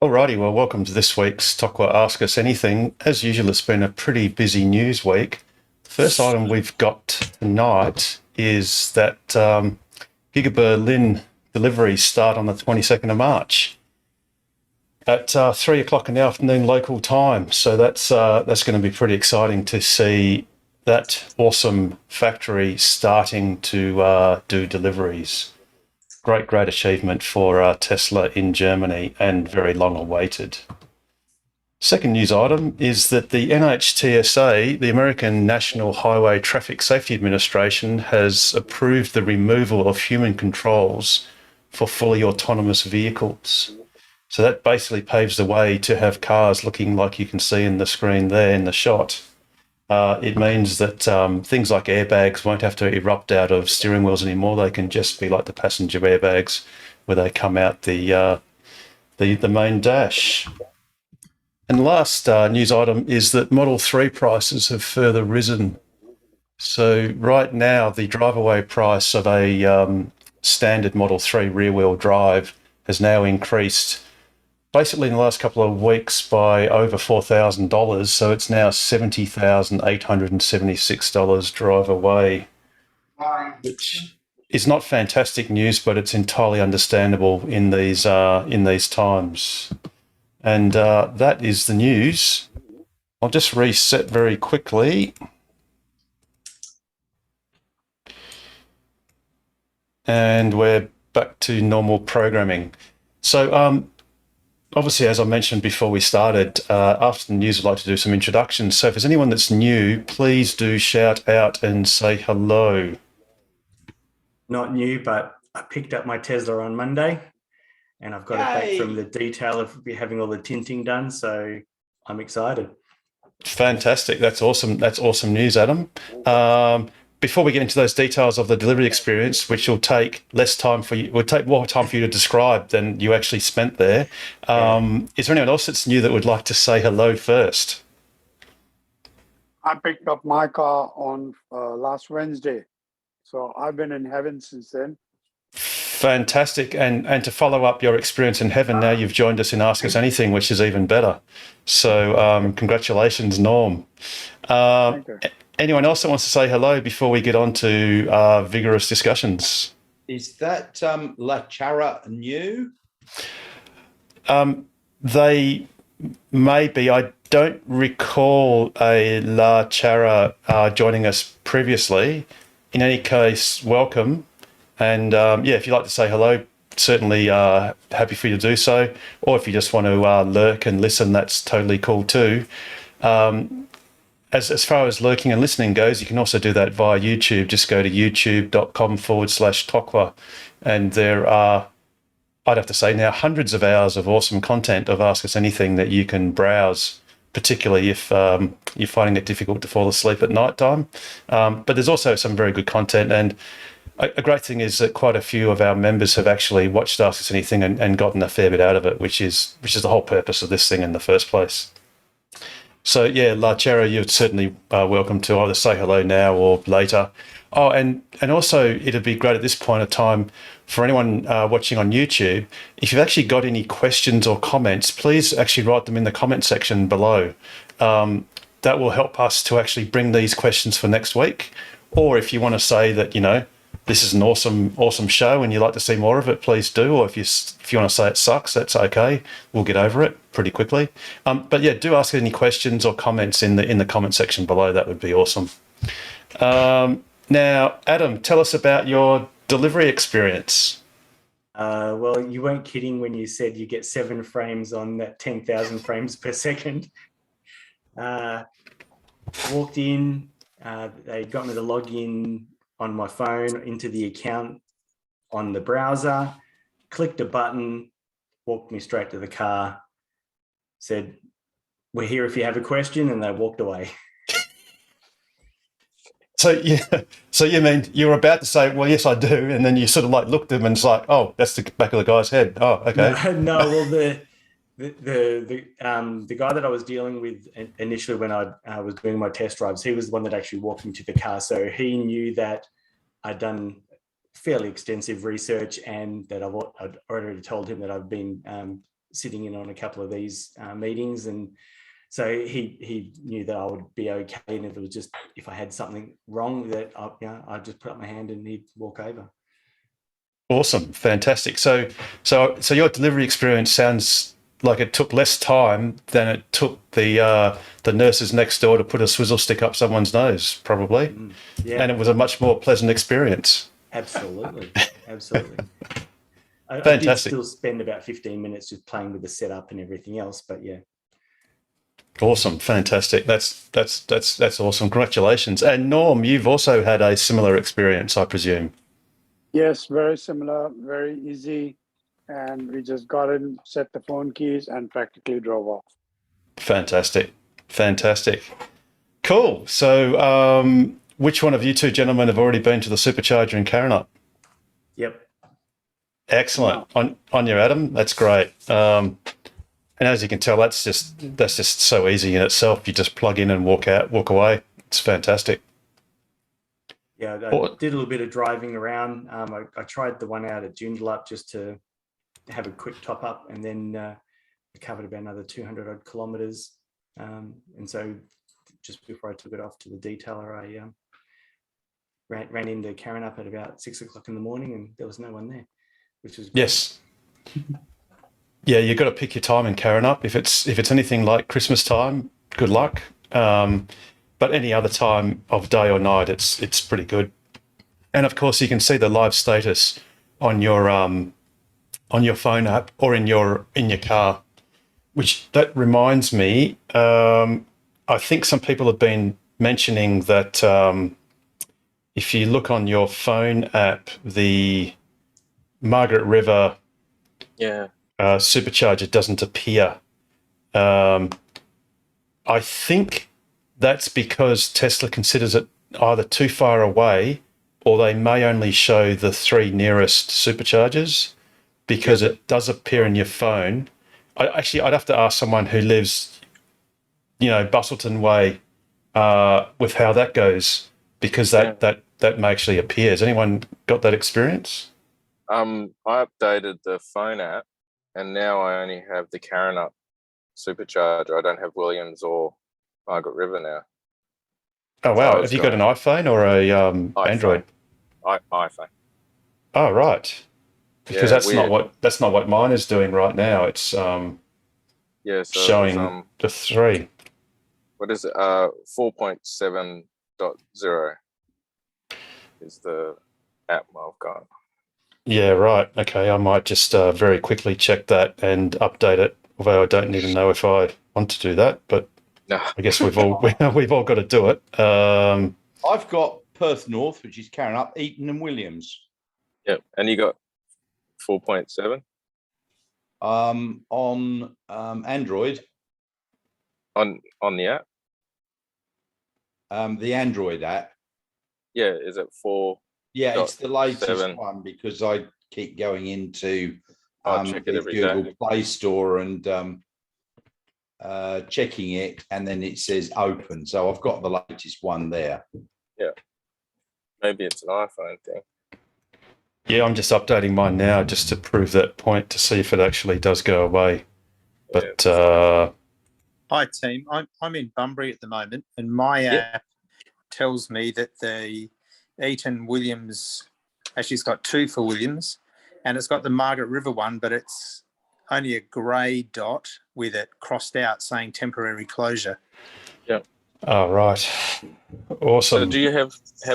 Alrighty, well, welcome to this week's Tokwa Ask Us Anything. As usual, it's been a pretty busy news week. The first item we've got tonight is that Giga Berlin deliveries start on the 22nd of March at 3 o'clock in the afternoon local time. So that's going to be pretty exciting to see that awesome factory starting to do deliveries. Great achievement for Tesla in Germany and very long awaited. Second news item is that the NHTSA, the American National Highway Traffic Safety Administration, has approved the removal of human controls for fully autonomous vehicles. So that basically paves the way to have cars looking like you can see in the screen there in the shot. It means that things like airbags won't have to erupt out of steering wheels anymore. They can just be like the passenger airbags, where they come out the main dash. And the last news item is that Model 3 prices have further risen. So right now, the drive-away price of a standard Model 3 rear-wheel drive has now increased basically in the last couple of weeks by over $4,000. So it's now $70,876 drive away, which is not fantastic news, but it's entirely understandable in these times. And that is the news. I'll just reset very quickly. And we're back to normal programming. So obviously, as I mentioned before we started, after the news, I'd like to do some introductions. So if there's anyone that's new, please do shout out and say hello. Not new, but I picked up my Tesla on Monday and I've got it back from the detail of having all the tinting done. So I'm excited. Fantastic. That's awesome. That's awesome news, Adam. Before we get into those details of the delivery experience, which will take less time for you, will take more time for you to describe than you actually spent there. Is there anyone else that's new that would like to say hello first? I picked up my car on last Wednesday, so I've been in heaven since then. Fantastic. And to follow up your experience in heaven, now you've joined us in Ask Us Anything, which is even better. So congratulations, Norm. Thank you. Anyone else that wants to say hello before we get on to vigorous discussions? Is that La Chara new? They may be. I don't recall a La Chara joining us previously. In any case, welcome. And if you'd like to say hello, certainly happy for you to do so. Or if you just want to lurk and listen, that's totally cool too. As far as lurking and listening goes, you can also do that via YouTube. Just go to youtube.com/Tokwa. And there are, I'd have to say now, hundreds of hours of awesome content of Ask Us Anything that you can browse, particularly if you're finding it difficult to fall asleep at night time. But there's also some very good content. And a great thing is that quite a few of our members have actually watched Ask Us Anything and gotten a fair bit out of it, which is the whole purpose of this thing in the first place. So yeah, La Chera, you're certainly welcome to either say hello now or later. Oh, and also it'd be great at this point of time for anyone watching on YouTube, if you've actually got any questions or comments, please actually write them in the comment section below. That will help us to actually bring these questions for next week. Or if you want to say that, this is an awesome show and you'd like to see more of it, please do. Or if you want to say it sucks, that's okay. We'll get over it pretty quickly. But yeah, do ask any questions or comments in the comment section below. That would be awesome. Now, Adam, tell us about your delivery experience. Well, you weren't kidding when you said you get 7 frames on that 10,000 frames per second. Walked in, they got me to log in on my phone into the account on the browser, clicked a button, walked me straight to the car, said, "We're here if you have a question," and they walked away. So you mean you were about to say, "Well, yes, I do," and then you sort of like looked at them and it's like, "Oh, that's the back of the guy's head." Oh, okay. No, well, the guy that I was dealing with initially when I was doing my test drives, he was the one that actually walked me to the car. So he knew that I'd done fairly extensive research and that I'd already told him that I've been sitting in on a couple of these meetings, and so he knew that I would be okay, and if I had something wrong, that I'd just put up my hand and he'd walk over. Awesome, fantastic. So your delivery experience sounds like it took less time than it took the nurses next door to put a swizzle stick up someone's nose, probably. Yeah, And it was a much more pleasant experience. absolutely. I did Fantastic. still spend about 15 minutes just playing with the setup and everything else, but yeah. Awesome, fantastic. That's awesome. Congratulations. And Norm, you've also had a similar experience, I presume. Yes, very similar, very easy. And we just got in, set the phone keys, and practically drove off. Fantastic. Cool. So which one of you two gentlemen have already been to the Supercharger in Karrinyup? Yep. Excellent. On your Adam, that's great. And as you can tell, that's just so easy in itself. You just plug in and walk away. It's fantastic. Yeah, I did a little bit of driving around. I tried the one out at Joondalup just to have a quick top up, and then I covered about another 200 odd kilometres. And so just before I took it off to the detailer, I ran into Karrinyup at about 6 o'clock in the morning, and there was no one there, which was great. Yes. Yeah, you've got to pick your time in Karrinyup. If it's anything like Christmas time, good luck. But any other time of day or night, it's pretty good. And of course, you can see the live status on your phone app or in your car. Which that reminds me, I think some people have been mentioning that if you look on your phone app, the Margaret River Supercharger doesn't appear. I think that's because Tesla considers it either too far away, or they may only show the 3 nearest superchargers, because it does appear in your phone. I'd have to ask someone who lives, Bustleton way, with how that goes, because that may actually appear. Has anyone got that experience? I updated the phone app, and now I only have the Karrinyup Supercharger. I don't have Williams or Margaret River now. Oh wow! Have you got an iPhone or a Android? iPhone. Oh right, because that's not what mine is doing right now. It's so showing the 3. What is it? 4.7.0 is the app I've got. Yeah, right. Okay, I might just very quickly check that and update it. Although I don't even know if I want to do that, but No. I guess we've all got to do it. I've got Perth North, which is Karrinyup, Eton and Williams. Yep, and you got 4.7 on Android. on the app. The Android app. Yeah, is it 4? Yeah, it's the latest 7. one, because I keep going into Check it the every Google day. Play Store and checking it, and then it says open. So I've got the latest one there. Yeah, maybe it's an iPhone thing. Yeah, I'm just updating mine now just to prove that point, to see if it actually does go away. But Hi team, I'm in Bunbury at the moment, and my app tells me that the Eton Williams, actually it's got 2 for Williams, and it's got the Margaret River one, but it's only a grey dot with it crossed out saying temporary closure. Yeah. Oh right, awesome. So do you have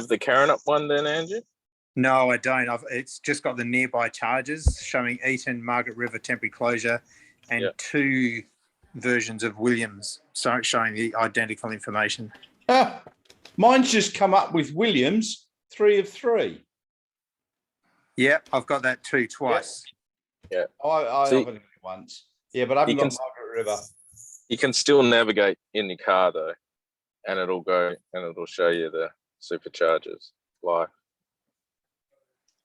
the Karrinyup one then, Andrew? No, I don't. It's just got the nearby charges showing Eton, Margaret River temporary closure, and 2 versions of Williams, so showing the identical information. Mine's just come up with Williams, 3 of 3. Yeah, I've got that too twice. Yeah. I haven't got it once. Yeah, but I haven't got Margaret River. You can still navigate in your car though, and it'll show you the superchargers live.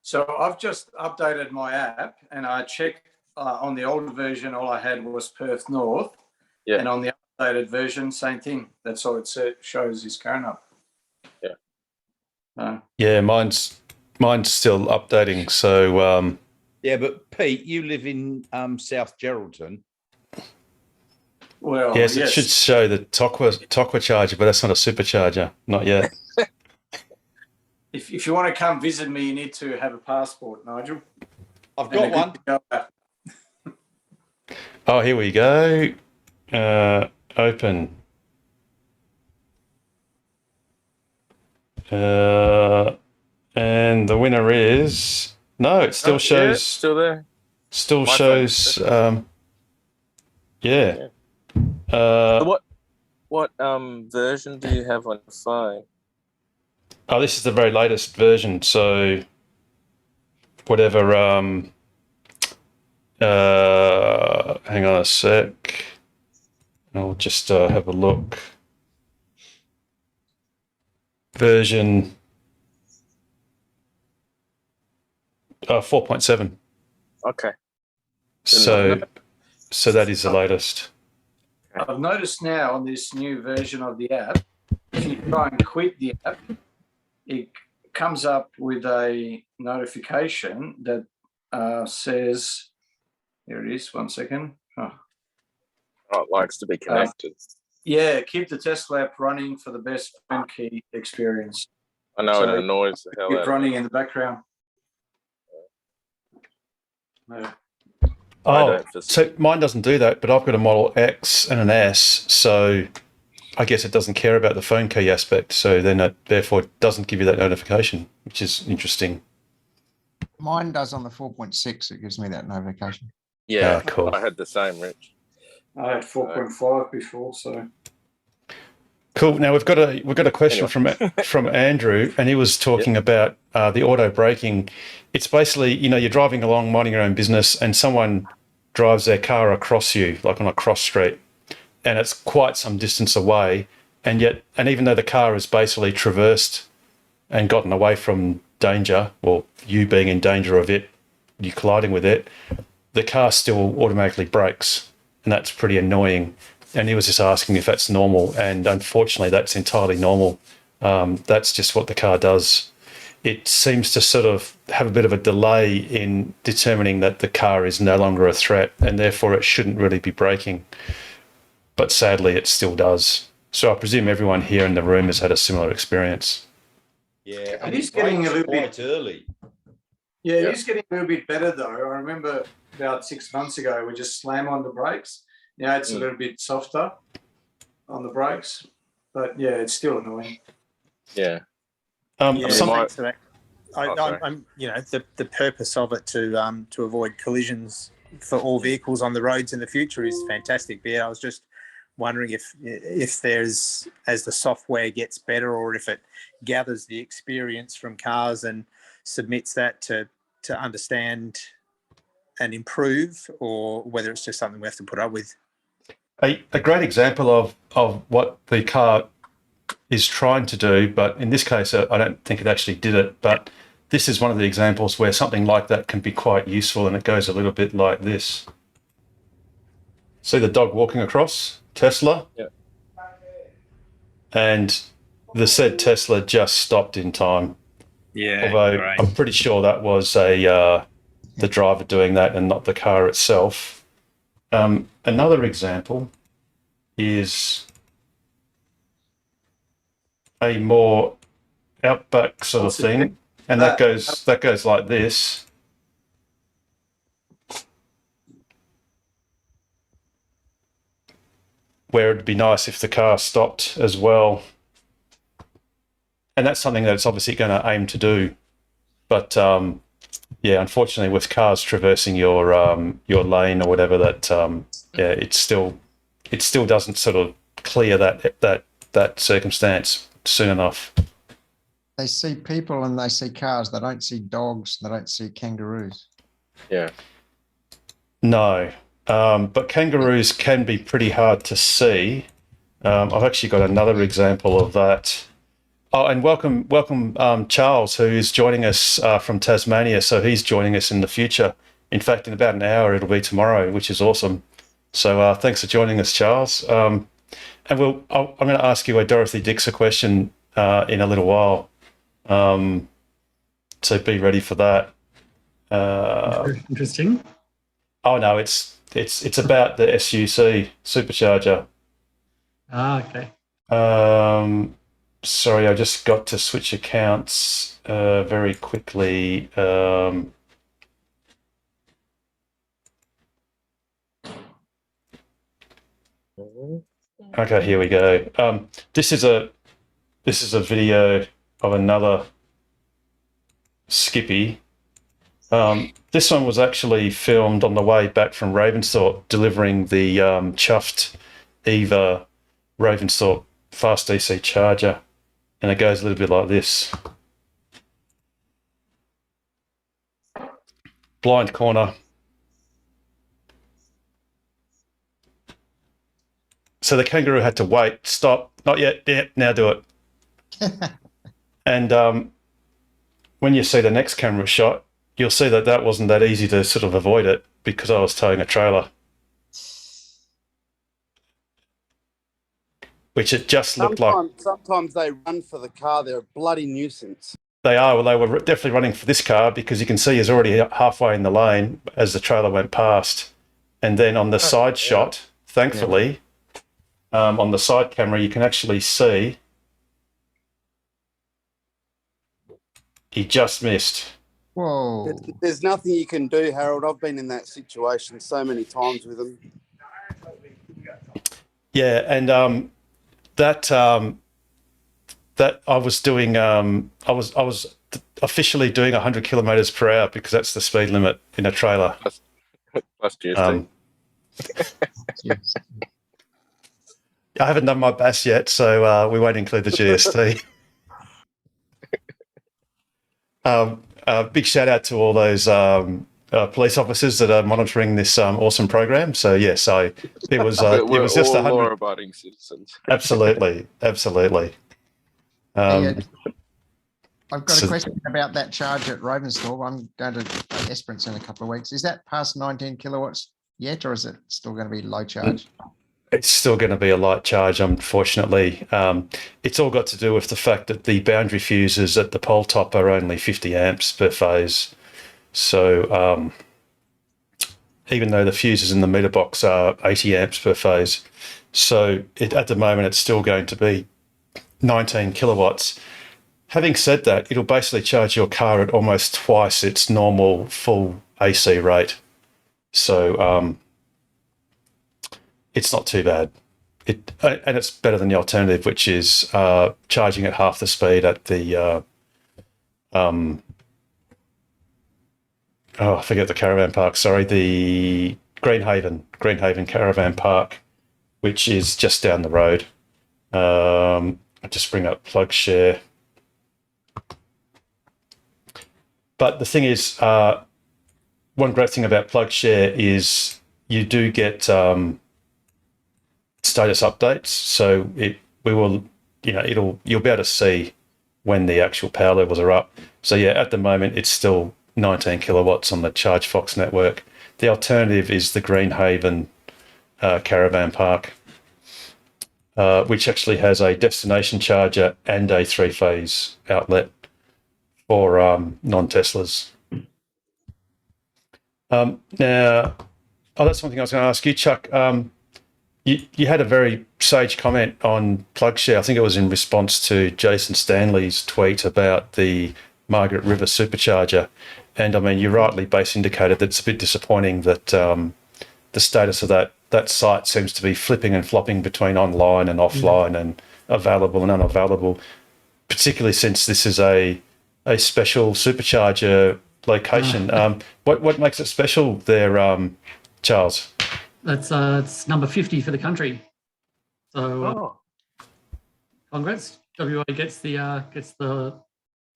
So I've just updated my app, and I checked on the older version, all I had was Perth North. Yeah. And on the updated version, same thing. That's all it shows is Karrinyup. Yeah. Yeah, mine's still updating. So Yeah, but Pete, you live in South Geraldton. Well, Yes, it should show the Tokwa charger, but that's not a supercharger. Not yet. If you want to come visit me, you need to have a passport, Nigel. I've got one. Oh, here we go. Open. And the winner is it still shows. Yeah, still there. Still My shows. Yeah. What version do you have on the phone? Oh, this is the very latest version. So whatever. Hang on a sec. I'll just have a look. Version 4.7. Okay. So that is the latest. I've noticed now on this new version of the app, if you try and quit the app, it comes up with a notification that says, here it is, 1 second. Oh, it likes to be connected. Yeah, keep the Tesla app running for the best phone key experience. I know So it annoys the hell out Keep of running me. in the background. No. Oh, so mine doesn't do that, but I've got a Model X and an S, so I guess it doesn't care about the phone key aspect, so then therefore it doesn't give you that notification, which is interesting. Mine does on the 4.6. It gives me that notification. Yeah, cool. I had the same, Rich. I had 4.5 before, so. Cool. Now we've got a question from Andrew, and he was talking about the auto braking. It's basically, you're driving along, minding your own business, and someone drives their car across you, like on a cross street, and it's quite some distance away, and even though the car has basically traversed and gotten away from danger, or you being in danger of it, you colliding with it, the car still automatically brakes, and that's pretty annoying. And he was just asking if that's normal, and unfortunately that's entirely normal. That's just what the car does. It seems to sort of have a bit of a delay in determining that the car is no longer a threat, and therefore it shouldn't really be braking. But sadly, it still does. So I presume everyone here in the room has had a similar experience. Yeah, It is getting a little bit quite early. Yeah, it is getting a little bit better though. I remember about 6 months ago, we just slam on the brakes. Now it's a little bit softer on the brakes, but yeah, it's still annoying. Yeah. Thanks for that. I'm the purpose of it to avoid collisions for all vehicles on the roads in the future is fantastic. But yeah, I was just wondering if there's, as the software gets better, or if it gathers the experience from cars and submits that to understand and improve, or whether it's just something we have to put up with. A great example of what the car is trying to do, but in this case, I don't think it actually did it, but this is one of the examples where something like that can be quite useful, and it goes a little bit like this. See the dog walking across? Tesla? Yeah. And the said Tesla just stopped in time. Yeah. Although great. I'm pretty sure that was the driver doing that and not the car itself. Another example is a more outback sort of thing, and that goes like this. Where it'd be nice if the car stopped as well. And that's something that it's obviously going to aim to do. But unfortunately, with cars traversing your lane or whatever, it still doesn't sort of clear that circumstance soon enough. They see people and they see cars. They don't see dogs. They don't see kangaroos. Yeah. No, but kangaroos can be pretty hard to see. I've actually got another example of that. Oh, and welcome, Charles, who is joining us from Tasmania. So he's joining us in the future. In fact, in about an hour, it'll be tomorrow, which is awesome. So thanks for joining us, Charles. And I'm going to ask you a Dorothy Dixer question in a little while. So be ready for that. Interesting. Oh no, it's about the SUC supercharger. Okay. Sorry, I just got to switch accounts very quickly. Okay, here we go. This is a video of another Skippy. This one was actually filmed on the way back from Ravensthorpe, delivering the chuffed Eva Ravensthorpe fast DC charger, and it goes a little bit like this. Blind corner. So the kangaroo had to wait, stop, not yet, yeah, now do it. And when you see the next camera shot, you'll see that that wasn't that easy to sort of avoid it because I was towing a trailer. Which it just looked like. Sometimes they run for the car. They're a bloody nuisance. They are. Well, they were definitely running for this car because you can see he's already halfway in the lane as the trailer went past. And then on the side shot, thankfully, on the side camera, you can actually see he just missed. Whoa. There's nothing you can do, Harold. I've been in that situation so many times with them. Yeah, and that I was doing. I was officially doing 100 kilometers per hour because that's the speed limit in a trailer. Plus GST. I haven't done my BAS yet, so we won't include the GST. Big shout out to all those police officers that are monitoring this awesome program. So yes, it was just 100 law-abiding citizens. Absolutely. I've got a question about that charge at Ravensthorpe. I'm going to Esperance in a couple of weeks. Is that past 19 kilowatts yet, or is it still going to be low charge? It's still going to be a light charge, unfortunately. It's all got to do with the fact that the boundary fuses at the pole top are only 50 amps per phase. So even though the fuses in the meter box are 80 amps per phase, so at the moment it's still going to be 19 kilowatts. Having said that, it'll basically charge your car at almost twice its normal full AC rate. So it's not too bad. And it's better than the alternative, which is charging at half the speed at the I forget the caravan park. Sorry, the Greenhaven Caravan Park, which is just down the road. I just bring up PlugShare. But the thing is, one great thing about PlugShare is you do get status updates. So you'll be able to see when the actual power levels are up. So yeah, at the moment it's still 19 kilowatts on the ChargeFox network. The alternative is the Greenhaven Caravan Park, which actually has a destination charger and a 3-phase outlet for non-Teslas. Now, that's one thing I was going to ask you, Chuck. You had a very sage comment on PlugShare. I think it was in response to Jason Stanley's tweet about the Margaret River Supercharger. And I mean, you rightly base indicated that it's a bit disappointing that the status of that site seems to be flipping and flopping between online and offline and available and unavailable, particularly since this is a special supercharger location. What makes it special there, Charles? That's it's number 50 for the country. So congrats. WA gets the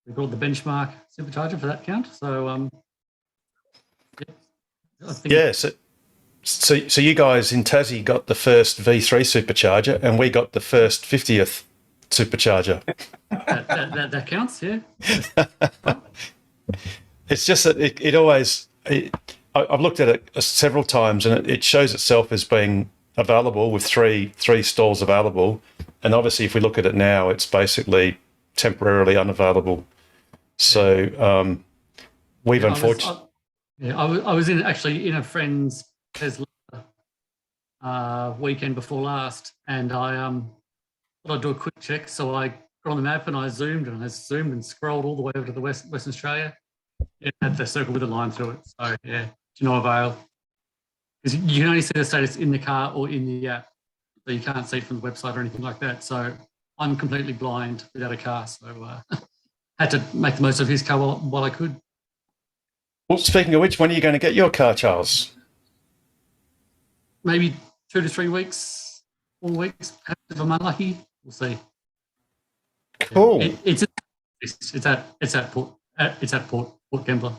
we call it the benchmark supercharger for that count. So I think So you guys in Tassie got the first V3 supercharger, and we got the first 50th supercharger. that counts, yeah. It's just that it always. I've looked at it several times, and it shows itself as being available with three stalls available. And obviously, if we look at it now, it's basically temporarily unavailable. So we've unfortunately. Yeah, I was actually in a friend's Tesla weekend before last, and I thought I'd do a quick check. So I got on the map and I zoomed and scrolled all the way over to the Western Australia. It had the circle with a line through it. So yeah, to no avail. Because you can only see the status in the car or in the app. So you can't see it from the website or anything like that. So I'm completely blind without a car. So had to make the most of his car while I could. Well, speaking of which, when are you going to get your car, Charles? Maybe 2 to 3 weeks, 4 weeks. Perhaps if I'm unlucky, we'll see. Cool. It's at Port Kembla.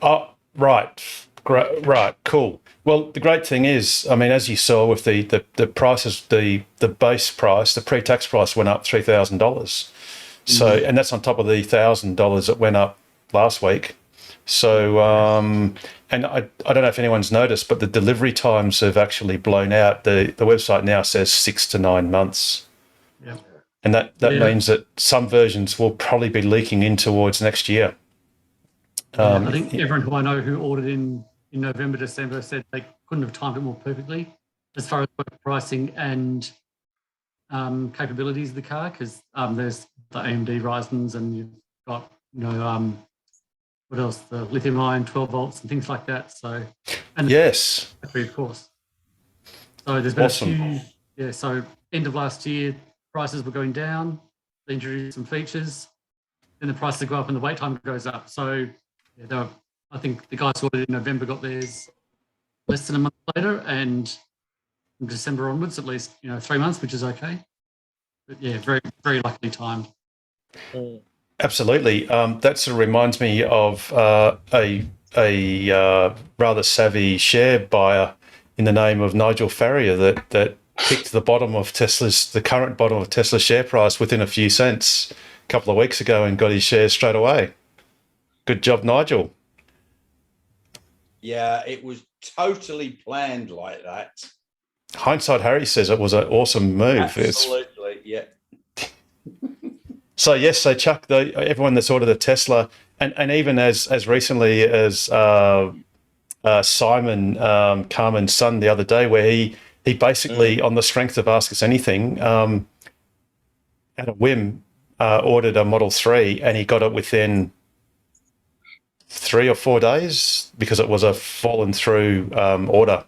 Oh, right. Great. Right. Cool. Well, the great thing is, I mean, as you saw with the prices, the base price, the pre-tax price went up $3,000. So, and that's on top of the $1,000 that went up last week. So, and I don't know if anyone's noticed, but the delivery times have actually blown out. The website now says 6 to 9 months. Yeah. And that means that some versions will probably be leaking in towards next year. I think everyone who I know who ordered in November, December said they couldn't have timed it more perfectly as far as pricing and capabilities of the car, because there's the AMD Ryzens and you've got, what else? The lithium ion 12 volts and things like that. So, and yes, battery, of course. So there's been a few. Yeah. So end of last year, prices were going down. They introduced some features, then the prices go up and the wait time goes up. So yeah, I think the guys who ordered in November got theirs less than a month later, and from December onwards, at least 3 months, which is okay. But yeah, very very luckily timed. Absolutely. That sort of reminds me of a rather savvy share buyer in the name of Nigel Farrier that picked the current bottom of Tesla's share price within a few cents a couple of weeks ago and got his shares straight away. Good job, Nigel. Yeah, it was totally planned like that. Hindsight Harry says it was an awesome move. Absolutely, yeah. So yes, so Chuck, everyone that's ordered a Tesla, and even as recently as Simon Carmen's son the other day, where he basically on the strength of Ask Us Anything, at a whim, ordered a Model 3 and he got it within 3 or 4 days because it was a fallen through order.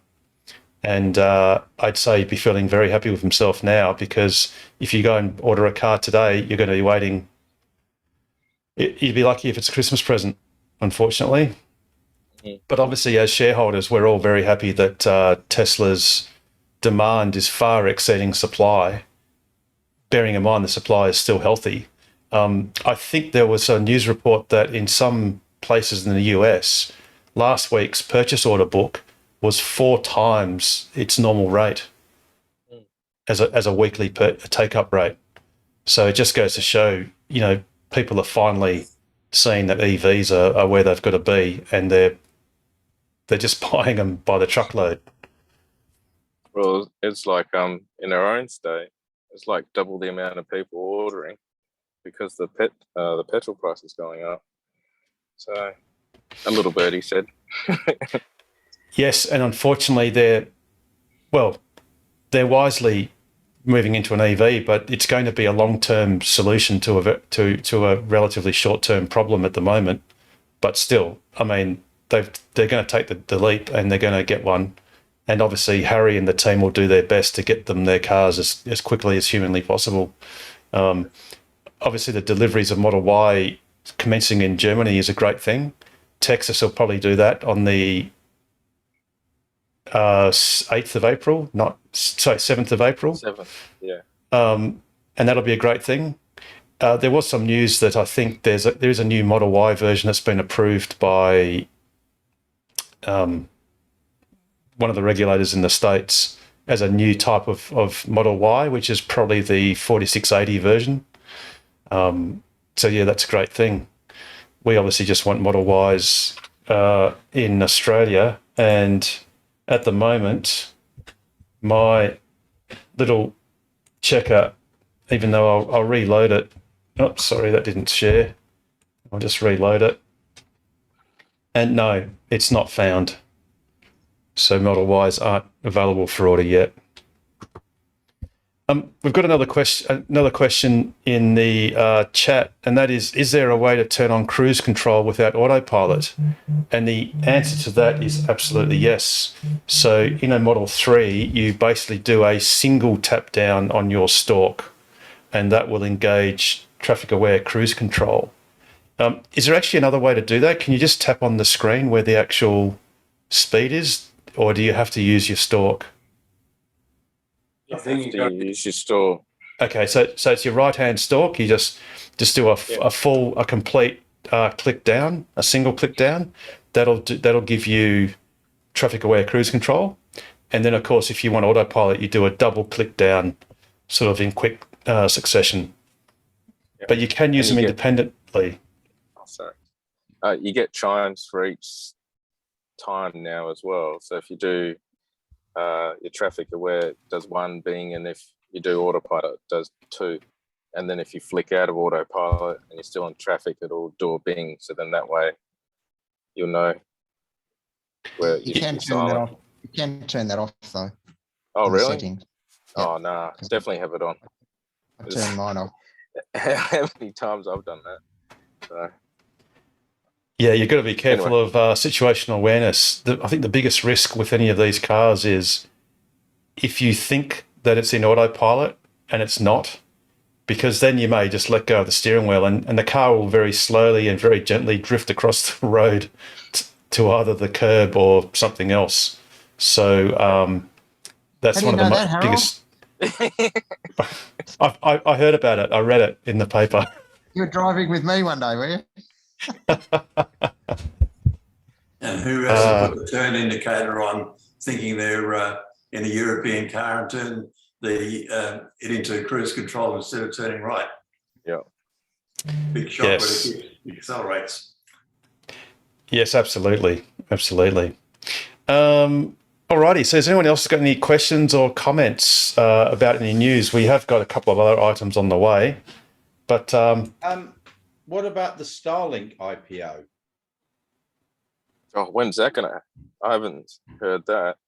And I'd say he'd be feeling very happy with himself now, because if you go and order a car today, you're going to be waiting. You'd be lucky if it's a Christmas present, unfortunately. But obviously, as shareholders, we're all very happy that Tesla's demand is far exceeding supply, bearing in mind the supply is still healthy. I think there was a news report that in some places in the US, last week's purchase order book was 4 times its normal rate as a weekly take-up rate. So it just goes to show, people are finally seeing that EVs are where they've got to be, and they're just buying them by the truckload. Well, it's like in our own state, it's like double the amount of people ordering because the petrol price is going up. So a little birdie said. Yes, and unfortunately they're wisely moving into an EV, but it's going to be a long-term solution to a relatively short-term problem at the moment. But still, I mean, they're going to take the leap and they're going to get one. And obviously Harry and the team will do their best to get them their cars as quickly as humanly possible. Obviously the deliveries of Model Y commencing in Germany is a great thing. Texas will probably do that on the 8th of April, 7th of April. 7th, yeah. And that'll be a great thing. There was some news that I think there is a new Model Y version that's been approved by one of the regulators in the States as a new type of Model Y, which is probably the 4680 version. So yeah, that's a great thing. We obviously just want Model Ys in Australia, and at the moment, my little checker, even though I'll reload it. Oh, sorry, that didn't share. I'll just reload it. And no, it's not found. So Model Ys aren't available for order yet. We've got another question in the chat, and that is there a way to turn on cruise control without autopilot? And the answer to that is absolutely yes. So in a Model 3, you basically do a single tap down on your stalk, and that will engage traffic-aware cruise control. Is there actually another way to do that? Can you just tap on the screen where the actual speed is, or do you have to use your stalk? You have to use your store. Okay, so it's your right-hand stalk. You just do a complete click down, a single click down. That'll give you traffic-aware cruise control, and then of course, if you want autopilot, you do a double click down, sort of in quick succession. Yep. But you can use them independently. Oh, sorry. You get chimes for each time now as well. So if you do your traffic aware, it does one bing, and if you do autopilot, it does two. And then if you flick out of autopilot and you're still in traffic, it'll do a bing. So then that way you'll know where You can turn that off. You can turn that off though. Oh, in the really? settings. Oh, no, definitely have it on. I turned mine off. How many times I've done that? So. Yeah, you've got to be careful of situational awareness. I think the biggest risk with any of these cars is if you think that it's in autopilot and it's not, because then you may just let go of the steering wheel and the car will very slowly and very gently drift across the road to either the curb or something else. So that's one of the biggest. I heard about it. I read it in the paper. You were driving with me one day, were you? And who has to put the turn indicator on, thinking they're in a European car, and turn it into cruise control instead of turning right? Yeah. Big shock, yes. When it accelerates. Yes, absolutely. Absolutely. Alrighty, so has anyone else got any questions or comments about any news? We have got a couple of other items on the way, but what about the Starlink IPO? Oh, when's that gonna? I haven't heard that.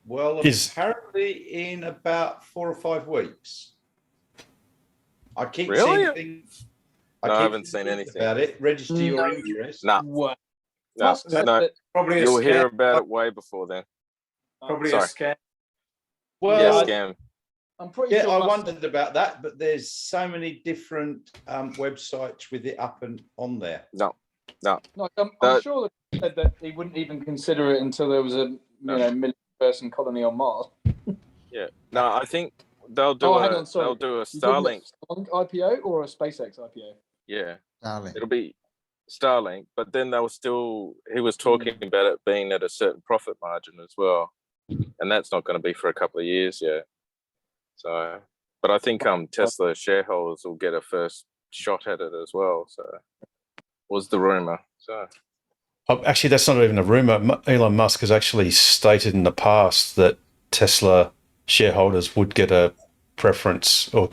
Well, apparently in about 4 or 5 weeks. I keep seeing things. I haven't seen anything about it. Register your interest. No. Probably you'll hear about it way before then. Probably a scam. Well, scam. I'm pretty sure. I must... wondered about that, but there's so many different websites with it up and on there. No. I'm sure that he said that he wouldn't even consider it until there was a million-person colony on Mars. Yeah. No, I think they'll do they'll do a Starlink IPO or a SpaceX IPO. Yeah. Starlink. It'll be Starlink, but then he was talking about it being at a certain profit margin as well, and that's not going to be for a couple of years yet. So, but I think Tesla shareholders will get a first shot at it as well. So, was the rumor. So, actually, that's not even a rumor. Elon Musk has actually stated in the past that Tesla shareholders would get a preference, or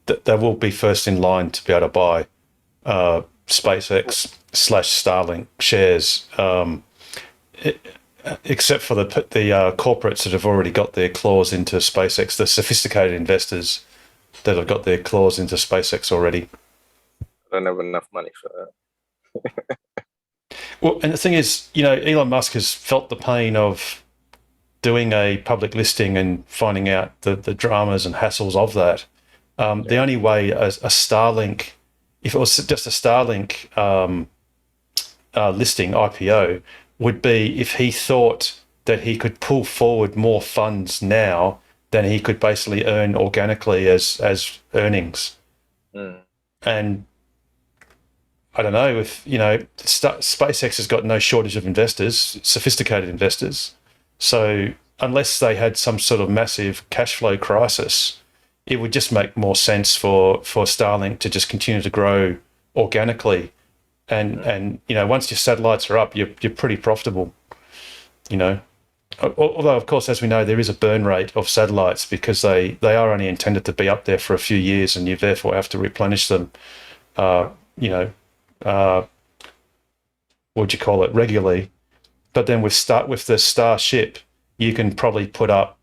that they will be first in line to be able to buy SpaceX / Starlink shares, except for the corporates that have already got their claws into SpaceX, the sophisticated investors that have got their claws into SpaceX already. I don't have enough money for that. Well, and the thing is, Elon Musk has felt the pain of doing a public listing and finding out the dramas and hassles of that. The only way a Starlink, if it was just a Starlink listing IPO, would be if he thought that he could pull forward more funds now than he could basically earn organically as earnings. And I don't know if, SpaceX has got no shortage of investors, sophisticated investors. So unless they had some sort of massive cash flow crisis, it would just make more sense for Starlink to just continue to grow organically. And once your satellites are up, you're pretty profitable, Although, of course, as we know, there is a burn rate of satellites because they are only intended to be up there for a few years, and you therefore have to replenish them, regularly. But then with the Starship, you can probably put up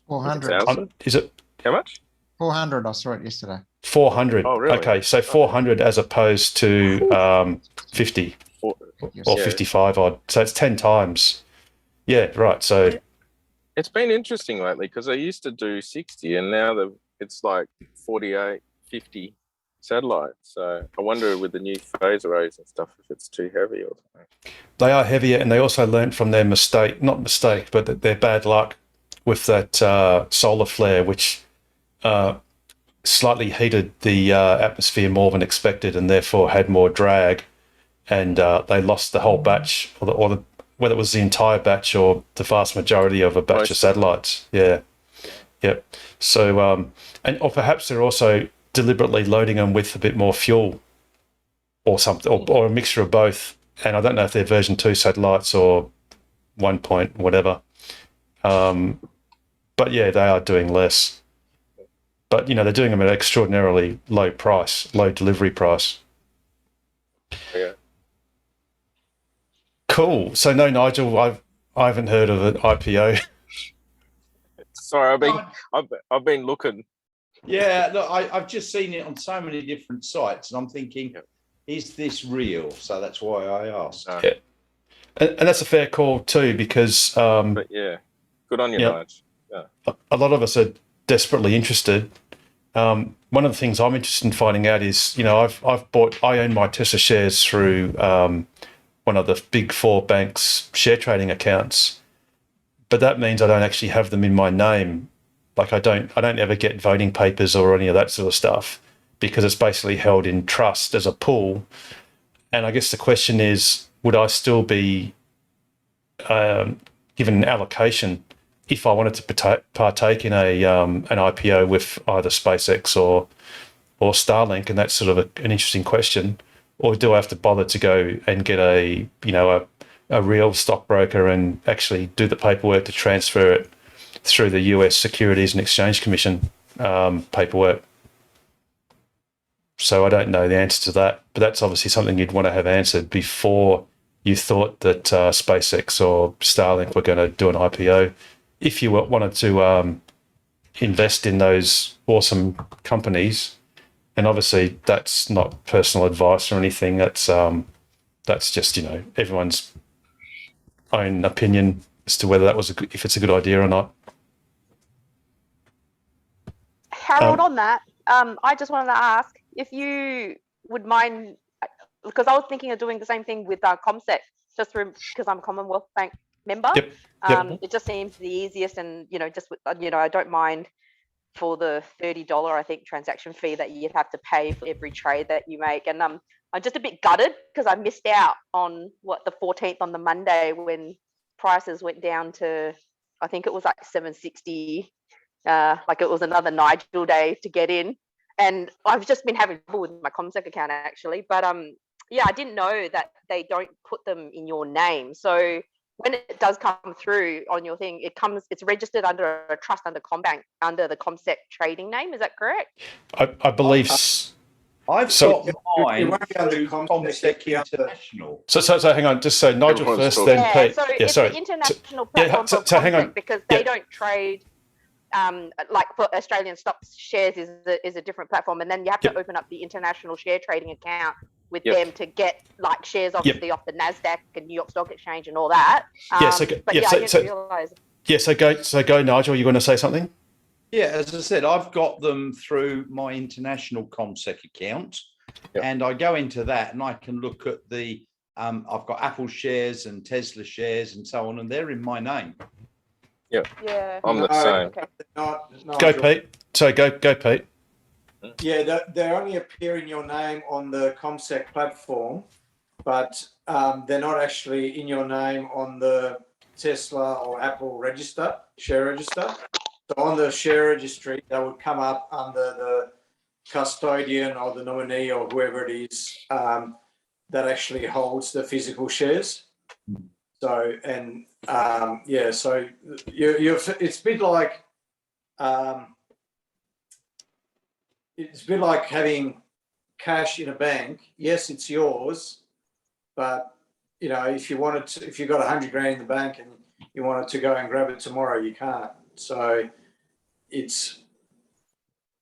400. Is it How much? 400. I saw it yesterday. 400? Oh, really? Okay, so 400 as opposed to 50 or Yes. 55 odd. So it's 10 times. Yeah, right. So It's been interesting lately because they used to do 60 and now it's like 48, 50 satellites. So I wonder with the new phase arrays and stuff if it's too heavy or something. they are heavier, and they also learned from their but their bad luck with that solar flare, which slightly heated the atmosphere more than expected, and therefore had more drag, and they lost the whole batch, or whether it was the entire batch or the vast majority of a batch of satellites. Yeah, yep. So, or perhaps they're also deliberately loading them with a bit more fuel, or something, or a mixture of both. And I don't know if they're version 2 satellites or 1 point whatever. But yeah, they are doing less. But they're doing them at an extraordinarily low delivery price. Yeah. Cool. So no, Nigel, I haven't heard of an IPO. Sorry, I've been looking. Yeah, look, I've just seen it on so many different sites, and I'm thinking, is this real? So that's why I asked. Yeah. And that's a fair call too, because But yeah, good on you, Nige. Yeah. A lot of us are desperately interested. One of the things I'm interested in finding out is, I own my Tesla shares through one of the big 4 banks' share trading accounts, but that means I don't actually have them in my name. Like I don't ever get voting papers or any of that sort of stuff, because it's basically held in trust as a pool. And I guess the question is, would I still be given an allocation if I wanted to partake in an IPO with either SpaceX or Starlink? And that's sort of an interesting question. Or do I have to bother to go and get a real stockbroker and actually do the paperwork to transfer it through the US Securities and Exchange Commission paperwork? So I don't know the answer to that, but that's obviously something you'd want to have answered before you thought that SpaceX or Starlink were going to do an IPO. If you wanted to invest in those awesome companies, and obviously that's not personal advice or anything. That's just everyone's own opinion as to whether if it's a good idea or not. Harold, on that, I just wanted to ask if you would mind, because I was thinking of doing the same thing with ComSec, just because I'm a Commonwealth Bank member. Yep. It just seems the easiest, and I don't mind for the $30 I think transaction fee that you'd have to pay for every trade that you make. And I'm just a bit gutted because I missed out on the 14th on the Monday when prices went down to, I think it was like 760. Like it was another Nigel day to get in, and I've just been having trouble with my ComSec account actually. But I didn't know that they don't put them in your name. So when it does come through on your thing, it's registered under a trust under CommBank under the ComSec trading name. Is that correct? I believe. I've got mine through ComSec International. So hang on, just so Nigel first, then Pete. So it's the international platform for so hang on. because they don't trade. Like for Australian stock shares is a different platform, and then you have to open up the international share trading account with them to get like shares obviously off the NASDAQ and New York Stock Exchange and all that. I didn't realise. Yeah, so go, Nigel. You going to say something? Yeah, as I said, I've got them through my international ComSec account, and I go into that and I can look at the. I've got Apple shares and Tesla shares and so on, and they're in my name. Yeah, I'm the same. Okay. Go, Pete. So go, Pete. Yeah, they only appear in your name on the ComSec platform, but they're not actually in your name on the Tesla or Apple share register. So on the share registry, that would come up under the custodian or the nominee or whoever it is that actually holds the physical shares. So so it's a bit like having cash in a bank. Yes, it's yours, but you know, if you wanted to, if you got 100 grand in the bank and you wanted to go and grab it tomorrow, you can't. So it's,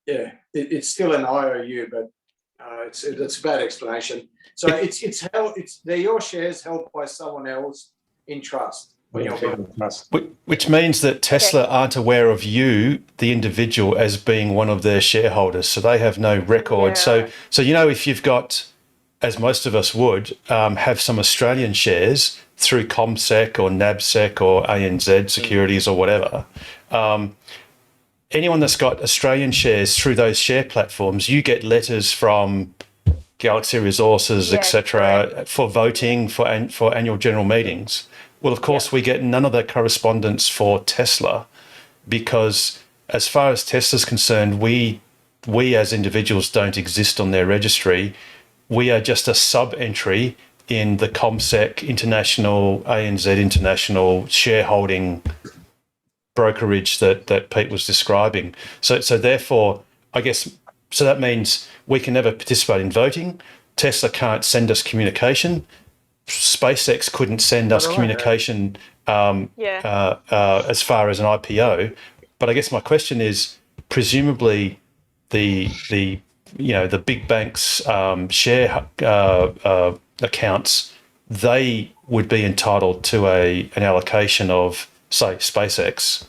yeah, it's still an IOU, but it's a bad explanation. So they're your shares held by someone else in trust. Which means that Tesla aren't aware of you, the individual, as being one of their shareholders. So they have no record. So you know, if you've got, as most of us would, have some Australian shares through ComSec or NABSec or ANZ Securities or whatever, anyone that's got Australian shares through those share platforms, you get letters from Galaxy Resources, etc., for voting for annual general meetings. Well, of course, we get none of that correspondence for Tesla, because as far as Tesla's concerned, we as individuals don't exist on their registry. We are just a sub-entry in the ComSec International, ANZ International shareholding brokerage that Pete was describing. So therefore, I guess, so that means we can never participate in voting. Tesla can't send us communication. SpaceX couldn't send us communication as far as an IPO. But I guess my question is, presumably the big banks' share accounts, they would be entitled to an allocation of, say, SpaceX.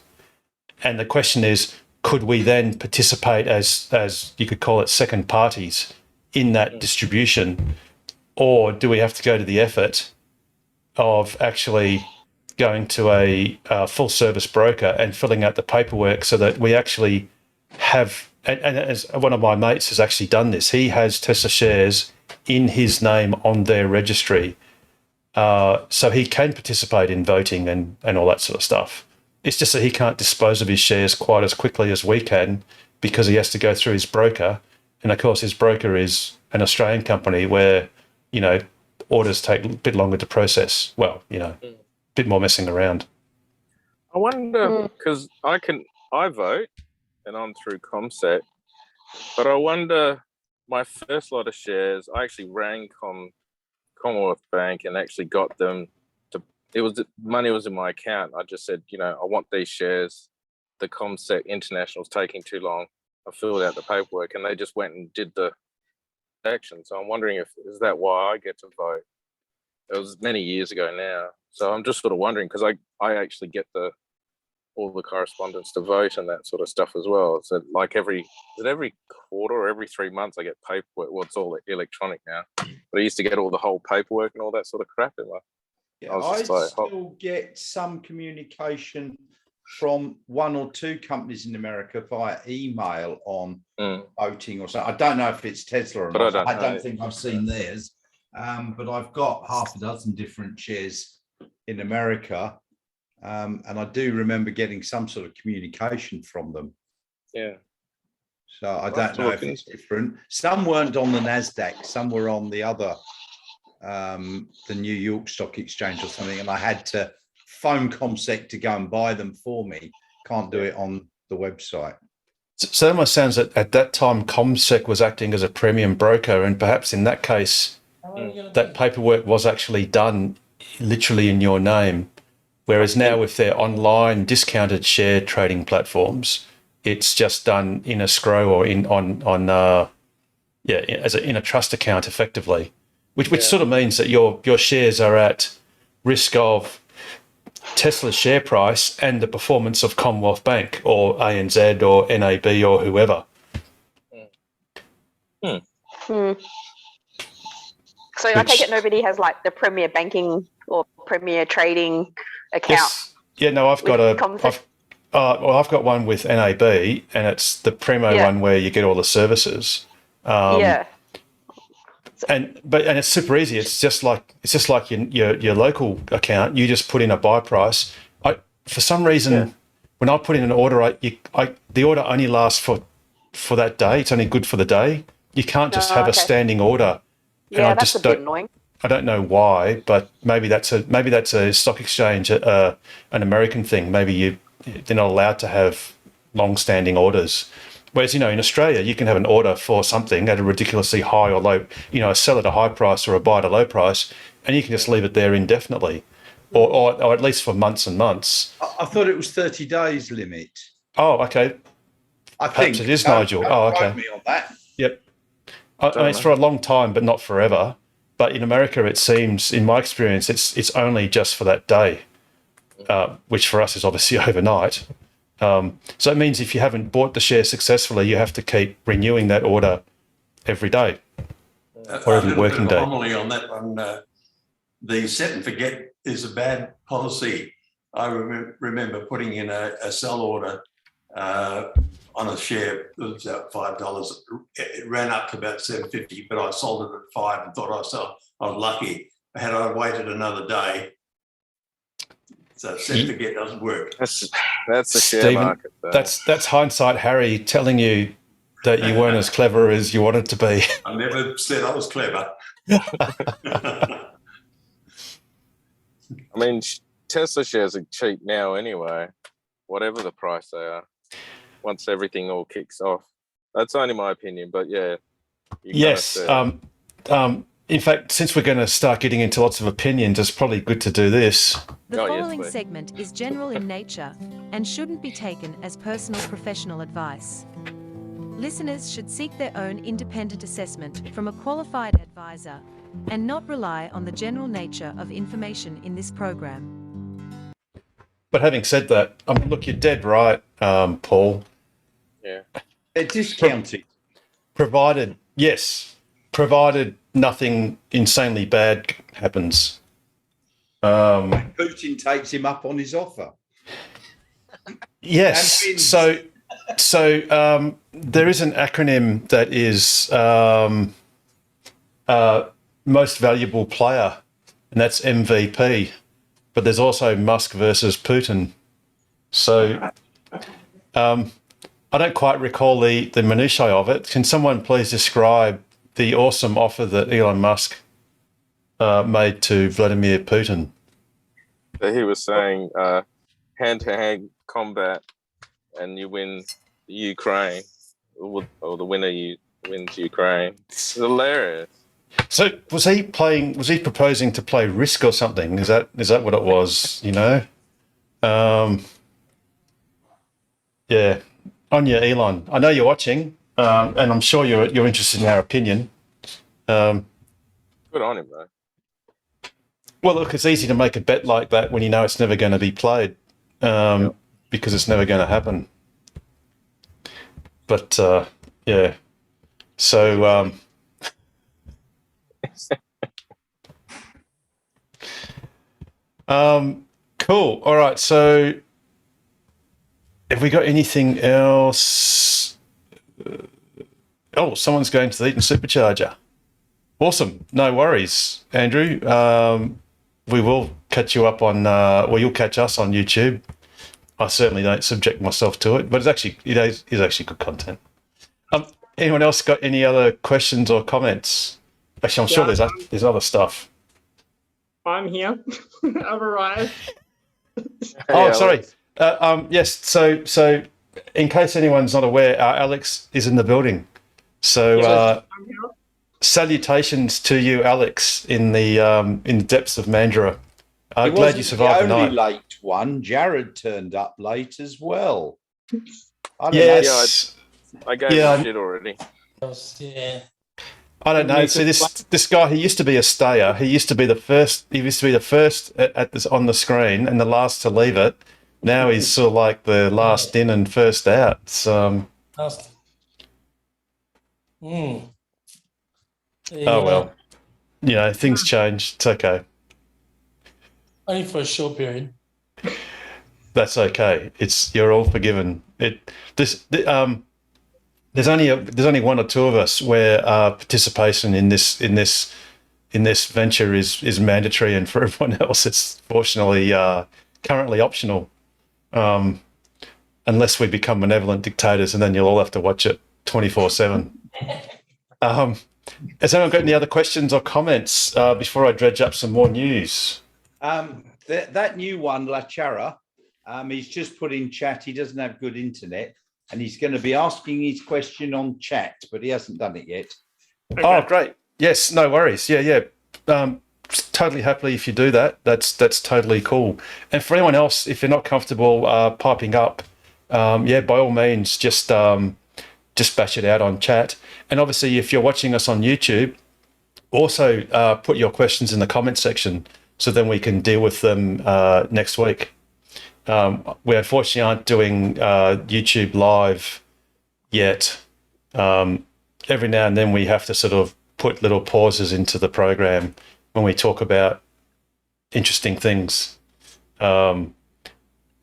And the question is, could we then participate as you could call it, second parties in that distribution? Or do we have to go to the effort of actually going to a full service broker and filling out the paperwork so that we actually have, and as one of my mates has actually done this, he has Tesla shares in his name on their registry. So he can participate in voting and all that sort of stuff. It's just that he can't dispose of his shares quite as quickly as we can, because he has to go through his broker. And of course, his broker is an Australian company where, you know, orders take a bit longer to process. Well, you know, a bit more messing around. I wonder, because I vote and I'm through ComSec, but I wonder, my first lot of shares, I actually rang Commonwealth Bank and actually got them to, money was in my account. I just said, you know, I want these shares. The ComSec International's taking too long. I filled out the paperwork and they just went and did the action. So I'm wondering, is that why I get to vote? It was many years ago now. So I'm just sort of wondering, because I actually get all the correspondence to vote and that sort of stuff as well. So like every quarter or every 3 months I get paperwork. Well, it's all electronic now, but I used to get all the whole paperwork and all that sort of crap in my. I still get some communication from one or two companies in America via email on voting or something. I don't know if it's Tesla or not. I don't think I've seen theirs, but I've got half a dozen different shares in America, and I do remember getting some sort of communication from them. Yeah. So I don't know if it's different. Some weren't on the NASDAQ. Some were on the other, the New York Stock Exchange or something, and I had to phone ComSec to go and buy them for me. Can't do it on the website. So it almost sounds that at that time ComSec was acting as a premium broker, and perhaps in that case that paperwork was actually done literally in your name, whereas now with their online discounted share trading platforms, it's just done in escrow or in a trust account effectively, which sort of means that your shares are at risk of Tesla's share price and the performance of Commonwealth Bank or ANZ or NAB or whoever. So I take it nobody has like the Premier Banking or Premier Trading account. Yes. Yeah, no, I've got I've got one with NAB, and it's the Premo one where you get all the services. And it's super easy. It's just like your local account. You just put in a buy price. For some reason, when I put in an order, the order only lasts for that day. It's only good for the day. You can't just have a standing order. Yeah, that's a bit annoying. I don't know why, but maybe that's a stock exchange, an American thing. Maybe they're not allowed to have long-standing orders. Whereas, in Australia, you can have an order for something at a ridiculously high or low, a sell at a high price or a buy at a low price, and you can just leave it there indefinitely, or at least for months and months. I thought it was 30 days limit. Oh, okay. I Perhaps think it is, Don't- Nigel. don't Oh, quote okay. me on that. Yep. I mean, it's for a long time, but not forever. But in America, it seems, in my experience, it's only just for that day, which for us is obviously overnight. So it means if you haven't bought the share successfully, you have to keep renewing that order every day or every working day. Homily on that one. The set and forget is a bad policy. I remember putting in a sell order on a share. It was about $5. It ran up to about $7.50, but I sold it at $5 and thought I was lucky. Had I waited another day, so set and forget doesn't work. That's the share Stephen, market. Though. that's hindsight Harry telling you that you weren't as clever as you wanted to be. I never said I was clever. I mean, Tesla shares are cheap now anyway, whatever the price they are. Once everything all kicks off, that's only my opinion. But yeah, Yes. In fact, since we're going to start getting into lots of opinions, it's probably good to do this. The Oh, yes, following please. segment is general in nature and shouldn't be taken as personal professional advice. Listeners should seek their own independent assessment from a qualified advisor and not rely on the general nature of information in this program. But having said that, I mean, look, you're dead right, Paul. Yeah. They're discounted. Provided nothing insanely bad happens. Putin takes him up on his offer. Yes. And wins. So there is an acronym that is most valuable player, and that's MVP. But there's also Musk versus Putin. So I don't quite recall the minutiae of it. Can someone please describe the awesome offer that Elon Musk made to Vladimir Putin? He was saying hand-to-hand combat, and you win Ukraine, or the winner wins Ukraine. It's hilarious. So was he proposing to play Risk or something? Is that what it was? You know? Yeah. On you, Elon. I know you're watching, and I'm sure you're interested in our opinion. Good on him, though. Well, look, it's easy to make a bet like that when you know it's never going to be played, because it's never going to happen. But yeah, so cool. All right. So, have we got anything else? Oh, someone's going to the Eaton Supercharger. Awesome. No worries, Andrew. We will catch you up on, well, you'll catch us on YouTube. I certainly don't subject myself to it, but it is actually good content. Anyone else got any other questions or comments? Actually, I'm sure there's other stuff. I'm here. I've arrived. Oh, sorry. Yes. So in case anyone's not aware, Alex is in the building. So salutations to you, Alex, in the depths of Mandurah. Glad you survived the night. The only late one. Jared turned up late as well. Yes. I gave him shit already. Yeah. I don't know. See, this guy, he used to be a stayer. He used to be the first. He used to be the first on the screen and the last to leave it. Now he's sort of like the last in and first out. So, Yeah. oh well, things change. It's okay. Only for a short period. That's okay. You're all forgiven. There's only one or two of us where participation in this venture is mandatory, and for everyone else, it's fortunately currently optional, unless we become benevolent dictators, and then you'll all have to watch it 24/7. Has anyone got any other questions or comments before I dredge up some more news? That new one, La Chara, he's just put in chat. He doesn't have good internet, and he's going to be asking his question on chat, but he hasn't done it yet. Okay. Oh, great. Yes, no worries. Yeah. totally happily if you do that. That's totally cool. And for anyone else, if you're not comfortable piping up, yeah, by all means, just bash it out on chat. And obviously, if you're watching us on YouTube, also put your questions in the comment section so then we can deal with them next week. We unfortunately aren't doing YouTube live yet. Every now and then we have to sort of put little pauses into the program when we talk about interesting things. And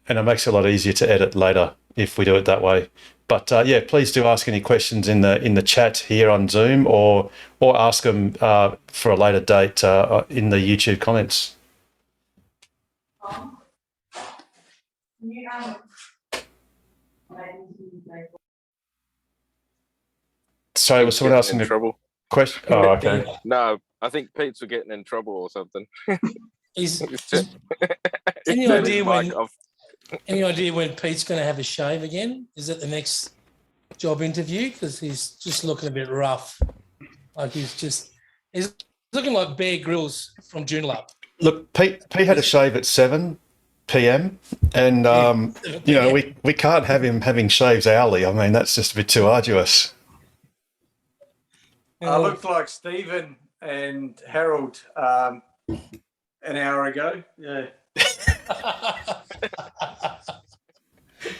it makes it a lot easier to edit later if we do it that way. But yeah, please do ask any questions in the chat here on Zoom, or ask them for a later date in the YouTube comments. Sorry, was someone asking in a trouble? question? Oh, okay. No, I think Pete's were getting in trouble or something. Any idea when Pete's going to have a shave again? Is it the next job interview? Because he's just looking a bit rough. Like he's looking like Bear Grylls from Joondalup. Look, Pete had a shave at 7 p.m. and you know, we can't have him having shaves hourly. I mean, that's just a bit too arduous. I looked like Stephen and Harold an hour ago. Yeah.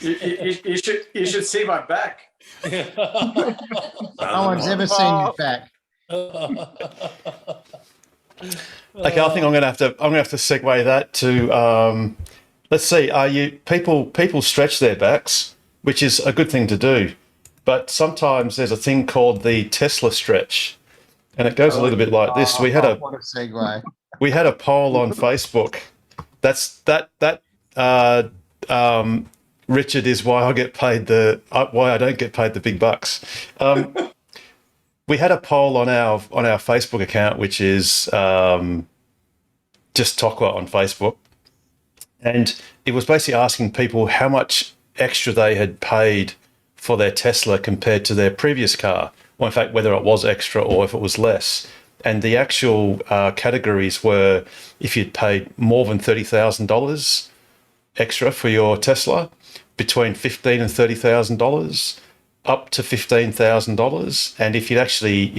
you should see my back. No one's ever seen your back. Okay, I think I'm gonna have to segue that to let's see. People stretch their backs, which is a good thing to do, but sometimes there's a thing called the Tesla stretch, and it goes a little bit like this. We had What a segue. we had a poll on Facebook. Richard is why I get paid why I don't get paid the big bucks. We had a poll on our Facebook account, which is just Tokwa on Facebook, and it was basically asking people how much extra they had paid for their Tesla compared to their previous car, or in fact whether it was extra or if it was less. And the actual categories were if you'd paid more than $30,000 extra for your Tesla, between $15,000 and $30,000, up to $15,000, and if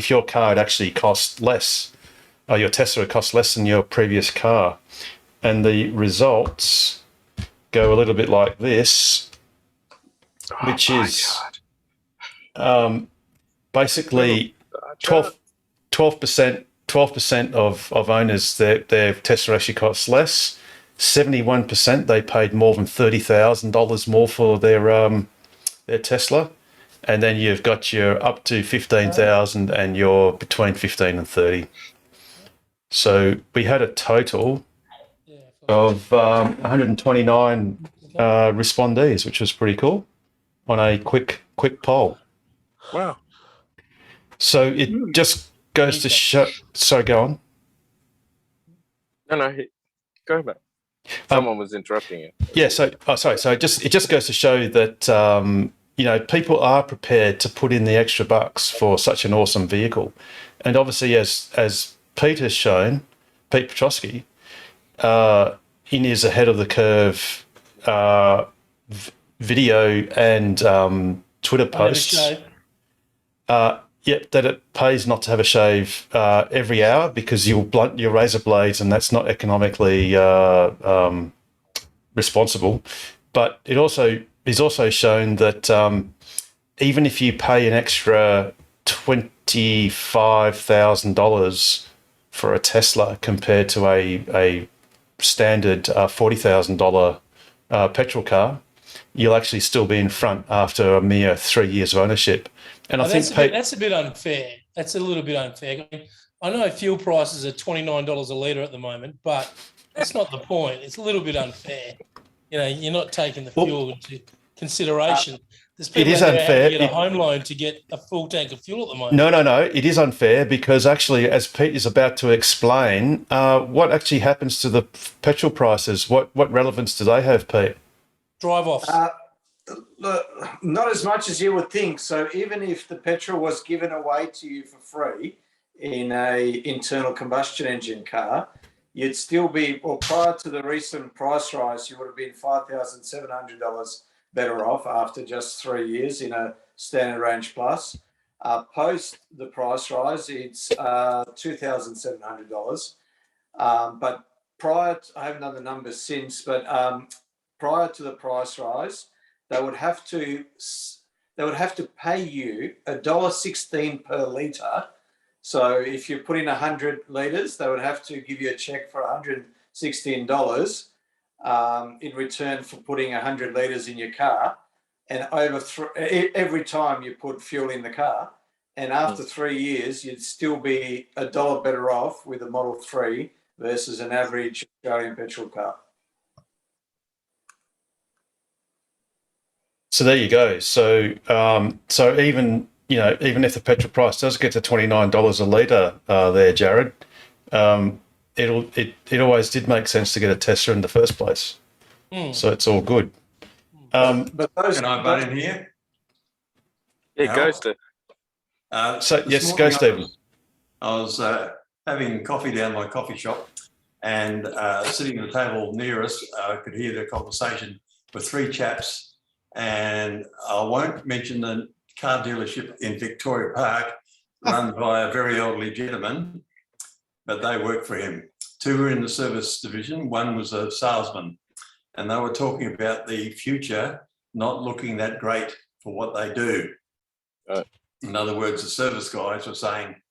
your car had actually cost less, your Tesla had cost less than your previous car. And the results go a little bit like this, which is basically 12% of owners their Tesla actually costs less. 71% they paid more than $30,000 more for their Tesla. And then you've got your up to 15,000 and your between 15 and 30. So we had a total of 129 respondees, which was pretty cool, on a quick poll. Wow. So it just goes to show. Sorry, go on. No, go back. Someone was interrupting you. Yeah. So sorry. So it just goes to show that you know, people are prepared to put in the extra bucks for such an awesome vehicle. And obviously, as Pete has shown, Pete Petrosky, in his ahead of the curve video and Twitter posts, that it pays not to have a shave every hour because you'll blunt your razor blades, and that's not economically responsible. But he's also shown that even if you pay an extra $25,000 for a Tesla compared to a standard $40,000 petrol car, you'll actually still be in front after a mere 3 years of ownership. And I think that's a bit unfair. That's a little bit unfair. I know fuel prices are $29 a litre at the moment, but that's not the point. It's a little bit unfair. You know, you're not taking the fuel into consideration. There's people it is out there unfair. to get a home loan to get a full tank of fuel at the moment. No. It is unfair because actually, as Pete is about to explain, what actually happens to the petrol prices? What relevance do they have, Pete? Drive-offs. Look, not as much as you would think. So even if the petrol was given away to you for free, in a internal combustion engine car, you'd still be, or prior to the recent price rise, you would have been $5,700 better off after just 3 years in a standard range plus. Post the price rise, it's $2,700. But prior to, I haven't done the numbers since, but prior to the price rise, they would have to pay you $1.16 per litre. So if you put in 100 litres, they would have to give you a check for $116 in return for putting 100 litres in your car. And every time you put fuel in the car, and after 3 years, you'd still be $1 better off with a Model 3 versus an average Australian petrol car. So there you go. So so even if the petrol price does get to $29 a litre, there, Jared, it always did make sense to get a Tesla in the first place. So it's all good. But those, Can I butt in here? Yeah, go, Steve. Yes, go, Stephen. I was having coffee down my coffee shop, and sitting at the table near us, I could hear the conversation with three chaps. And I won't mention the car dealership in Victoria Park, run by a very elderly gentleman, but they work for him. Two were in the service division, one was a salesman, and they were talking about the future not looking that great for what they do. In other words, the service guys were saying,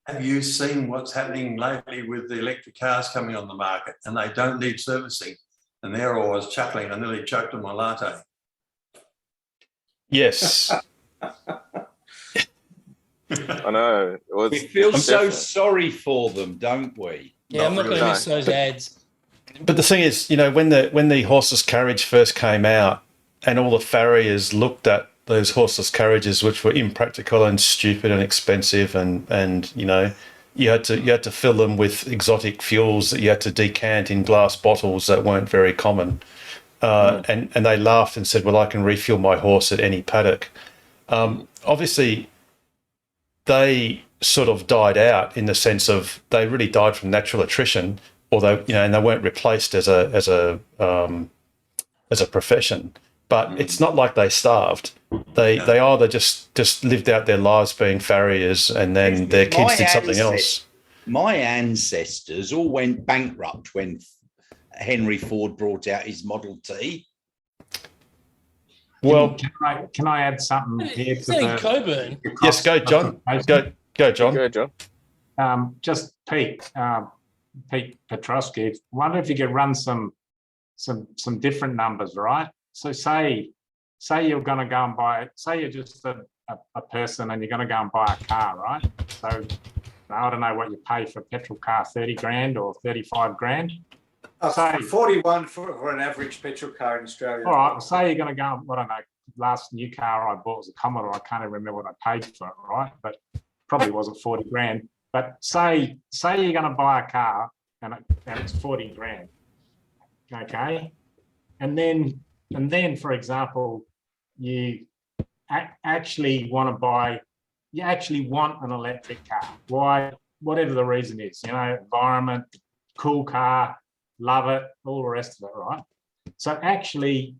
have you seen what's happening lately with the electric cars coming on the market, and they don't need servicing? And they're always chuckling. I nearly choked on my latte. Yes. I know. We feel so sorry for them, don't we? Yeah, I'm not going to miss those ads. But the thing is, when the horseless carriage first came out, and all the farriers looked at those horseless carriages, which were impractical and stupid and expensive, and you had to fill them with exotic fuels that you had to decant in glass bottles that weren't very common. And they laughed and said, well, I can refuel my horse at any paddock. Obviously, they sort of died out in the sense of they really died from natural attrition, although, and they weren't replaced as a profession. But it's not like they starved. They either just lived out their lives being farriers, and then their kids did something else. My ancestors all went bankrupt when Henry Ford brought out his Model T. Well, can I add something here to the Coburn? Yes, go, John. Go, John. Go, John. Just Pete Petrosky. Wonder if you could run some different numbers, right? So say you're going to go and buy. Say you're just a person and you're going to go and buy a car, right? So I don't know what you pay for a petrol car, 30 grand or 35 grand. Say 41 for an average petrol car in Australia. All right, say you're going to go, I don't know, last new car I bought was a Commodore. I can't even remember what I paid for it, right? But probably wasn't 40 grand. But say you're going to buy a car and it's 40 grand, okay? And then, for example, you actually want an electric car. Why? Whatever the reason is, environment, cool car, love it, all the rest of it, right? So actually,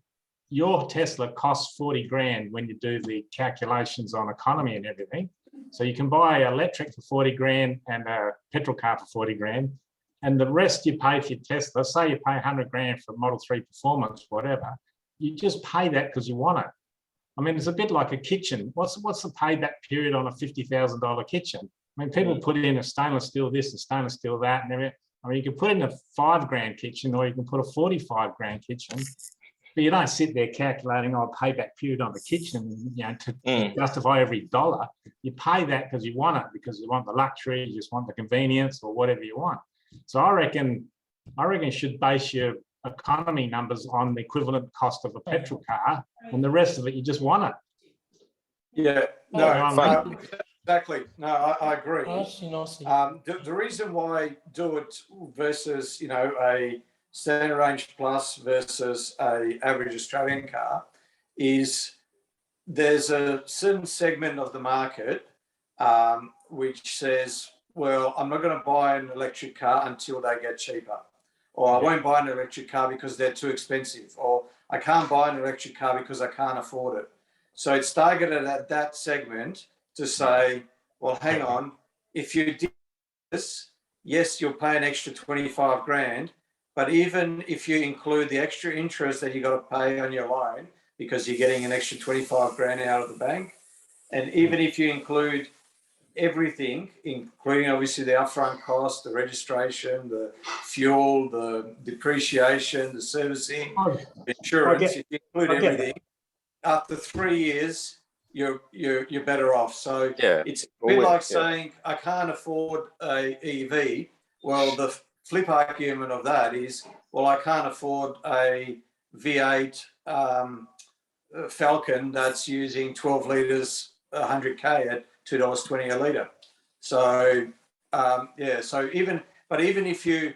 your Tesla costs 40 grand when you do the calculations on economy and everything. So you can buy an electric for 40 grand and a petrol car for 40 grand. And the rest you pay for your Tesla, say you pay 100 grand for Model 3 Performance, whatever, you just pay that because you want it. I mean, it's a bit like a kitchen. What's the payback period on a $50,000 kitchen? I mean, people put in a stainless steel this and stainless steel that and everything. I mean, you can put in a 5 grand kitchen or you can put a 45 grand kitchen, but you don't sit there calculating, payback period on the kitchen, to justify every dollar. You pay that because you want it, because you want the luxury, you just want the convenience or whatever you want. So I reckon you should base your economy numbers on the equivalent cost of a petrol car, and the rest of it, you just want it. Yeah, no, exactly. No, I agree. The reason why I do it versus, a standard range plus versus a average Australian car is there's a certain segment of the market which says, well, I'm not going to buy an electric car until they get cheaper, or I won't buy an electric car because they're too expensive, or I can't buy an electric car because I can't afford it. So it's targeted at that segment to say, well, hang on, if you did this, yes, you'll pay an extra 25 grand, but even if you include the extra interest that you got to pay on your loan because you're getting an extra 25 grand out of the bank, and even if you include everything, including obviously the upfront cost, the registration, the fuel, the depreciation, the servicing, the insurance, if you include everything, after 3 years, you're better off. So it's a bit like saying I can't afford a EV. Well, the flip argument of that is, well, I can't afford a V8 Falcon that's using 12 litres, 100k at $2.20 a litre. So so even if you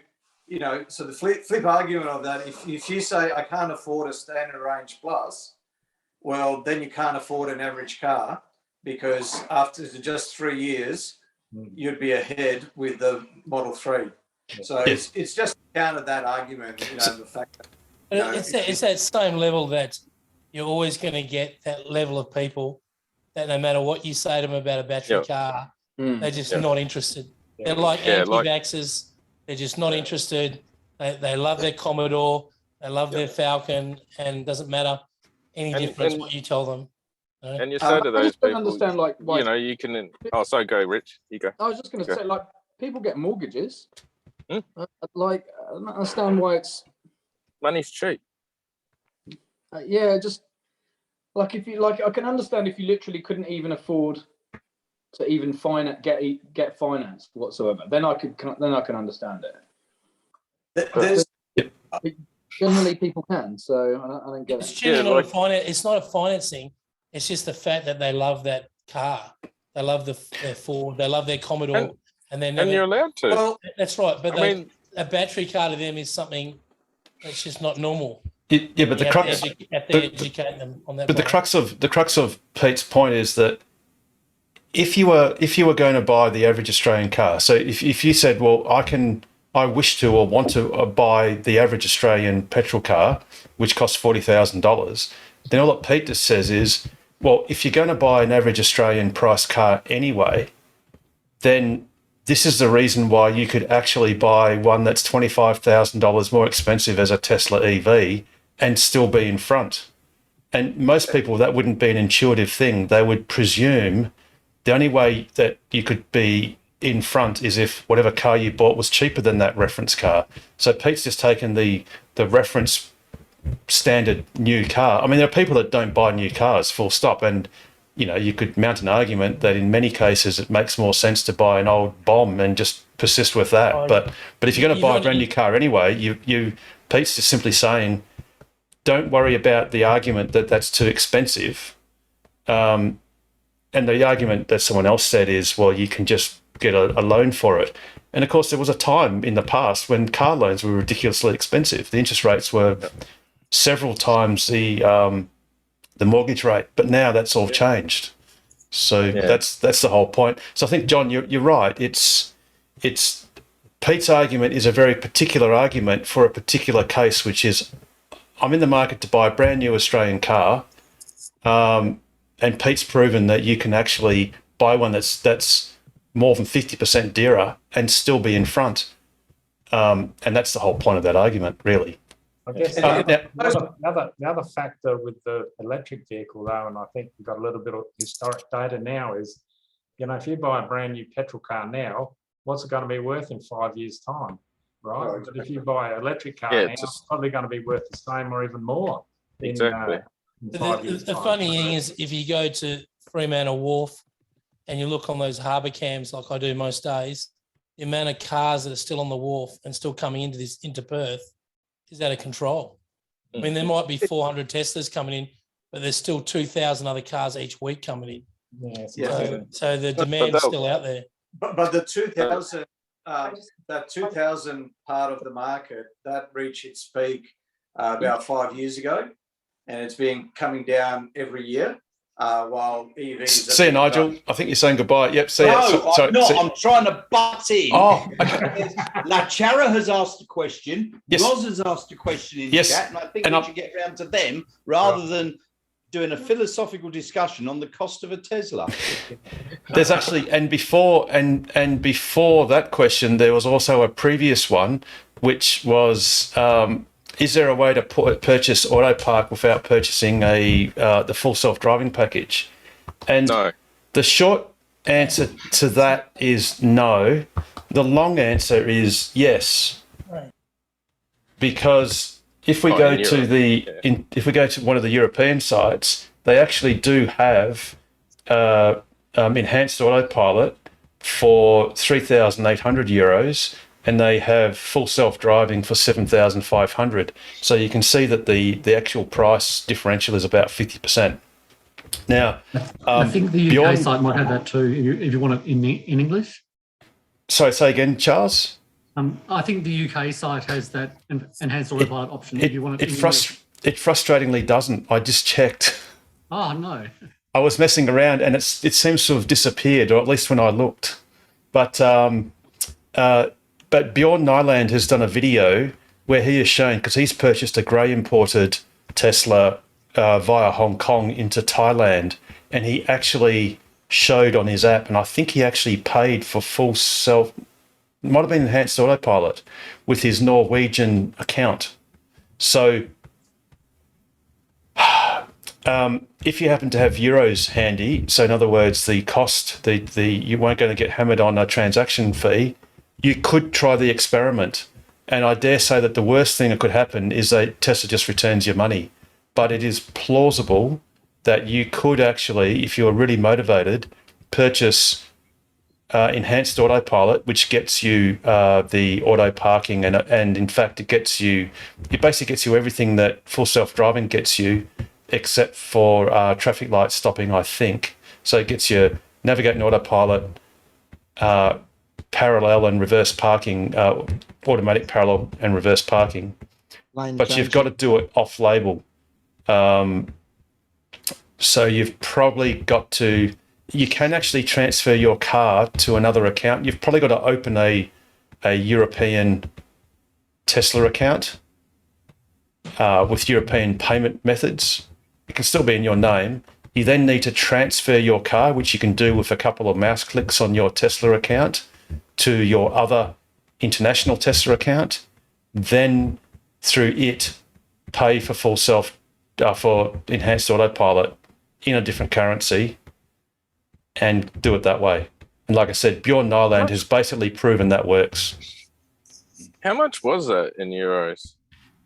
so the flip argument of that, if you say I can't afford a standard range plus, well, then you can't afford an average car, because after just 3 years, you'd be ahead with the Model 3. So it's just counter that argument, the fact that it's that same level that you're always going to get that level of people that no matter what you say to them about a battery car, they're just not interested. They're like anti-vaxxers. They're just not interested. They love their Commodore. They love their Falcon, and it doesn't matter any difference what you tell them. And you say to those people, understand, you can. Oh, sorry, go, Rich. You go. I was just going to say, people get mortgages. I don't understand why it's money's cheap. Just if you I can understand if you literally couldn't even afford to even get financed whatsoever. Then I can understand it. Generally, people can. So I don't get it. It's generally it's not a financing. It's just the fact that they love that car. They love their Ford. They love their Commodore, and you're allowed to. Well, that's right. But a battery car to them is something that's just not normal. Yeah, but the crux have to educate them on that. But the crux of Pete's point is that if you were going to buy the average Australian car, so if you said, well, I wish to or want to buy the average Australian petrol car, which costs $40,000, then all that Pete just says is, well, if you're going to buy an average Australian price car anyway, then this is the reason why you could actually buy one that's $25,000 more expensive as a Tesla EV and still be in front. And most people, that wouldn't be an intuitive thing. They would presume the only way that you could be in front is if whatever car you bought was cheaper than that reference car. So Pete's just taken the reference standard new car. I mean, there are people that don't buy new cars, full stop. And, you could mount an argument that in many cases it makes more sense to buy an old bomb and just persist with that. But if you're going to buy a brand new car anyway, Pete's just simply saying, don't worry about the argument that that's too expensive. And the argument that someone else said is, well, you can just get a loan for it. And of course, there was a time in the past when car loans were ridiculously expensive. The interest rates were several times the mortgage rate, but now that's all changed. So that's the whole point. So I think, John, you're right. It's Pete's argument is a very particular argument for a particular case, which is I'm in the market to buy a brand new Australian car, and Pete's proven that you can actually buy one that's more than 50% dearer and still be in front. And that's the whole point of that argument, really. I guess the other factor with the electric vehicle, though, and I think we've got a little bit of historic data now, is, if you buy a brand new petrol car now, what's it going to be worth in 5 years' time, right? But if you buy an electric car now, it's probably going to be worth the same or even more. Exactly. In 5 years' The time. funny thing is, if you go to Fremantle Wharf and you look on those harbour cams like I do most days, the amount of cars that are still on the wharf and still coming into Perth is out of control. I mean, there might be 400 Teslas coming in, but there's still 2,000 other cars each week coming in. So the demand's still out there. But the 2,000, that 2,000 part of the market, that reached its peak about 5 years ago, and it's been coming down every year. while EVs. are See you, picked up. Nigel. I think you're saying goodbye. Yep. See No, you. I'm not. I'm trying to butt in. Oh, okay. La Chara has asked a question. Yes. Roz has asked a question in Yes. chat, and I think And we I'm- should get round to them rather than doing a philosophical discussion on the cost of a Tesla. There's actually, and before that question, there was also a previous one, which was, is there a way to purchase Autopark without purchasing the full self-driving package? And No. the short answer to that is no. The long answer is yes, Right. because if we Oh, go in to Europe, if we go to one of the European sites, they actually do have enhanced autopilot for €3,800, and they have full self-driving for 7,500. So you can see that the actual price differential is about 50%. Now, I think the UK beyond- site might have that too, if you want it in English. Sorry, say again, Charles. I think the UK site has that enhanced autopilot option. If you want it in English. It frustratingly doesn't. I just checked. Oh no. I was messing around, and it seems to have disappeared, or at least when I looked. But Bjorn Nyland has done a video where he is showing, because he's purchased a grey imported Tesla via Hong Kong into Thailand, and he actually showed on his app, and I think he actually paid for full self. Might have been enhanced autopilot with his Norwegian account. So if you happen to have euros handy, so in other words, the cost, you weren't going to get hammered on a transaction fee, you could try the experiment. And I dare say that the worst thing that could happen is that Tesla just returns your money. But it is plausible that you could actually, if you're really motivated, purchase enhanced autopilot, which gets you the auto parking, and in fact it basically gets you everything that full self-driving gets you, except for traffic light stopping, I think. So it gets you navigating autopilot, parallel and reverse parking, automatic parallel and reverse parking. But you've got to do it off label. So you've probably got to, you can actually transfer your car to another account. You've probably got to open a European Tesla account with European payment methods. It can still be in your name. You then need to transfer your car, which you can do with a couple of mouse clicks on your Tesla account, to your other international Tesla account. Then through it, pay for for enhanced autopilot in a different currency and do it that way. And like I said, Bjorn Nyland has basically proven that works. How much was that in euros?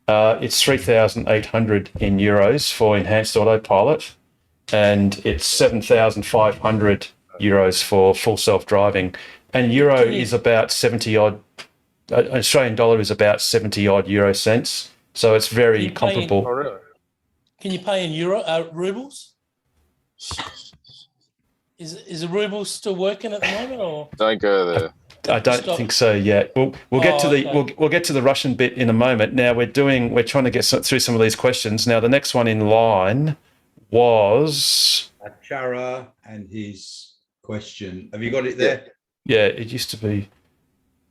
It's 3,800 in euros for enhanced autopilot, and it's 7,500 euros for full self-driving. And euro is about 70 odd, Australian dollar is about 70 odd euro cents. So it's very comparable. Oh, really? Can you pay in rubles? Is the rubles still working at the moment, or Don't go there. I don't think so yet. We'll get to we'll get to the Russian bit in a moment. Now we're trying to get through some of these questions. Now the next one in line was Chara and his question. Have you got it there? Yeah, it used to be.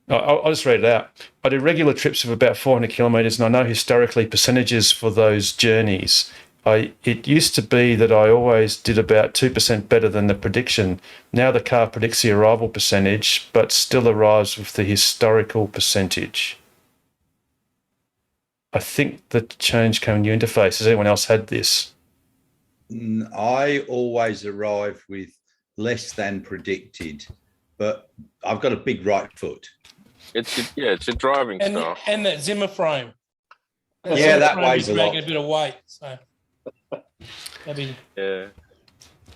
I'll just read it out. I do regular trips of about 400 kilometres, and I know historically percentages for those journeys. It used to be that I always did about 2% better than the prediction. Now the car predicts the arrival percentage, but still arrives with the historical percentage. I think the change came in your interface. Has anyone else had this? I always arrive with less than predicted, but I've got a big right foot. It's your driving style. and that Zimmer frame. Yeah, that weighs a lot. A bit of weight. So. Yeah.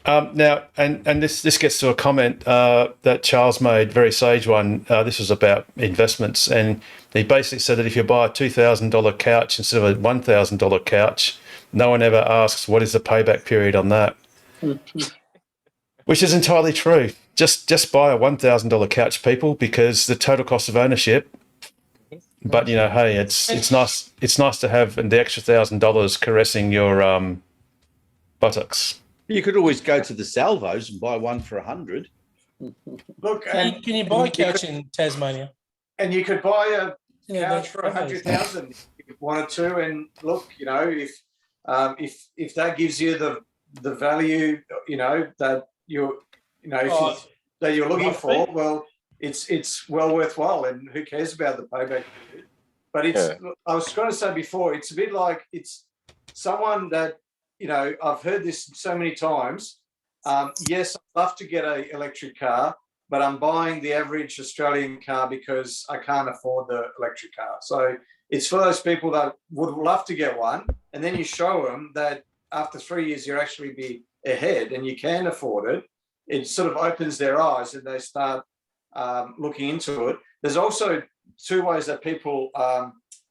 Now, and this gets to a comment that Charles made, very sage one. This was about investments, and he basically said that if you buy a $2,000 couch instead of a $1,000 couch, no one ever asks what is the payback period on that, which is entirely true. Just buy a $1,000 couch, people, because the total cost of ownership. But hey, it's nice. It's nice to have the extra $1,000 caressing your buttocks. You could always go to the salvos and buy one for 100. Look, Can you buy a couch in Tasmania? And you could buy a Yeah, couch for 100,000 if you wanted to. And look, you know, if that gives you the value, you know, that you're looking for, well, it's well worthwhile. And who cares about the payback period? But I was going to say before, it's a bit like it's someone that, you know, I've heard this so many times. Yes, I'd love to get an electric car, but I'm buying the average Australian car because I can't afford the electric car. So it's for those people that would love to get one, and then you show them that after 3 years you'll actually be ahead and you can afford it. It sort of opens their eyes and they start looking into it. There's also two ways that people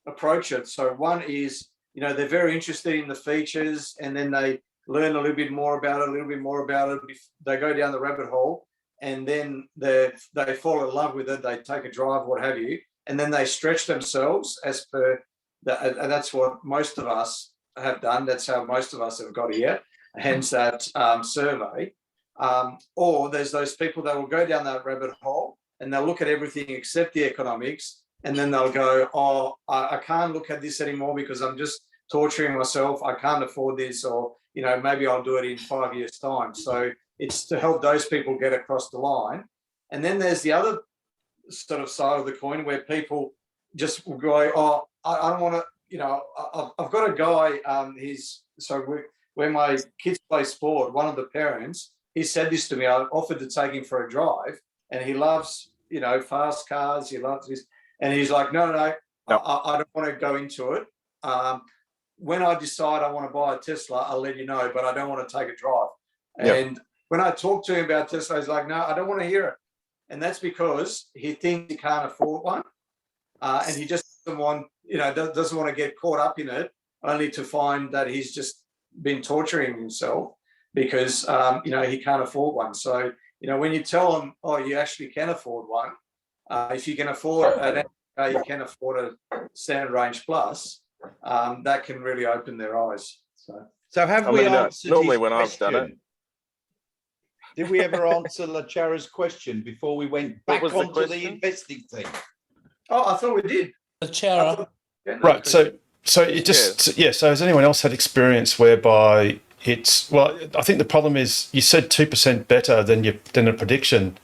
approach it. So one is, you know, they're very interested in the features, and then they learn a little bit more about it, They go down the rabbit hole, and then they fall in love with it. They take a drive, what have you, and then they stretch themselves as per that. And that's what most of us have done. That's how most of us have got here, hence that survey. Or there's those people that will go down that rabbit hole and they'll look at everything except the economics, and then they'll go, oh, I can't look at this anymore because I'm just torturing myself. I can't afford this, or, you know, maybe I'll do it in 5 years' time. So it's to help those people get across the line. And then there's the other sort of side of the coin where people just will go, oh, I don't want to, you know, I've got a guy, where my kids play sport, one of the parents, he said this to me. I offered to take him for a drive, and he loves, you know, fast cars. He loves this. And he's like, no. I don't want to go into it. When I decide I want to buy a Tesla, I'll let you know, but I don't want to take a drive. And when I talk to him about Tesla, he's like, no, I don't want to hear it. And that's because he thinks he can't afford one. And he just doesn't want to get caught up in it, only to find that he's just been torturing himself because, you know, he can't afford one. So, you know, when you tell them, oh, you actually can afford one, if you can afford you can afford a standard range plus, that can really open their eyes. So have we answered normally his when I've done question? Did we ever answer Lachara's question before we went back was the onto the question? investing thing? Oh, I thought we did. Lachara. Right. So it just, so has anyone else had experience whereby it's, well, I think the problem is you said 2% better than a prediction.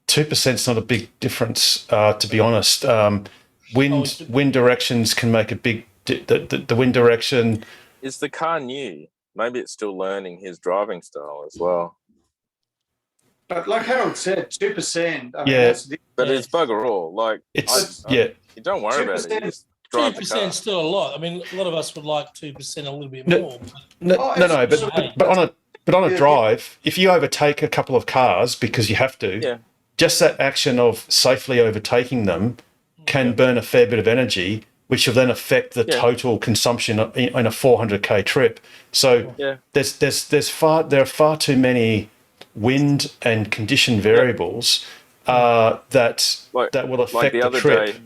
2% is not a big difference, to be honest. Wind directions can make a big, the wind direction. Is the car new? Maybe it's still learning his driving style as well. But like Harold said, 2%. But it's bugger all. Like, you don't worry about it. You just drive the car. 2% still a lot. I mean, a lot of us would like 2% a little bit more. But on a drive, if you overtake a couple of cars because you have to, just that action of safely overtaking them can burn a fair bit of energy, which will then affect the total consumption in a 400k trip. So there are far too many wind and condition variables that will affect like the other trip. day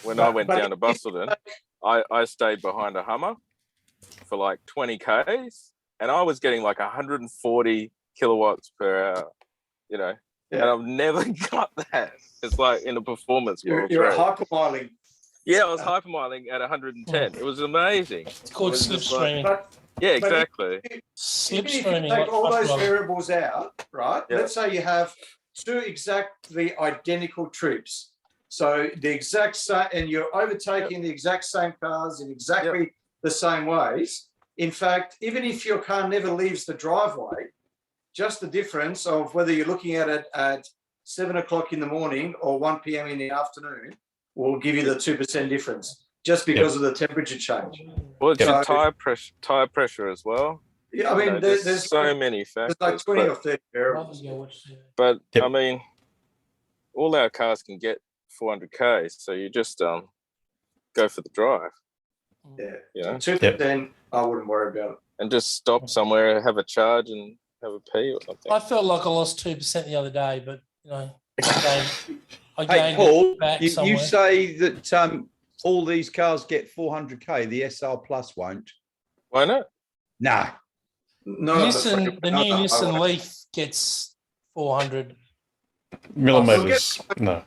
when I went down to Busselton, I stayed behind a Hummer for like 20 Ks, and I was getting like 140 kilowatts per hour, you know, and I've never got that. It's like in a performance world. You're hypermiling. Yeah, I was hypermiling at 110. It was amazing. It's called slipstreaming. Yeah, exactly. Slipstreaming. Take all those variables out, right? Yeah. Let's say you have two exactly identical trips. So the exact same, and you're overtaking the exact same cars in exactly the same ways. In fact, even if your car never leaves the driveway, just the difference of whether you're looking at it at 7 o'clock in the morning or 1 p.m. in the afternoon will give you the 2% difference just because of the temperature change. Well, it's your tire pressure as well. Yeah, I mean, there's so many factors. There's like 20 or 30 variables. But I mean, all our cars can get 400k, so you just go for the drive. Yeah, you know? 2%, I wouldn't worry about it. And just stop somewhere, have a charge, and have a pee or something. I felt like I lost 2% the other day, but you know, I gained Paul, it back you somewhere. say that all these cars get 400k. The SR Plus won't. Why not? No. The new Nissan Leaf gets 400 millimeters. No.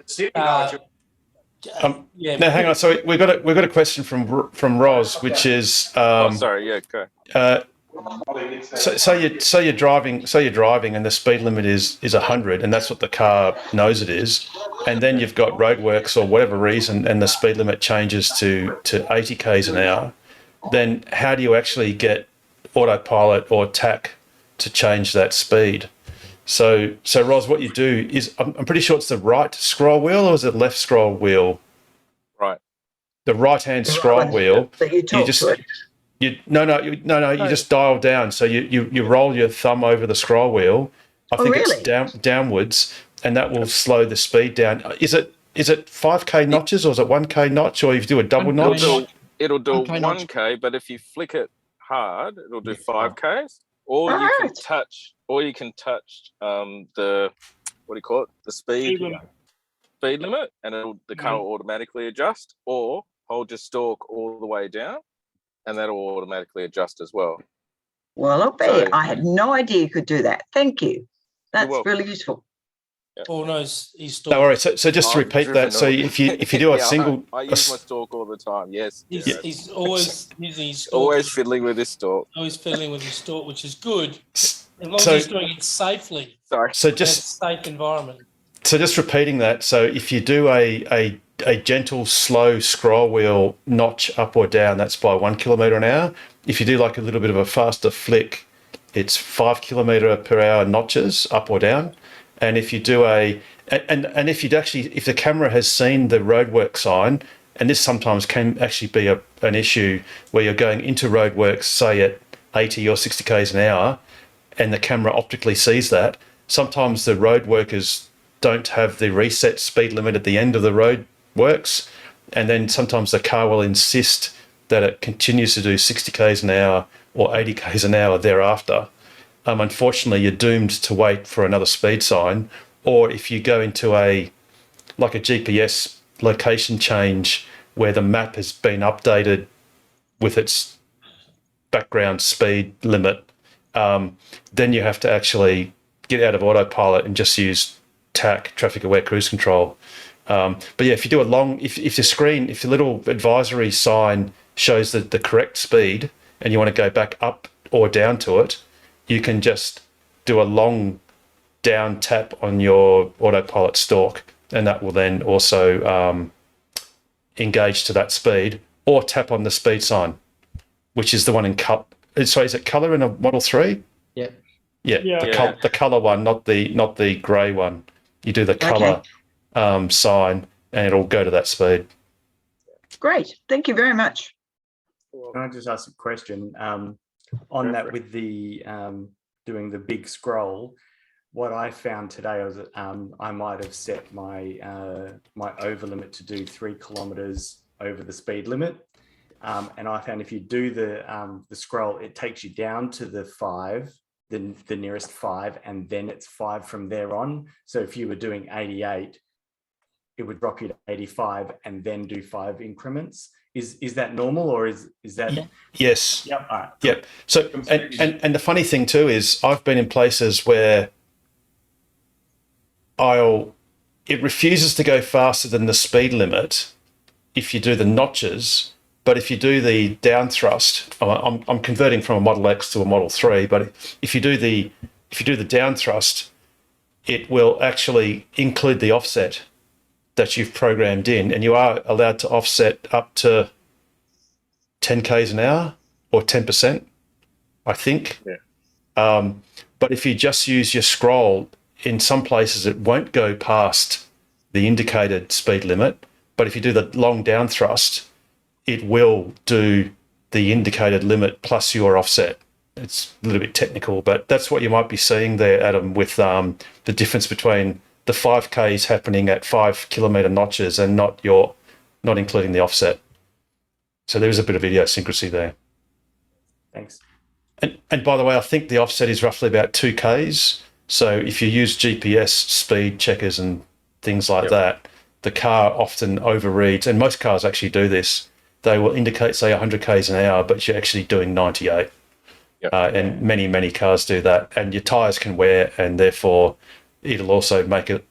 yeah. Now, hang on. So we've got a question from Roz, which is. Sorry. Yeah. Go. So you're driving, and the speed limit is 100, and that's what the car knows it is, and then you've got roadworks or whatever reason, and the speed limit changes to 80 k's an hour. Then how do you actually get Autopilot or TAC to change that speed? So Roz, what you do is, I'm pretty sure it's the right scroll wheel, or is it left scroll wheel? Right. The right-hand scroll wheel. But you talk to it. You just dial down. So you roll your thumb over the scroll wheel. I think really? it's downwards, and that will slow the speed down. Is it 5k notches, or is it 1k notch, or if you do a double notch? It'll do 1k, but if you flick it hard, it'll do 5k's. Or you can touch the what do you call it? The speed limit, and the car will automatically adjust. Or hold your stalk all the way down, and that'll automatically adjust as well. Well, I had no idea you could do that. Thank you. That's really useful. Paul knows he's Don't worry. So just to repeat that. So if you do a single, I use my stalk all the time. Yes. He's always using his stalk. Always fiddling with his stalk. Always fiddling with his stalk, which is good, as long as he's doing it safely. Sorry. So in a safe environment. So just repeating that. So if you do a gentle, slow scroll wheel notch up or down, that's by 1 kilometre an hour. If you do like a little bit of a faster flick, it's 5 kilometre per hour notches up or down. And if you do if the camera has seen the roadwork sign, and this sometimes can actually be an issue where you're going into roadworks, say at 80 or 60 k's an hour, and the camera optically sees that. Sometimes the road workers don't have the reset speed limit at the end of the road works, and then sometimes the car will insist that it continues to do 60 k's an hour or 80 k's an hour thereafter. Unfortunately, you're doomed to wait for another speed sign, or if you go into a GPS location change where the map has been updated with its background speed limit, then you have to actually get out of Autopilot and just use TAC, traffic aware cruise control. But yeah, if you do if your little advisory sign shows the correct speed and you want to go back up or down to it, you can just do a long down tap on your Autopilot stalk, and that will then also engage to that speed, or tap on the speed sign, which is the one in color. Sorry, is it color in a Model 3? Yeah. Yeah, the color one, not the grey one. You do the color sign, and it'll go to that speed. Great. Thank you very much. Can I just ask a question? On that, with the doing the big scroll, what I found today was that I might have set my my over limit to do 3 kilometers over the speed limit, and I found if you do the scroll, it takes you down to the 5, the nearest 5, and then it's 5 from there on. So if you were doing 88, it would drop you to 85 and then do 5 increments. Is that normal, or is that? Yes. Yep. All right. Yep. So and the funny thing too is I've been in places where it refuses to go faster than the speed limit if you do the notches, but if you do the down thrust, I'm converting from a Model X to a Model 3, but if you do the down thrust, it will actually include the offset that you've programmed in, and you are allowed to offset up to 10 k's an hour or 10%, I think. Yeah. But if you just use your scroll, in some places it won't go past the indicated speed limit, but if you do the long down thrust, it will do the indicated limit plus your offset. It's a little bit technical, but that's what you might be seeing there, Adam, with the difference between the 5Ks happening at 5 kilometre notches and not including the offset. So there is a bit of idiosyncrasy there. Thanks. And by the way, I think the offset is roughly about 2Ks. So if you use GPS speed checkers and things like that, the car often overreads, and most cars actually do this. They will indicate, say, 100 Ks an hour, but you're actually doing 98. and many cars do that. And your tyres can wear, and therefore it'll also make it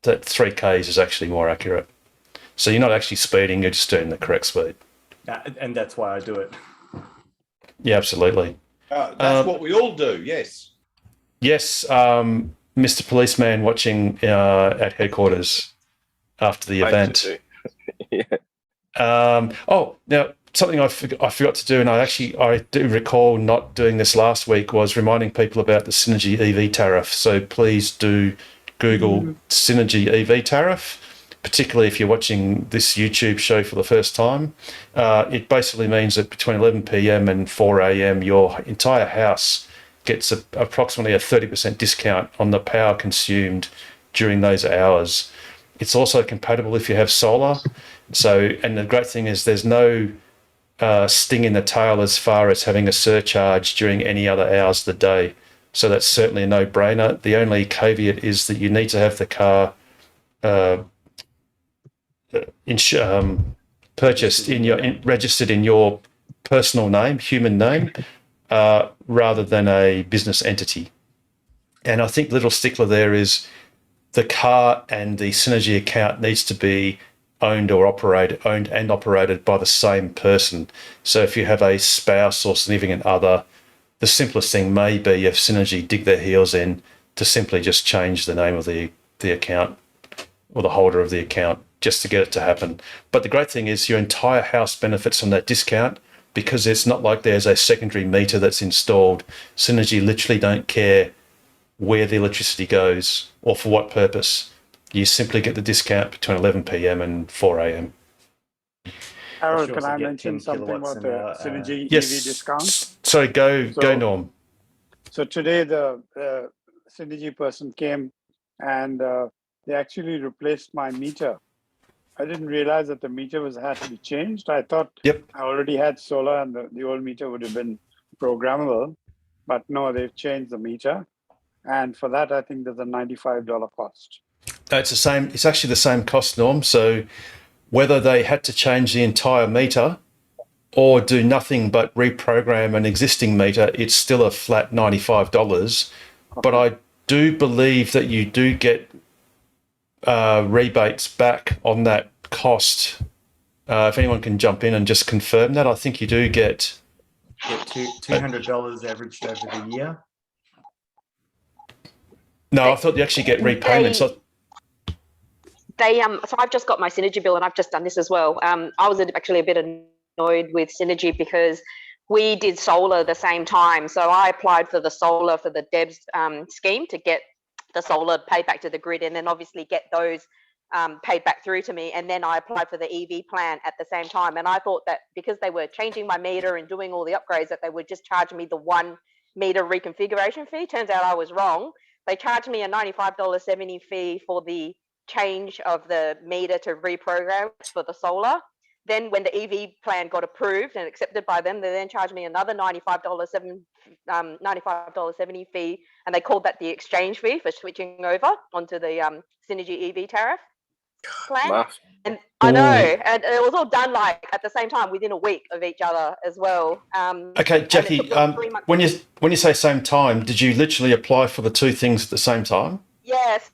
that 3Ks is actually more accurate. So you're not actually speeding; you're just doing the correct speed. And that's why I do it. Yeah, absolutely. That's what we all do. Yes. Yes, Mr. Policeman watching at headquarters after the event. Now something I forgot to do, and I do recall not doing this last week, was reminding people about the Synergy EV tariff. So please do Google Synergy EV tariff, particularly if you're watching this YouTube show for the first time. It basically means that between 11 p.m. and 4 a.m. your entire house gets approximately a 30% discount on the power consumed during those hours. It's also compatible if you have solar. So, and the great thing is there's no sting in the tail as far as having a surcharge during any other hours of the day. So that's certainly a no-brainer. The only caveat is that you need to have the car purchased registered in your personal name, human name, rather than a business entity. And I think the little stickler there is the car and the Synergy account needs to be owned and operated by the same person. So if you have a spouse or significant other, the simplest thing may be if Synergy dig their heels in to simply just change the name of the account or the holder of the account just to get it to happen. But the great thing is your entire house benefits from that discount, because it's not like there's a secondary meter that's installed. Synergy literally don't care where the electricity goes or for what purpose. You simply get the discount between 11 p.m. and 4 a.m. Harold, can I mention something about the Synergy yes. EV discount? Sorry, go Norm. So today the Synergy person came and they actually replaced my meter. I didn't realize that the meter had to be changed. I thought I already had solar and the old meter would have been programmable, but no, they've changed the meter. And for that, I think there's a $95 cost. No, it's the same. It's actually the same cost, Norm. So whether they had to change the entire meter or do nothing but reprogram an existing meter, it's still a flat $95. But I do believe that you do get rebates back on that cost. If anyone can jump in and just confirm that, I think you do get $200 averaged over the year. No, I thought you actually get repayments. So I've just got my Synergy bill, and I've just done this as well. I was actually a bit annoyed with Synergy because we did solar the same time. So I applied for the solar for the DEBS scheme to get the solar paid back to the grid, and then obviously get those paid back through to me. And then I applied for the EV plan at the same time. And I thought that because they were changing my meter and doing all the upgrades, that they would just charge me the 1 meter reconfiguration fee. Turns out I was wrong. They charged me a $95.70 fee for the change of the meter to reprogram for the solar. Then when the EV plan got approved and accepted by them, they then charged me another $95.70 fee, and they called that the exchange fee for switching over onto the Synergy EV tariff plan. And I know, and it was all done like at the same time within a week of each other as well. Okay, Jackie, when you say same time, did you literally apply for the two things at the same time? Yes.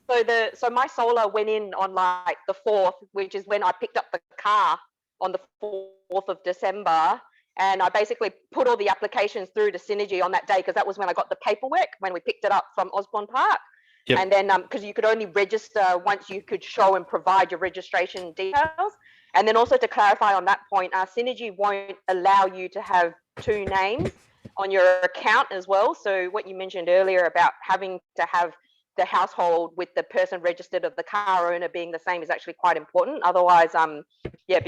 So my solar went in on like the 4th, which is when I picked up the car on the 4th of December. And I basically put all the applications through to Synergy on that day, because that was when I got the paperwork when we picked it up from Osborne Park. Yep. And then because you could only register once you could show and provide your registration details. And then also to clarify on that point, Synergy won't allow you to have 2 names on your account as well. So what you mentioned earlier about having to have the household with the person registered of the car owner being the same is actually quite important. Otherwise,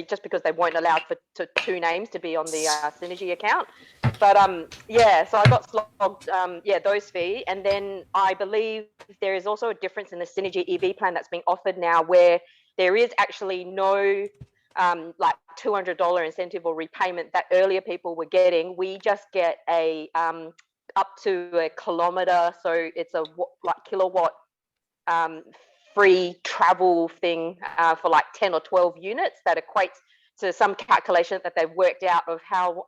just because they won't allow for 2 names to be on the Synergy account. But so I got slogged, those fees. And then I believe there is also a difference in the Synergy EV plan that's being offered now, where there is actually no like $200 incentive or repayment that earlier people were getting. We just get a up to a kilometer, so it's a like kilowatt free travel thing for like 10 or 12 units that equates to some calculation that they've worked out of how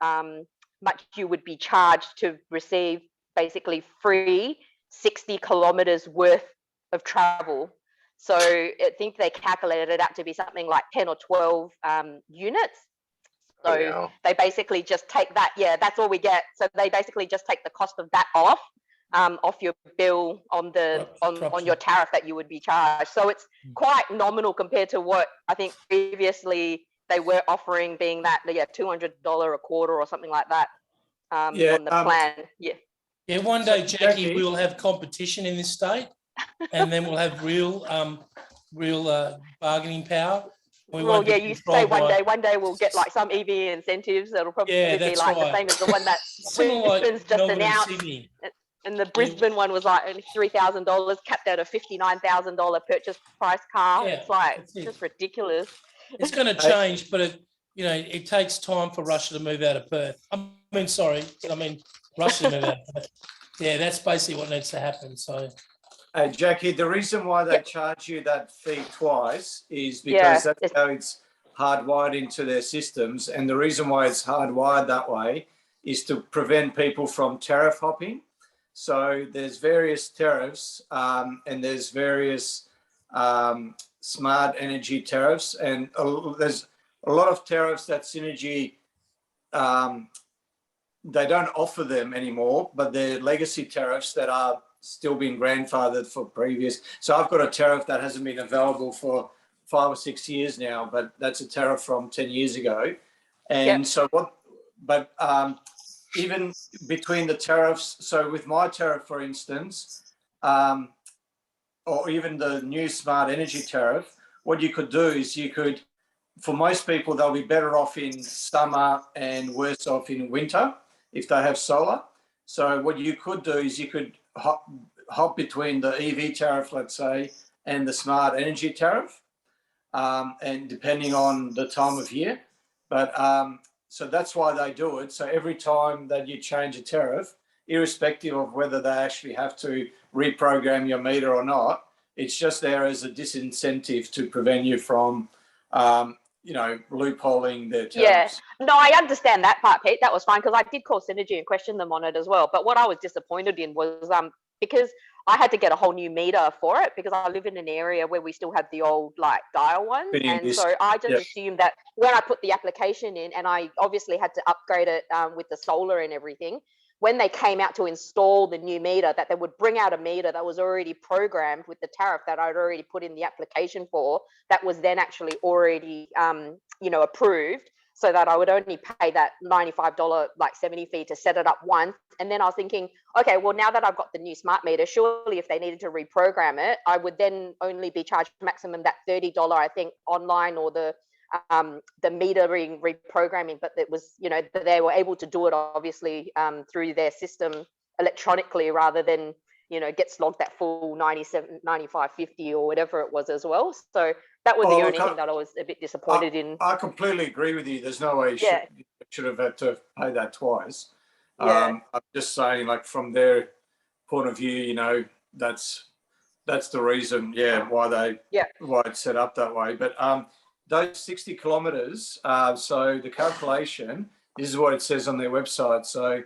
much you would be charged to receive basically free 60 kilometers worth of travel. So I think they calculated it out to be something like 10 or 12 units. So they basically just take that. Yeah, that's all we get. So they basically just take the cost of that off your bill on your tariff that you would be charged. So it's quite nominal compared to what I think previously they were offering, being that $200 a quarter or something like that on the plan. Yeah, one day, Jackie, we will have competition in this state, and then we'll have real bargaining power. You say one day we'll get like some EV incentives that'll probably be like the same as the one that Brisbane's just announced. And the Brisbane one was like only $3,000, capped at a $59,000 purchase price car. It's like just ridiculous. It's going to change, but it takes time for Russia to move out of Perth. Russia to move out of Perth. Yeah, that's basically what needs to happen. So, hey, Jackie, the reason why they charge you that fee twice is because that's how it's hardwired into their systems. And the reason why it's hardwired that way is to prevent people from tariff hopping. So there's various tariffs and there's various smart energy tariffs. And there's a lot of tariffs that Synergy, they don't offer them anymore, but they're legacy tariffs that are still being grandfathered for previous. So I've got a tariff that hasn't been available for 5 or 6 years now, but that's a tariff from 10 years ago. And even between the tariffs, so with my tariff, for instance, or even the new smart energy tariff, what you could do is for most people, they'll be better off in summer and worse off in winter if they have solar. So what you could do is you could hop between the EV tariff, let's say, and the smart energy tariff, and depending on the time of year. But so that's why they do it. So every time that you change a tariff, irrespective of whether they actually have to reprogram your meter or not, it's just there as a disincentive to prevent you from, loopholing their tariffs. Yeah, no, I understand that part, Pete. That was fine because I did call Synergy and question them on it as well. But what I was disappointed in was because I had to get a whole new meter for it because I live in an area where we still have the old dial ones. And so I just assumed that when I put the application in, and I obviously had to upgrade it with the solar and everything, when they came out to install the new meter, that they would bring out a meter that was already programmed with the tariff that I'd already put in the application for, that was then actually already, approved, so that I would only pay that $95 70 fee to set it up once. And then I was thinking, okay, well, now that I've got the new smart meter, surely if they needed to reprogram it, I would then only be charged maximum that $30, I think, online, or the metering reprogramming. But it was, they were able to do it obviously through their system electronically rather than, get slogged that full 97, 95, 50 or whatever it was as well. So that was the only thing that I was a bit disappointed in. I completely agree with you. There's no way you should have had to pay that twice. Yeah. I'm just saying, from their point of view, that's the reason, why it's set up that way. But those 60 kilometers, so the calculation, this is what it says on their website. So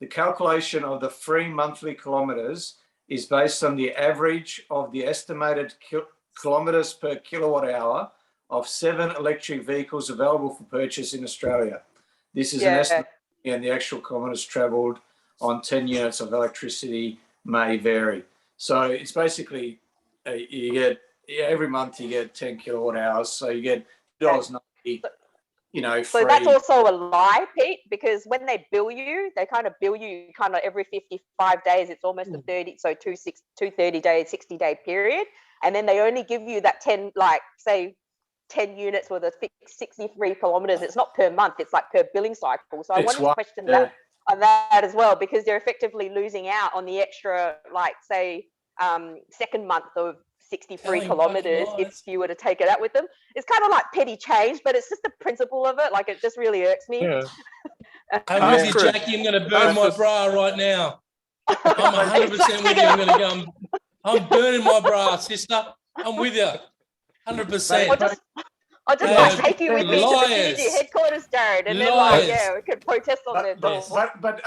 the calculation of the free monthly kilometers is based on the average of the estimated kilometers per kilowatt hour of 7 electric vehicles available for purchase in Australia. This is an estimate, and the actual kilometers traveled on 10 units of electricity may vary. So it's basically you get every month you get 10 kilowatt hours, so you get $2.90. Free. So that's also a lie, Pete, because when they bill you, they kind of bill you every 55 days. It's almost a 30, so two 30-day, 60-day period. And then they only give you that 10 units with a fixed 63 kilometers. It's not per month, it's per billing cycle. So I wanted to question that on that as well, because they're effectively losing out on the extra, second month of 63 kilometers if you were to take it out with them. It's kind of like petty change, but it's just the principle of it. It just really irks me. Yeah. I'm with you, Jackie. I'm going to burn my bra right now. I'm 100% with you. I'm going to go. I'm burning my bra, sister. I'm with you. 100%. I'll just like take you with me to the CNG headquarters, Jared, and then like we could protest on their door. But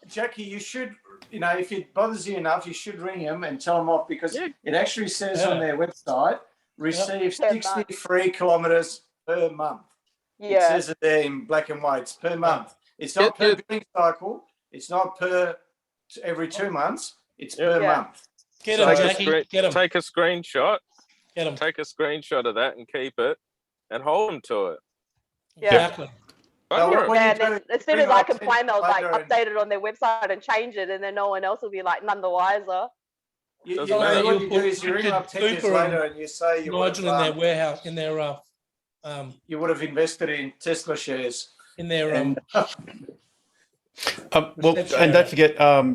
Jackie, you should, if it bothers you enough, you should ring them and tell them off, because it actually says on their website, receive 60 free kilometres per month. It says it there in black and white. It's per month. It's not per billing cycle. It's not per every 2 months. It's per month. Get them, Jackie. Get them. Take a screenshot. Get them. Take a screenshot of that and keep it, and hold them to it. As soon as I complain, they'll like update it on their website and change it, and then no one else will be like none the wiser. What you do is you ring up 10 years later and you say you Nigel in their warehouse, in their you would have invested in Tesla shares in their well, and don't forget,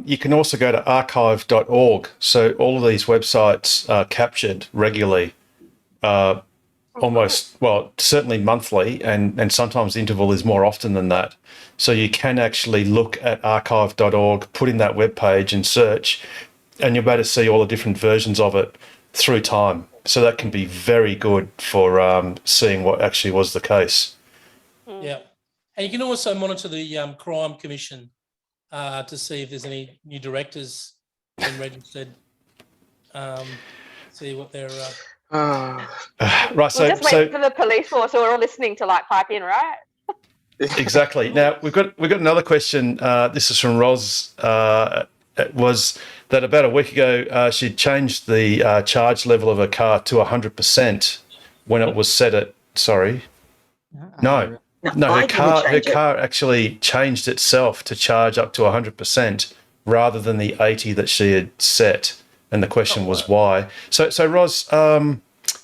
you can also go to archive.org. So all of these websites are captured regularly, certainly monthly, and sometimes the interval is more often than that. So you can actually look at archive.org, put in that web page and search, and you'll be able to see all the different versions of it through time. So that can be very good for seeing what actually was the case. Yeah. And you can also monitor the Crime Commission to see if there's any new directors been registered. See what they're. Right. So we'll just wait for the police force who are all listening to like pipe in, right? Exactly. Now we've got another question. This is from Roz. It was that about a week ago she'd changed the charge level of her car to 100% when it was set at. Sorry. No, her car actually changed itself to charge up to 100% rather than the 80 that she had set. And the question was why. So Roz,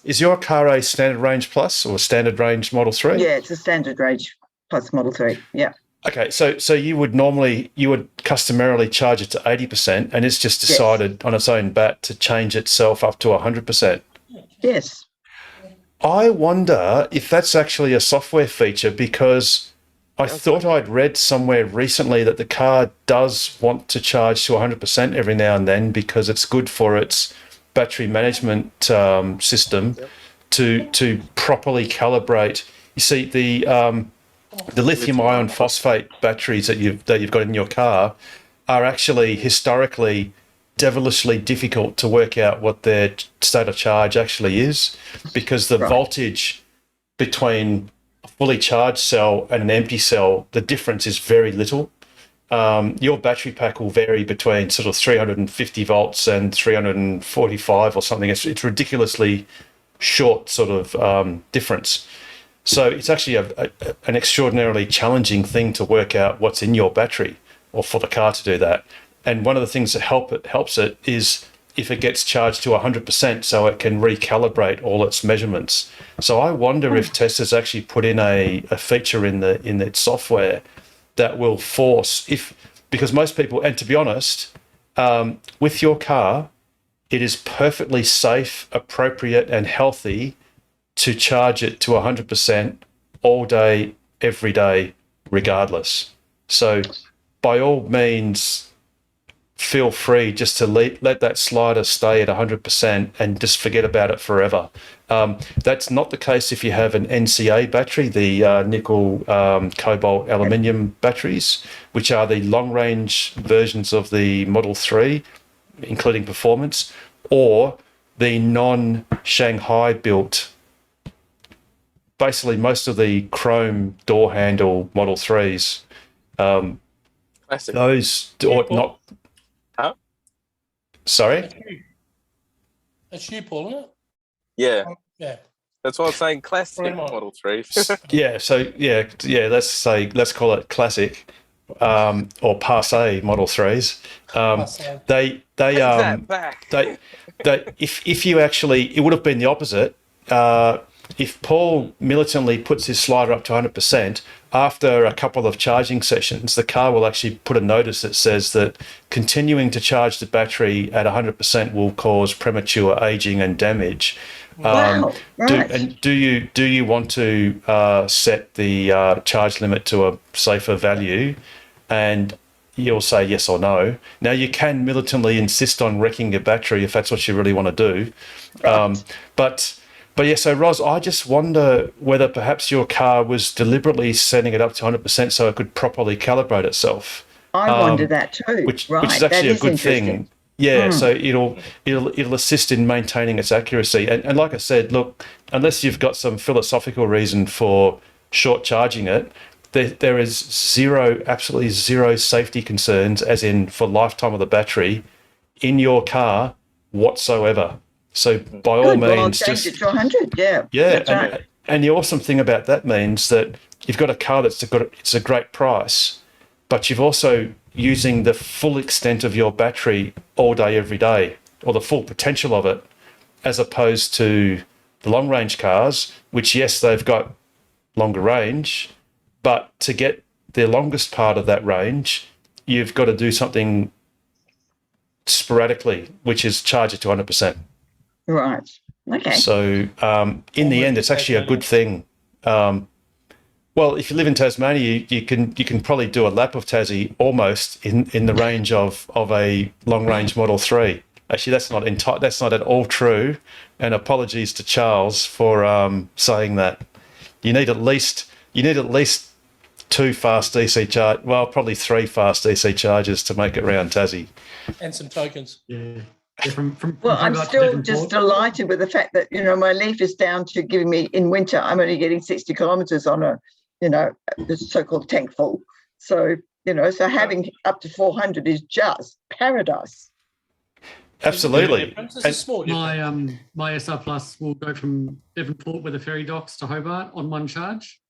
is your car a standard range plus or standard range Model 3? Yeah, it's a standard range plus Model 3. Yeah. Okay, so you would customarily charge it to 80%, and it's just decided on its own bat to change itself up to 100%. Yes. I wonder if that's actually a software feature, because I thought I'd read somewhere recently that the car does want to charge to 100% every now and then because it's good for its battery management system to properly calibrate. You see, the lithium iron phosphate batteries that you've got in your car are actually historically devilishly difficult to work out what their state of charge actually is, because the voltage between a fully charged cell and an empty cell, the difference is very little. Your battery pack will vary between sort of 350 volts and 345 or something. It's ridiculously short sort of difference. So it's actually an extraordinarily challenging thing to work out what's in your battery, or for the car to do that. And one of the things that helps it is if it gets charged to 100%, so it can recalibrate all its measurements. So I wonder if Tesla's actually put in a feature in its software that will force, because most people, and to be honest, with your car, it is perfectly safe, appropriate, and healthy to charge it to 100% all day, every day, regardless. So by all means, feel free just to let that slider stay at 100% and just forget about it forever. That's not the case if you have an NCA battery, the nickel, cobalt, aluminium batteries, which are the long-range versions of the Model 3, including performance, or the non-Shanghai built. Basically, most of the chrome door handle Model 3s, those or not. Huh? Sorry? That's you, Paul, isn't it? Yeah. Yeah. That's why I'm saying classic Model 3. Yeah, so let's call it classic, or passe Model 3s. If you actually, it would have been the opposite. If Paul militantly puts his slider up to 100%, after a couple of charging sessions, the car will actually put a notice that says that continuing to charge the battery at 100% will cause premature aging and damage. Wow. Do you want to set the charge limit to a safer value? And you'll say yes or no. Now, you can militantly insist on wrecking your battery if that's what you really want to do. But But yeah, so Ros, I just wonder whether perhaps your car was deliberately setting it up to 100% so it could properly calibrate itself. I wonder that too. Which Right, is actually that a is good interesting. thing. Yeah, so it'll assist in maintaining its accuracy. And like I said, look, unless you've got some philosophical reason for short charging it, there is absolutely zero safety concerns, as in for lifetime of the battery, in your car whatsoever. So by all Good. Well, I'll means, change it to 100. Yeah. yeah, That's right. and the awesome thing about that means that you've got a car it's a great price, but you've also using the full extent of your battery all day, every day, or the full potential of it, as opposed to the long range cars, which, yes, they've got longer range, but to get the longest part of that range, you've got to do something sporadically, which is charge it to 100%. Right. Okay. So in the end, it's actually a good thing. Well, if you live in Tasmania, you can probably do a lap of Tassie almost in the range of a long range Model 3. Actually, that's not at all true. And apologies to Charles for saying that. You need at least 2 fast DC charge. Well, probably 3 fast DC charges to make it round Tassie. And some tokens. Yeah. From Well, I'm Hobart to still Devonport. just delighted with the fact that, my Leaf is down to giving me, in winter, I'm only getting 60 kilometres on a, the so-called tank full. So, so having up to 400 is just paradise. Absolutely. My SR Plus will go from Devonport with the ferry docks to Hobart on one charge.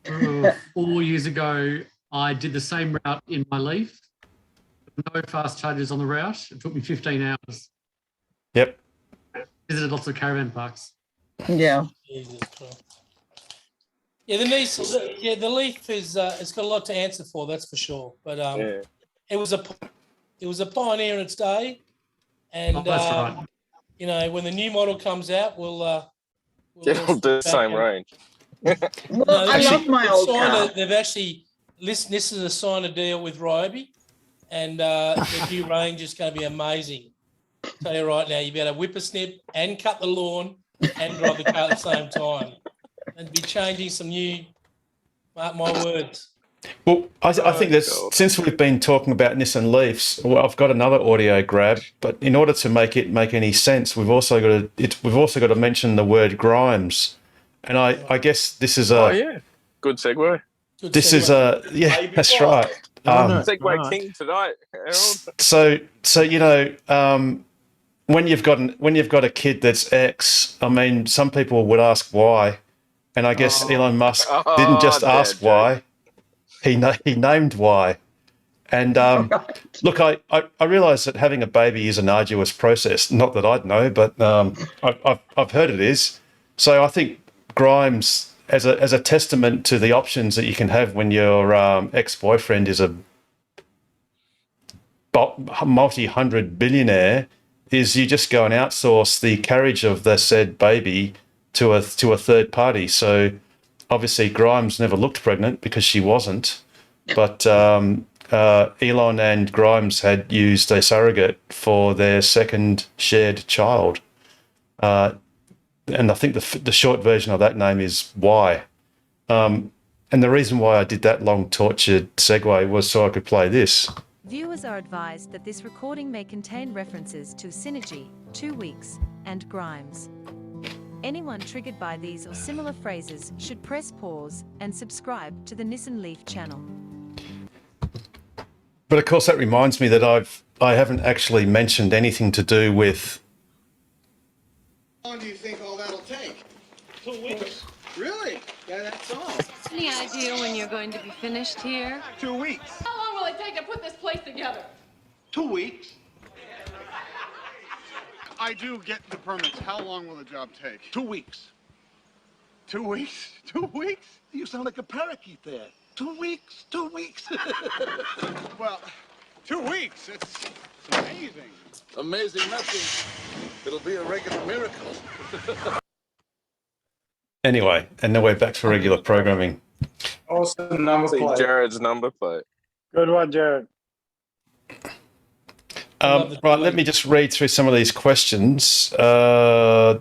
4 years ago, I did the same route in my Leaf. No fast charges on the route. It took me 15 hours. Yep. Visited lots of caravan parks. Yeah. Yeah, the Leaf is it's got a lot to answer for, that's for sure. But it was a pioneer in its day, and that's right. when the new model comes out, we'll do the same range. Well, I love my old car. They've actually listened. This is a sign a deal with Ryobi, and the new range is going to be amazing. I'll tell you right now, you better whippersnip and cut the lawn and drive the car at the same time, and be changing some new. Mark my words. Well, I think since we've been talking about Nissan Leafs, well, I've got another audio grab, but in order to make it make any sense, we've also got to mention the word Grimes, and I guess this is good segue. That's right. Segway king tonight, Harold. So when you've got a kid that's X, I mean, some people would ask why, and I guess Elon Musk didn't just ask why. He named why. And look, I realise that having a baby is an arduous process. Not that I'd know, but I've heard it is. So I think Grimes, as a testament to the options that you can have when your ex-boyfriend is a multi-hundred billionaire, is you just go and outsource the carriage of the said baby to a third party. So obviously Grimes never looked pregnant because she wasn't, but Elon and Grimes had used a surrogate for their second shared child. And I think the short version of that name is Y. And the reason why I did that long tortured segue was so I could play this. Viewers are advised that this recording may contain references to Synergy, 2 Weeks, and Grimes. Anyone triggered by these or similar phrases should press pause and subscribe to the Nissan Leaf channel. But of course, that reminds me that I haven't actually mentioned anything to do with. How long do you think all that'll take? 2 weeks. Really? Yeah, that's all. Any idea when you're going to be finished here? 2 weeks. How long will it take to put this place together? 2 weeks. I do get the permits. How long will the job take? 2 weeks. 2 weeks? 2 weeks? You sound like a parakeet there. 2 weeks? 2 weeks? Well, 2 weeks. It's amazing. Amazing nothing. It'll be a regular miracle. Anyway, and now we're back to regular programming. Awesome number plate. Jared's number plate. Good one, Jared. Right, let me just read through some of these questions. Oh,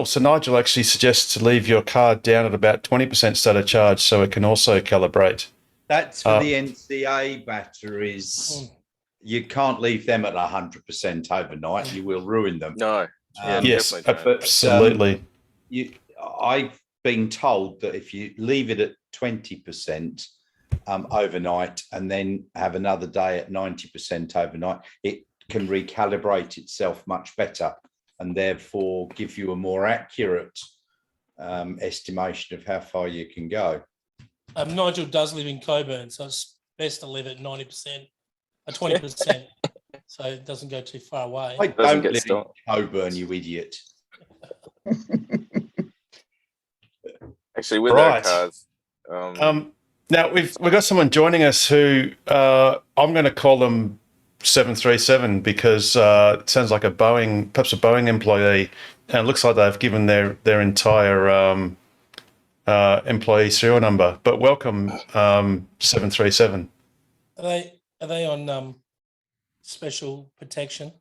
so Nigel actually suggests to leave your car down at about 20% state of charge so it can also calibrate. That's for the NCA batteries. You can't leave them at 100% overnight. You will ruin them. No. Yes, absolutely. I've been told that if you leave it at 20% overnight and then have another day at 90% overnight, it can recalibrate itself much better and therefore give you a more accurate estimation of how far you can go. Nigel does live in Coburn, so it's best to leave it 90%, 20%, so it doesn't go too far away. I don't live in Coburn, you idiot. Actually, with our cars. Now we've got someone joining us who I'm going to call them 737 because it sounds like perhaps a Boeing employee, and it looks like they've given their entire employee serial number. But welcome, 737. Are they on special protection?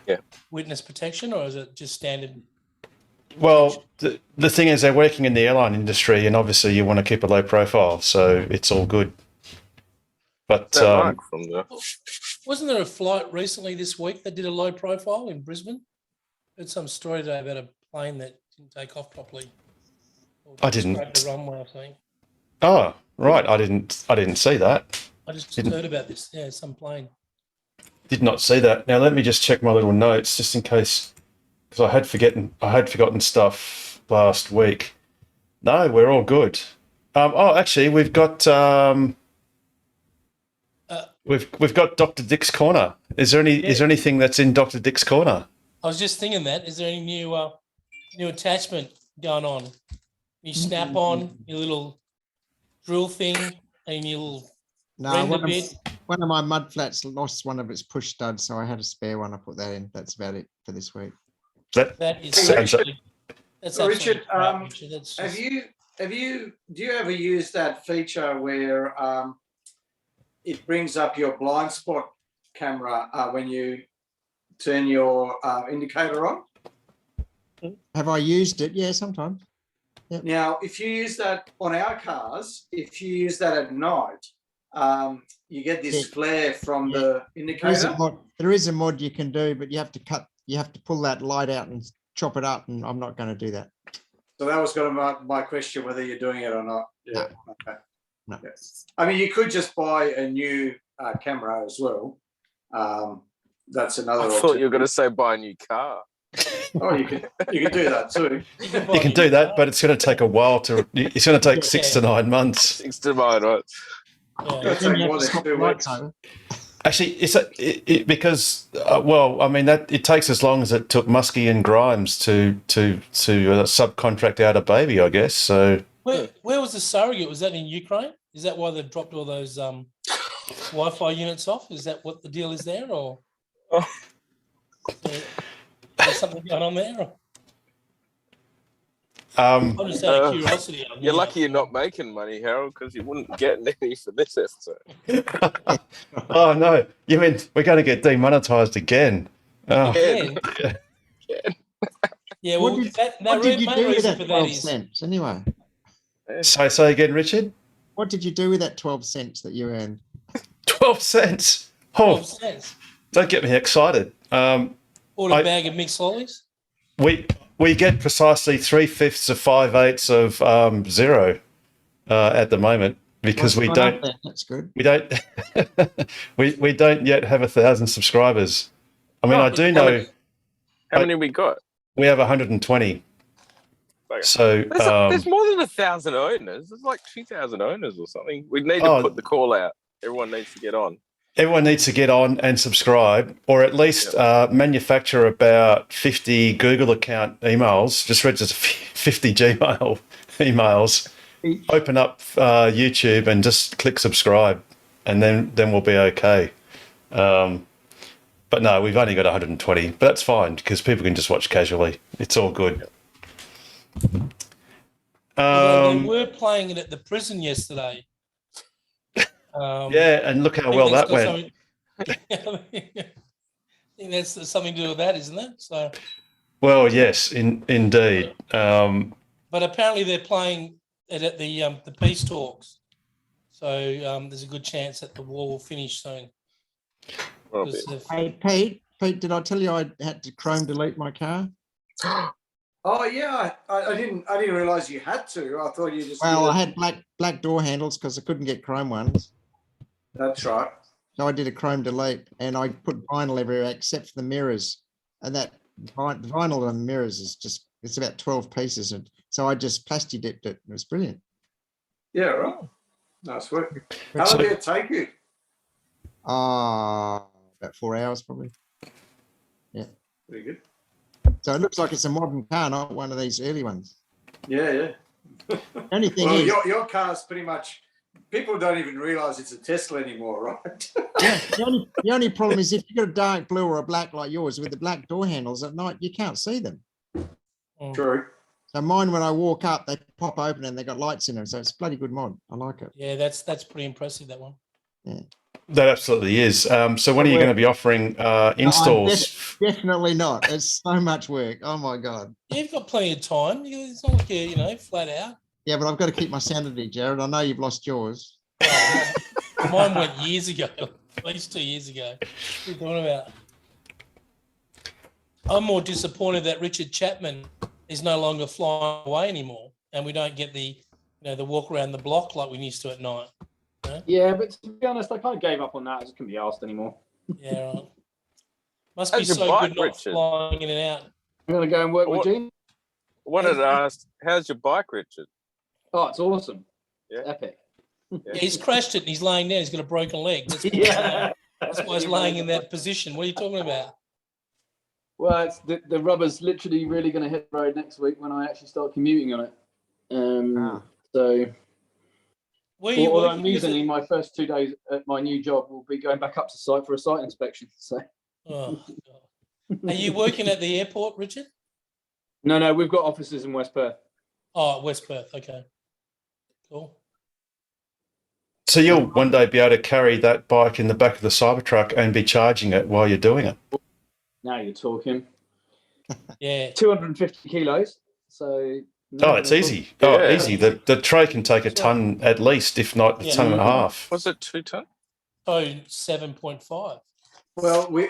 Yeah. Witness protection, or is it just standard? Well, the thing is, they're working in the airline industry, and obviously you want to keep a low profile, so it's all good. But wasn't there a flight recently this week that did a low profile in Brisbane? Heard some story today about a plane that didn't take off properly. I didn't. The runway, I think. Oh, right. I didn't see that. I just heard about this. Yeah, some plane. Did not see that. Now let me just check my little notes just in case, because I had forgotten stuff last week. No, we're all good. Actually, we've got we've got Dr. Dick's Corner. Is there anything that's in Dr. Dick's Corner? I was just thinking that. Is there any new attachment going on? You snap on your little drill thing and your little render bit. One of my mud flats lost one of its push studs, so I had a spare one. I put that in. That's about it for this week. That is actually. That's Richard, Richard, do you ever use that feature where it brings up your blind spot camera when you turn your indicator on? Have I used it? Yeah, sometimes. Yep. Now, if you use that on our cars, if you use that at night, you get this flare from the indicator. There is a mod you can do, but you have to pull that light out and chop it up, and I'm not going to do that. So that was going to my question, whether you're doing it or not. Yeah. No. Okay. No. Yes. I mean, you could just buy a new camera as well. That's another. I thought you were going to say buy a new car. Oh, you can do that too. You can do that, but it's going to take a while to. It's going to take 6 to 9 months. 6 to 9 months. Actually, because I mean that it takes as long as it took Muskie and Grimes to subcontract out a baby, I guess. So where was the surrogate? Was that in Ukraine? Is that why they dropped all those Wi-Fi units off? Is that what the deal is there, or there's something going on there? Or? I'm just out of curiosity. You're lucky you're not making money, Harold, because you wouldn't get any for this episode. Oh no! You mean we're going to get demonetized again? Oh. Again? Yeah. Well, what did you do with that 12 cents anyway? Say again, Richard. What did you do with that 12 cents that you earned? 12 cents. Oh, 12 cents. Don't get me excited. Bought a bag of mixed lollies. We get precisely 3/5 of 5/8 of 0 at the moment because we don't. That's good. We don't. we don't yet have 1,000 subscribers. I mean, I do know. How many we got? We have 120. So there's more than 1,000 owners. There's like 2,000 owners or something. We need to put the call out. Everyone needs to get on. Everyone needs to get on and subscribe, or at least manufacture about 50 Google account emails. Just register 50 Gmail emails. Open up YouTube and just click subscribe, and then we'll be okay. But no, we've only got 120, but that's fine because people can just watch casually. It's all good. They were playing it at the prison yesterday. Yeah, and look how well that went. I think that's something to do with that, isn't it? So. Well, yes, indeed. But apparently they're playing it at the peace talks, so there's a good chance that the war will finish soon. Hey, Pete, did I tell you I had to Chrome delete my car? Oh yeah, I didn't realise you had to. I thought you just. Well, I had black door handles because I couldn't get Chrome ones. That's right. So I did a Chrome delete, and I put vinyl everywhere except for the mirrors, and that vinyl on the mirrors is it's about 12 pieces, and so I just plastic dipped it. It was brilliant. Yeah, right. Nice work. How long did it take you? About 4 hours probably. Yeah. Pretty good. So it looks like it's a modern car, not one of these early ones. Yeah, yeah. The only thing well, is, your car's pretty much. People don't even realise it's a Tesla anymore, right? yeah. The only problem is if you've got a dark blue or a black like yours with the black door handles at night, you can't see them. True. So mine, when I walk up, they pop open and they got lights in them. So it's a bloody good mod. I like it. Yeah, that's pretty impressive, that one. Yeah. That absolutely is. So when are you going to be offering installs? No, definitely not. It's so much work. Oh my God. Yeah, you've got plenty of time. It's not like you're, flat out. Yeah, but I've got to keep my sanity, Jared. I know you've lost yours. Mine went years ago, at least 2 years ago. What are you talking about? I'm more disappointed that Richard Chapman is no longer flying away anymore, and we don't get the walk around the block like we used to at night. Yeah, but to be honest, I kind of gave up on that. I just couldn't be asked anymore. Yeah, right. Must be so good not flying in and out. I'm going to go and work with Gene. Wanted to ask, how's your bike, Richard? Oh, it's awesome. Yeah. It's epic. Yeah, he's crashed it and he's laying down. He's got a broken leg. That's why he's laying in that position. What are you talking about? Well, it's the rubber's literally really going to hit the road next week when I actually start commuting on it. So, although amusingly, my first 2 days at my new job will be going back up to site for a site inspection. So, are you working at the airport, Richard? No, we've got offices in West Perth. Oh, West Perth. Okay, cool. So you'll one day be able to carry that bike in the back of the Cybertruck and be charging it while you're doing it. Now you're talking. Yeah, 250 kilos. So. It's easy. Easy. The tray can take a ton at least, if not a ton and a half. Was it 2 ton? Oh, 7.5. Well, we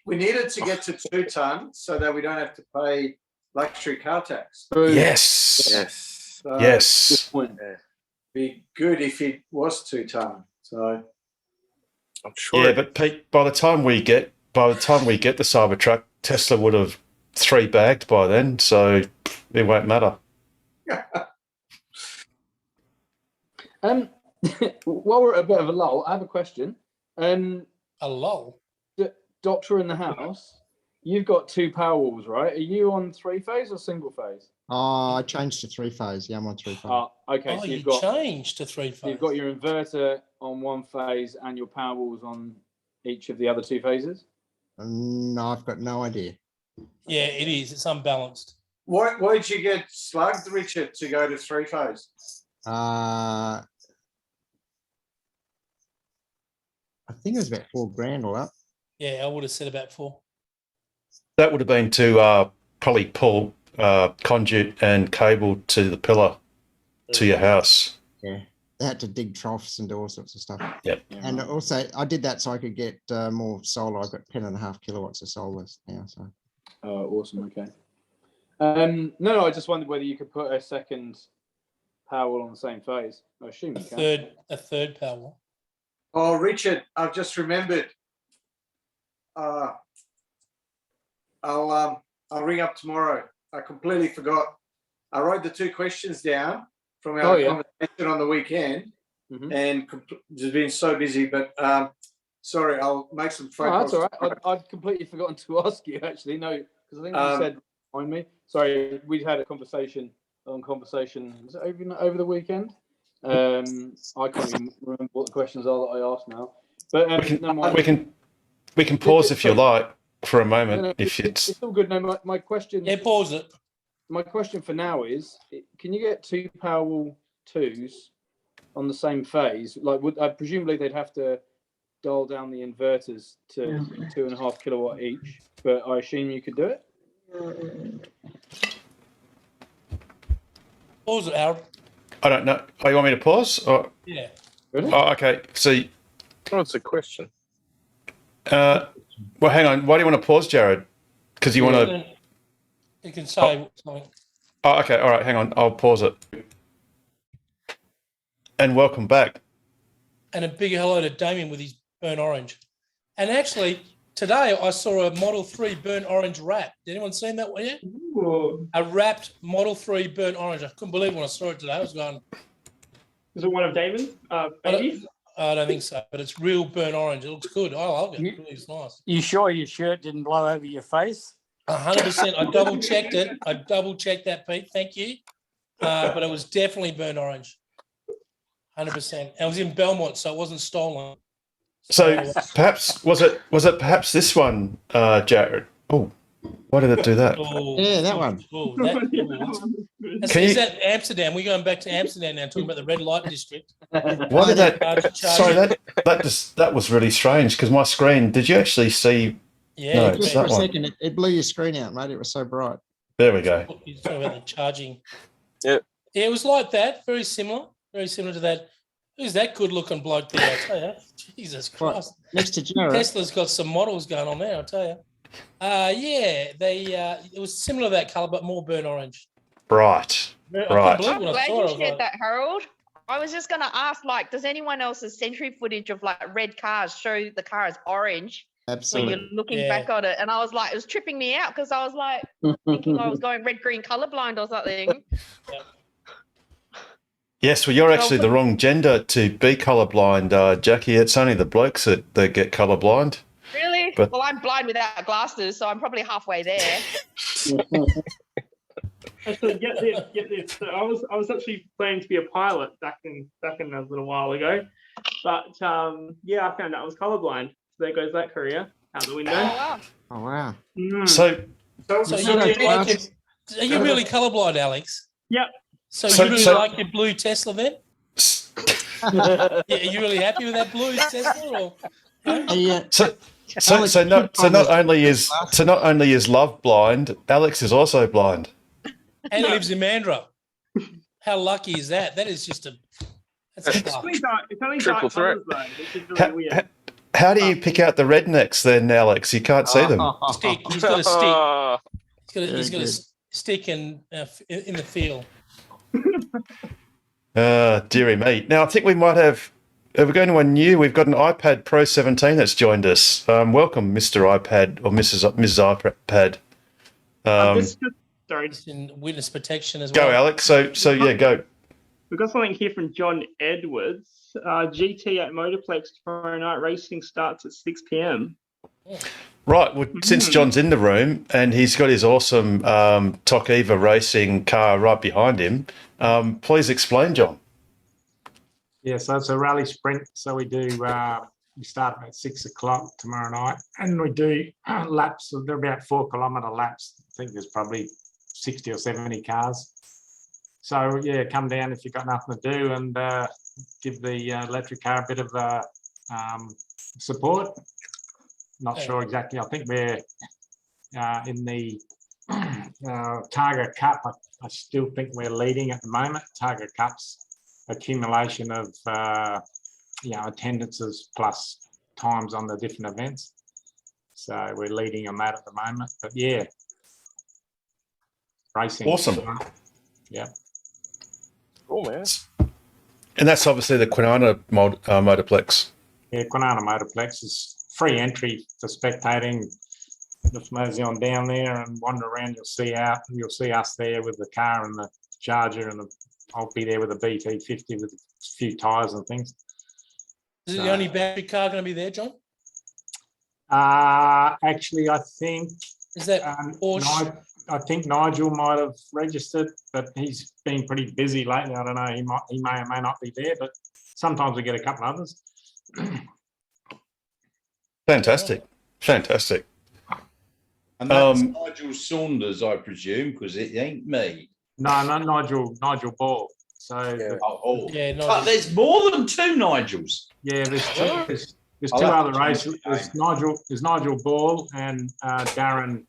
needed to get to 2 ton so that we don't have to pay luxury car tax. Yes. Yes. So Yes. be good if it was 2 ton. So I'm sure. Yeah, but Pete, by the time we get the Cybertruck, Tesla would have 3-bagged by then, so it won't matter. While we're at a bit of a lull, I have a question. A lull? Doctor in the house, you've got 2 power walls, right? Are you on 3-phase or single phase? I changed to 3-phase. Yeah, I'm on 3-phase. Okay. Oh, So you you've got changed to 3-phase. You've got your inverter on 1 phase and your power walls on each of the other 2 phases? No, I've got no idea. Yeah, it is. It's unbalanced. why did you get slugged, Richard, to go to 3-phase? I think it was about $4,000 all up. Yeah, I would have said about 4. That would have been to probably pull conduit and cable to the pillar to your house. Yeah, they had to dig troughs and do all sorts of stuff. Yep. And also, I did that so I could get more solar. I've got 10.5 kilowatts of solar now. So. Oh, awesome. Okay. No, I just wondered whether you could put a second power wall on the same phase. I assume you can. A third power wall. Oh, Richard, I've just remembered. I'll ring up tomorrow. I completely forgot. I wrote the 2 questions down from our conversation on the weekend, and just been so busy. But sorry, I'll make some phone calls. That's all right. I'd completely forgotten to ask you. Actually, no, because I think you said remind me. Sorry, we had a conversation. Was it over the weekend? I can't even remember what the questions are that I asked now. But we can pause if you like for a moment. No, if it's all good. No, my question. Yeah, pause it. My question for now is: can you get 2 Powerwall 2s on the same phase, like presumably they'd have to dial down the inverters to 2.5 kilowatt each, but I assume you could do it. Pause it, Harold. I don't know. Oh, you want me to pause? Or? Yeah. Really? Oh, okay. So, What's the question? well, hang on. Why do you want to pause, Jared? Because you want to. You can say something. Oh, okay. All right. Hang on. I'll pause it. And welcome back. And a big hello to Damien with his burnt orange. And actually, today I saw a Model 3 burnt orange wrap. Did anyone seen that one yet? Ooh. A wrapped Model 3 burnt orange. I couldn't believe when I saw it today. I was going. Is it one of Damon's babies? I don't think so, but it's real burnt orange. It looks good. I love it. It really is nice. You sure your shirt didn't blow over your face? 100%. I double checked it. I double checked that, Pete. Thank you. But it was definitely burnt orange. 100%. And it was in Belmont, so it wasn't stolen. So perhaps was it perhaps this one, Jared? Oh, why did it do that? Yeah, that one. Is that Amsterdam? We're going back to Amsterdam now, talking about the red light district. Why did that? Sorry, that was really strange because my screen. Did you actually see? Yeah, no, it's For that a one. second, it blew your screen out, mate. It was so bright. There we go. You're talking about the charging. Yeah. Yeah, it was like that. Very similar to that. Who's that good-looking bloke there? I tell you, Jesus Christ. Next to Jared. Tesla's got some models going on there. I tell you. Yeah, it was similar to that colour, but more burnt orange. Right. I couldn't believe I'm when I glad saw it. I you was shared like, that, Harold. I was just going to ask, like, does anyone else's Sentry footage of like red cars show the car as orange Absolutely. when you're looking Yeah. back on it? And I was like, it was tripping me out because I was like thinking I was going red-green colorblind or something. Yes, well, you're actually the wrong gender to be colourblind, Jackie. It's only the blokes that get colourblind. Really? But- Well, I'm blind without glasses, so I'm probably halfway there. Actually, get this. So I was actually planning to be a pilot back in a little while ago, but yeah, I found out I was colorblind. So there goes that career out the window. Oh, wow. So are you really colourblind, Alex? Yep. So you really like your blue Tesla then? Yeah, are you really happy with that blue Tesla? Or, So not only is Love blind, Alex is also blind. And he lives in Mandurah. How lucky is that? That is just that's a It's plus. only Triple dark threat. colours though, which is really weird. How do you pick out the rednecks then, Alex? You can't see them. Stick. He's got a stick. He's got a stick in the field. Dearie me. Now, I think we might have we're going to one new. We've got an iPad Pro 17 that's joined us. Welcome, Mr. iPad or Mrs. iPad. Sorry. It's in witness protection as Go, well. Alex. So yeah, go. We've got something here from John Edwards. GT at Motorplex tomorrow night. Racing starts at 6 p.m. Right. Well, since John's in the room and he's got his awesome Tok Eva racing car right behind him, please explain, John. Yeah, so it's a rally sprint. So we start at 6 o'clock tomorrow night, and we do laps. So they're about 4 kilometre laps. I think there's probably 60 or 70 cars. So yeah, come down if you've got nothing to do, and give the electric car a bit of support. Not sure exactly. I think we're in the Targa Cup. I still think we're leading at the moment. Targa Cup's accumulation of attendances plus times on the different events. So we're leading on that at the moment. But yeah, racing. Awesome. Yeah. Cool, man. And that's obviously the Kwinana Motorplex. Yeah, Kwinana Motorplex is free entry for spectating. Just mosey on down there and wander around. You'll see us there with the car and the charger, and I'll be there with a BT50 with a few tyres and things. Is it the only battery car going to be there, John? Actually, I think is that I think Nigel might have registered, but he's been pretty busy lately. I don't know. He may or may not be there, but sometimes we get a couple others. Fantastic. And that's Nigel Saunders, I presume, because it ain't me. No, Nigel Ball. So but there's more than two Nigels. yeah, there's I'll two have other to races. change There's Nigel Ball and Darren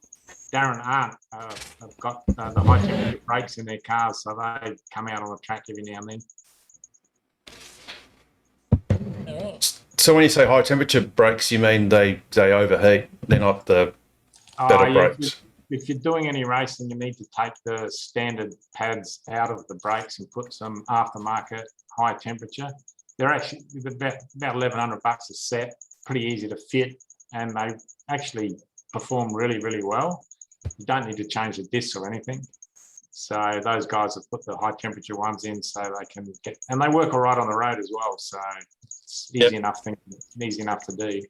Arndt have got the high temperature brakes in their cars, so they come out on the track every now and then. So when you say high temperature brakes, you mean they overheat? They're not the better brakes. If you're doing any racing, you need to take the standard pads out of the brakes and put some aftermarket high temperature. They're actually about $1,100 a set, pretty easy to fit, and they actually perform really, really well. You don't need to change the discs or anything. So those guys have put the high temperature ones in so they can get, and they work all right on the road as well. So it's easy enough to do.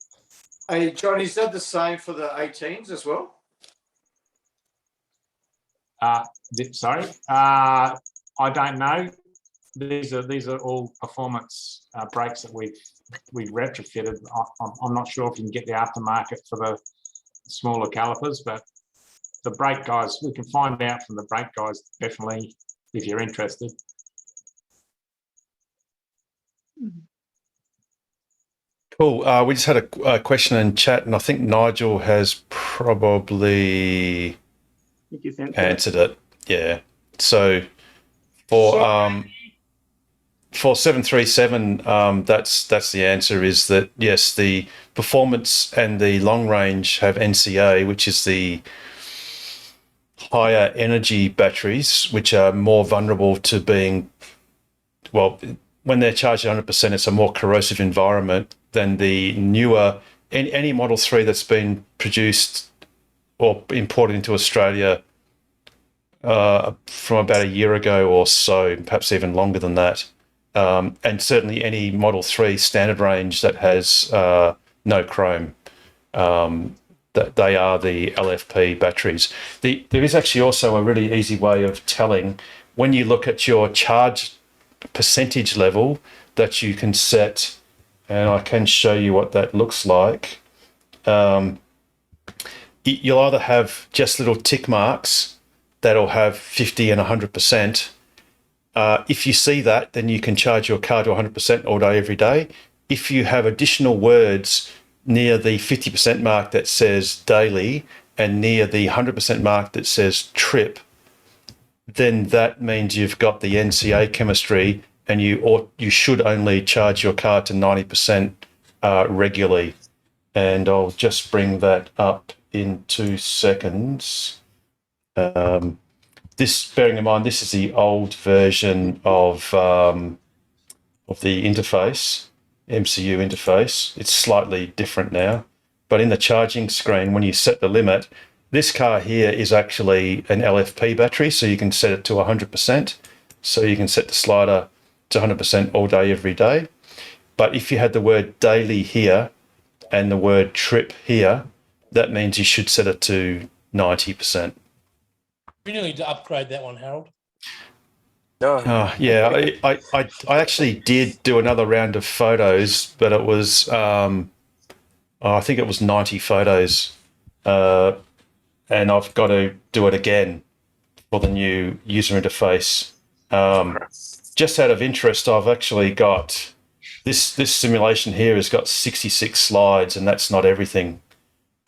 Hey, John, is that the same for the 18s as well? Sorry, I don't know. These are all performance brakes that we've retrofitted. I'm not sure if you can get the aftermarket for the smaller calipers, but the brake guys, we can find out from the brake guys definitely if you're interested. Cool. We just had a question in chat, and I think Nigel has probably answered it. Yeah. So for 737, that's the answer. Is that yes? The performance and the long range have NCA, which is the higher energy batteries, which are more vulnerable to being, well, when they're charged at 100%, it's a more corrosive environment than the newer, any Model 3 that's been produced or imported into Australia from about a year ago or so, perhaps even longer than that. And certainly any Model 3 standard range that has no chrome. That they are the LFP batteries. There is actually also a really easy way of telling when you look at your charge percentage level that you can set, and I can show you what that looks like. You'll either have just little tick marks that'll have 50 and 100%. If you see that, then you can charge your car to 100% all day, every day. If you have additional words near the 50% mark that says daily and near the 100% mark that says trip, then that means you've got the NCA chemistry and you should only charge your car to 90% regularly. And I'll just bring that up in 2 seconds. This, bearing in mind, this is the old version of the interface. MCU interface. It's slightly different now, but in the charging screen, when you set the limit, this car here is actually an LFP battery, so you can set it to 100%. So you can set the slider to 100% all day, every day. But if you had the word daily here and the word trip here, that means you should set it to 90%. We need to upgrade that one, Harold. Yeah, I actually did do another round of photos, but it was, I think it was 90 photos, and I've got to do it again for the new user interface. Just out of interest, I've actually got, this simulation here has got 66 slides, and that's not everything,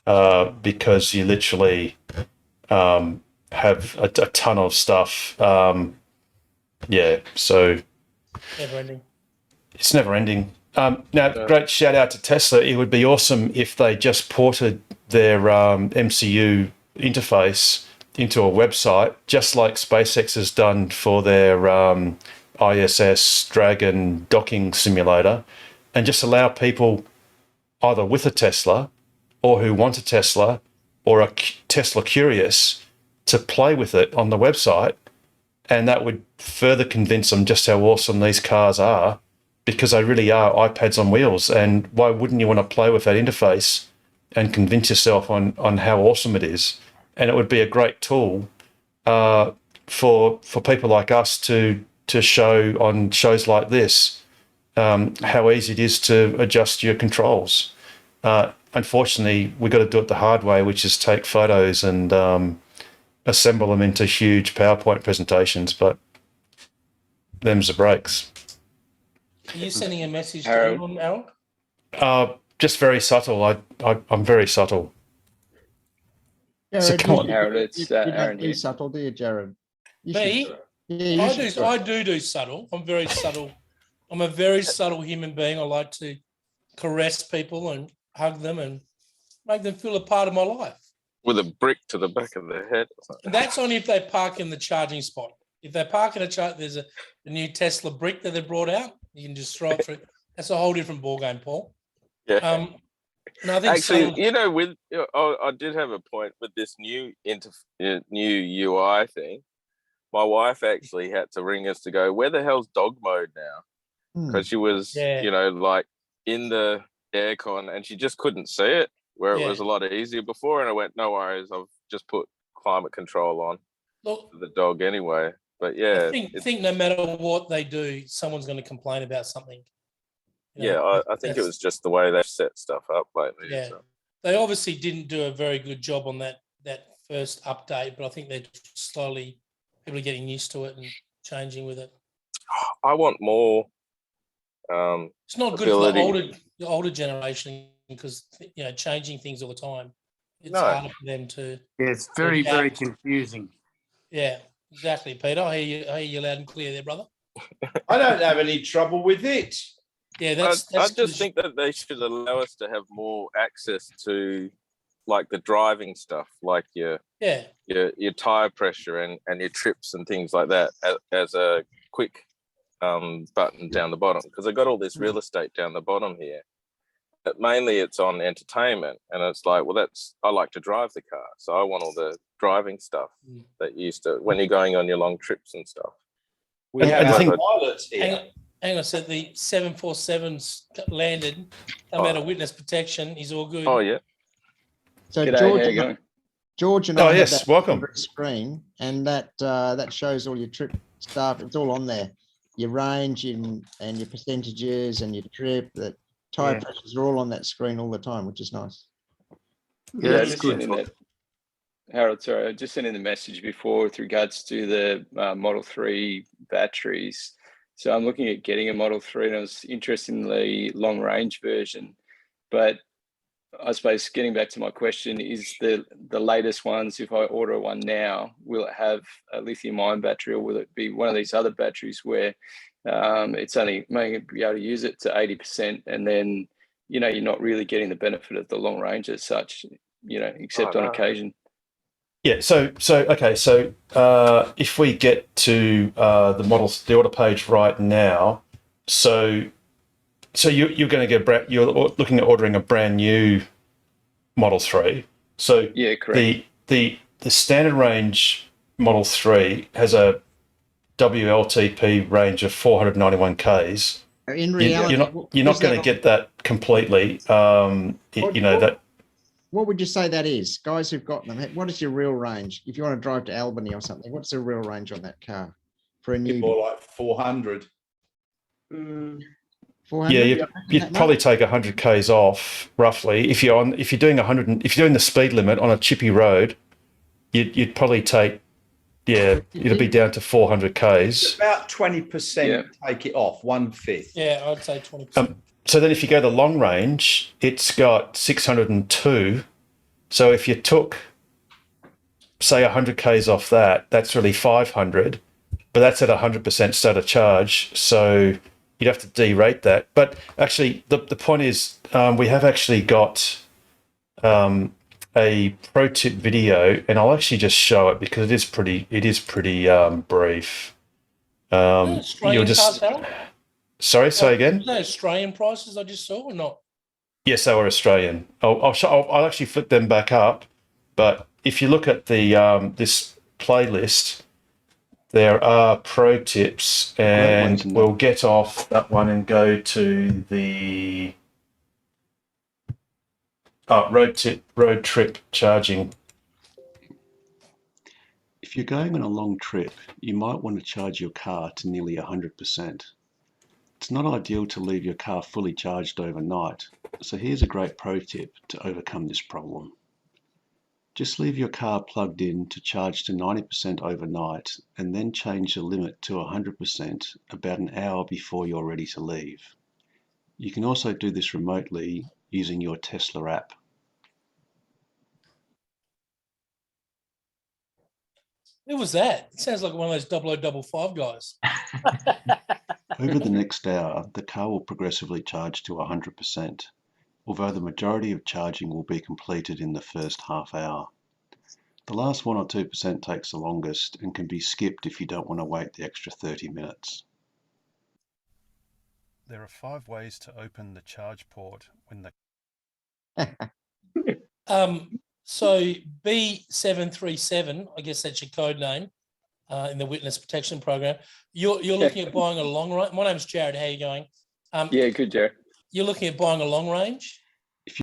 because you literally have a ton of stuff. Yeah, so Never ending. It's never ending. Now, great shout out to Tesla. It would be awesome if they just ported their MCU interface into a website, just like SpaceX has done for their ISS Dragon docking simulator, and just allow people either with a Tesla or who want a Tesla or are Tesla curious to play with it on the website. And that would further convince them just how awesome these cars are, because they really are iPads on wheels. And why wouldn't you want to play with that interface and convince yourself on how awesome it is? And it would be a great tool for people like us to show on shows like this how easy it is to adjust your controls. Unfortunately, we've got to do it the hard way, which is take photos and assemble them into huge PowerPoint presentations, but them's the breaks. Are you sending a message to Harold. anyone, Harold? Just very subtle. I'm very subtle. So Jared, come on. Harold, it's you don't Aaron do here. subtle, do you, Jared? You Me? should- Yeah, you should I do subtle. I'm very subtle. I'm a very subtle human being. I like to caress people and hug them and make them feel a part of my life. With a brick to the back of their head. Or something. And that's only if they park in the charging spot. If they park in there's a new Tesla brick that they brought out. You can just throw it through. That's a whole different ballgame, Paul. Yeah. And I think Actually, you know, I did have a point with this new new UI thing. My wife actually had to ring us to go, where the hell's dog mode now? Because she was, you know, like in the aircon and she just couldn't see it, where it was a lot easier before. And I went, no worries, I've just put climate control on for the dog anyway. But yeah. I think no matter what they do, someone's going to complain about something. You Yeah, know, I think it was just the way they set stuff up lately. Yeah. So. They obviously didn't do a very good job on that first update, but I think they're slowly, people are getting used to it and changing with it. I want more. It's not good for the older generation because, you know, changing things all the time. It's harder for them to. Yeah, it's very, very confusing. Yeah, exactly, Peter. I hear you loud and clear there, brother. I don't have any trouble with it. Yeah, that's I just think that they should allow us to have more access to, like, the driving stuff, like your tire pressure and your trips and things like that as a quick button down the bottom, because I got all this real estate down the bottom here. But mainly it's on entertainment, and it's like, well, I like to drive the car, so I want all the driving stuff that you used to when you're going on your long trips and stuff. We have pilots here. Hang on a sec, the 747's landed, come out of witness protection, he's all good. Oh, yeah. So G'day, George and I have that welcome screen, and that shows all your trip stuff. It's all on there. Your range and your percentages and your trip, the tire pressures are all on that screen all the time, which is nice. Yeah, that's good. Harold, sorry, I just sent in the message before with regards to the Model 3 batteries. So I'm looking at getting a Model 3, and I was interested in the long range version. But I suppose getting back to my question, is the latest ones, if I order one now, will it have a lithium ion battery, or will it be one of these other batteries where it's only may be able to use it to 80%, and then, you know, you're not really getting the benefit of the long range as such, you know, except on occasion? Yeah. So okay. So if we get to the order page right now, so you're going to get you're looking at ordering a brand new Model 3. So yeah, correct. The standard range Model 3 has a WLTP range of 491 Ks. In reality, you're not going to get that completely. You know that. What would you say that is? Guys who've got them, what is your real range? If you want to drive to Albany or something, what's the real range on that car for a new? More like 400. 400? Yeah, you'd probably take 100 Ks off roughly. If you're doing the speed limit on a chippy road, you'd probably take, it'll be down to 400 Ks. About 20% take it off, 1/5. Yeah, I'd say 20%. So then if you go the long range, it's got 602. So if you took, say, 100 Ks off that, that's really 500. But that's at 100% state of charge. So you'd have to derate that. But actually, the point is we have actually got a pro tip video, and I'll actually just show it because it is pretty brief. You'll just... Sorry, say again. No Australian prices I just saw or not? Yes, they were Australian. I'll actually flip them back up. But if you look at the this playlist, there are pro tips, and we'll get off that one and go to the road trip charging. If you're going on a long trip, you might want to charge your car to nearly 100%. It's not ideal to leave your car fully charged overnight, so here's a great pro tip to overcome this problem. Just leave your car plugged in to charge to 90% overnight and then change the limit to 100% about an hour before you're ready to leave. You can also do this remotely using your Tesla app. Who was that? It sounds like one of those 0055 guys. Over the next hour, the car will progressively charge to 100%, although the majority of charging will be completed in the first half hour. The last 1 or 2% takes the longest and can be skipped if you don't want to wait the extra 30 minutes. There are 5 ways to open the charge port when the So B737, I guess that's your code name in the witness protection program. You're looking at buying a long range. My name's Jared. How are you going? Yeah, good, Jared. You're looking at buying a long range?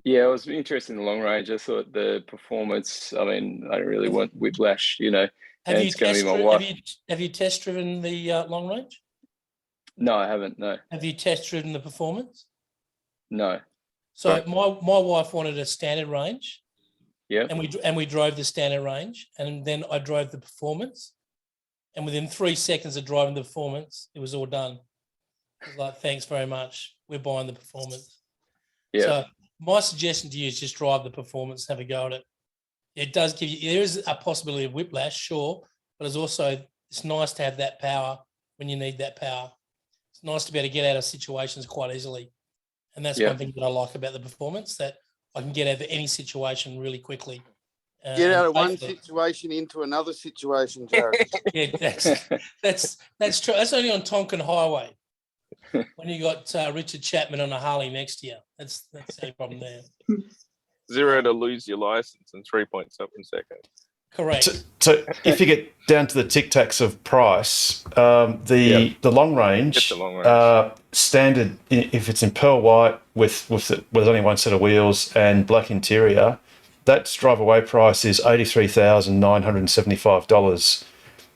Yeah, I was interested in the long range. I thought the performance, I mean, I don't really want whiplash, you know, and it's going to be my wife. Have you test driven the long range? No, I haven't, no. Have you test driven the performance? No. So my wife wanted a standard range. Yeah. And we drove the standard range, and then I drove the performance. And within 3 seconds of driving the performance, it was all done. It was like, thanks very much. We're buying the performance. Yeah. So my suggestion to you is just drive the performance, have a go at it. It does give you, there is a possibility of whiplash, sure, but it's nice to have that power when you need that power. It's nice to be able to get out of situations quite easily. And that's one thing that I like about the performance, that I can get out of any situation really quickly. Get out of one situation into another situation, Jared. Yeah, that's true. That's only on Tonkin Highway. When you got Richard Chapman on a Harley next to you, that's the problem there. 0 to lose your license in 3.7 seconds. Correct. So if you get down to the tic-tacs of price, the long range, standard, if it's in pearl white with only one set of wheels and black interior, that drive away price is $83,975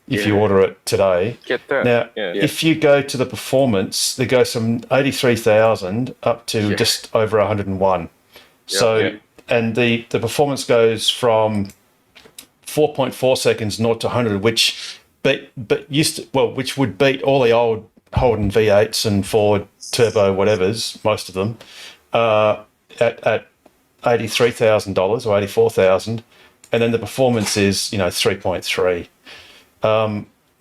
if you order it today. Get that. Now, if you go to the performance, it goes from $83,000 up to just over 101. And the performance goes from 4.4 seconds 0 to 100, which would beat all the old Holden V8s and Ford turbo whatevers, most of them, at $83,000 or $84,000, and then the performance is 3.3.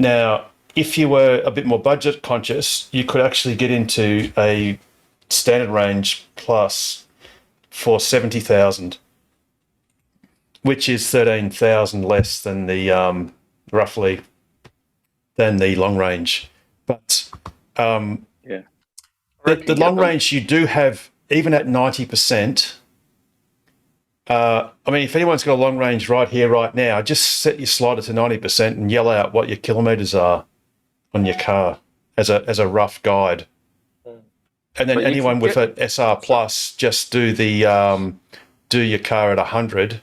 Now, if you were a bit more budget conscious, you could actually get into a standard range plus for $70,000, which is $13,000 less than the roughly than the long range. But the long range you do have, even at 90%. I mean, if anyone's got a long range right here, right now, just set your slider to 90% and yell out what your kilometres are on your car as a rough guide. And then anyone with an SR Plus, just do your car at 100,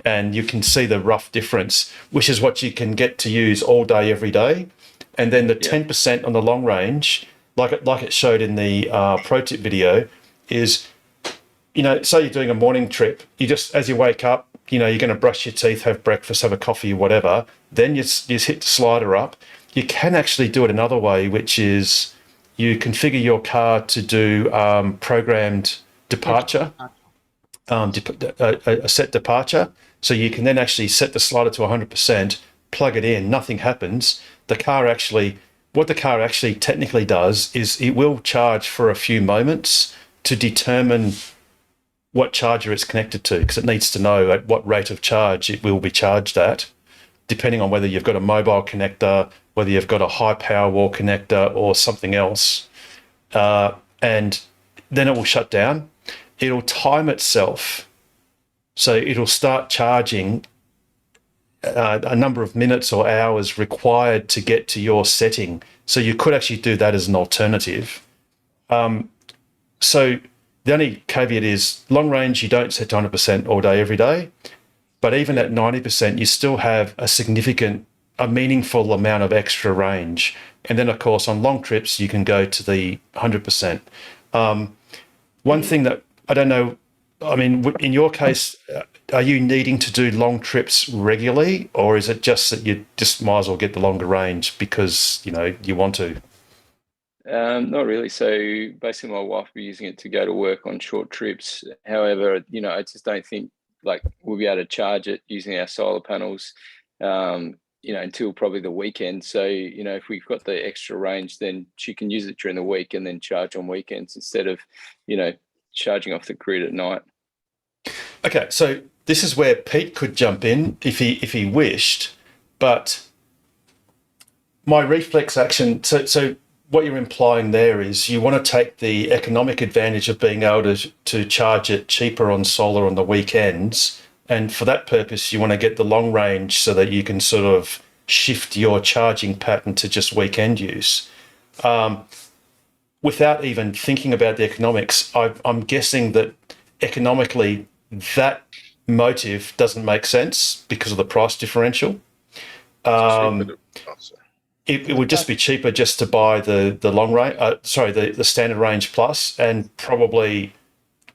and you can see the rough difference, which is what you can get to use all day, every day. And then the 10% on the long range, like it showed in the pro tip video, is, say you're doing a morning trip, you just, as you wake up, you're going to brush your teeth, have breakfast, have a coffee, whatever. Then you just hit the slider up. You can actually do it another way, which is you configure your car to do programmed departure, a set departure. So you can then actually set the slider to 100%, plug it in, nothing happens. What the car actually technically does is it will charge for a few moments to determine what charger it's connected to, because it needs to know at what rate of charge it will be charged at, depending on whether you've got a mobile connector, whether you've got a high power wall connector or something else. And then it will shut down. It'll time itself. So it'll start charging a number of minutes or hours required to get to your setting. So you could actually do that as an alternative. So the only caveat is long range, you don't set to 100% all day, every day. But even at 90%, you still have a meaningful amount of extra range. And then, of course, on long trips, you can go to the 100%. One thing that I don't know, I mean, in your case, are you needing to do long trips regularly, or is it just that you just might as well get the longer range because you want to? Not really. So basically, my wife will be using it to go to work on short trips. However, I just don't think we'll be able to charge it using our solar panels, until probably the weekend. So, if we've got the extra range, then she can use it during the week and then charge on weekends instead of, charging off the grid at night. Okay, so this is where Pete could jump in if he wished, but my reflex action. So what you're implying there is you want to take the economic advantage of being able to charge it cheaper on solar on the weekends, and for that purpose, you want to get the long range so that you can sort of shift your charging pattern to just weekend use. Without even thinking about the economics, I'm guessing that economically that motive doesn't make sense because of the price differential. It would just be cheaper just to buy the long range, the standard range plus, and probably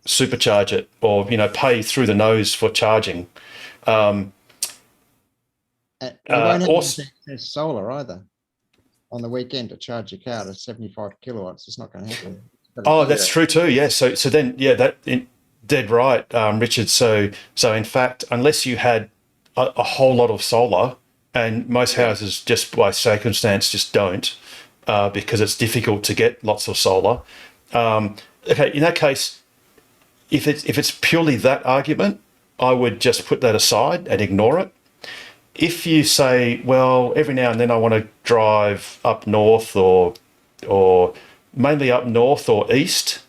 supercharge it, or pay through the nose for charging. You won't have Also, access solar either on the weekend to charge your car to 75 kilowatts. It's not going to happen. oh, that's true too. Yeah. So then, dead right, Richard. So in fact, unless you had a whole lot of solar, and most houses just by circumstance just don't, because it's difficult to get lots of solar. Okay, in that case, if it's purely that argument, I would just put that aside and ignore it. If you say, well, every now and then I want to drive up north or mainly up north or east,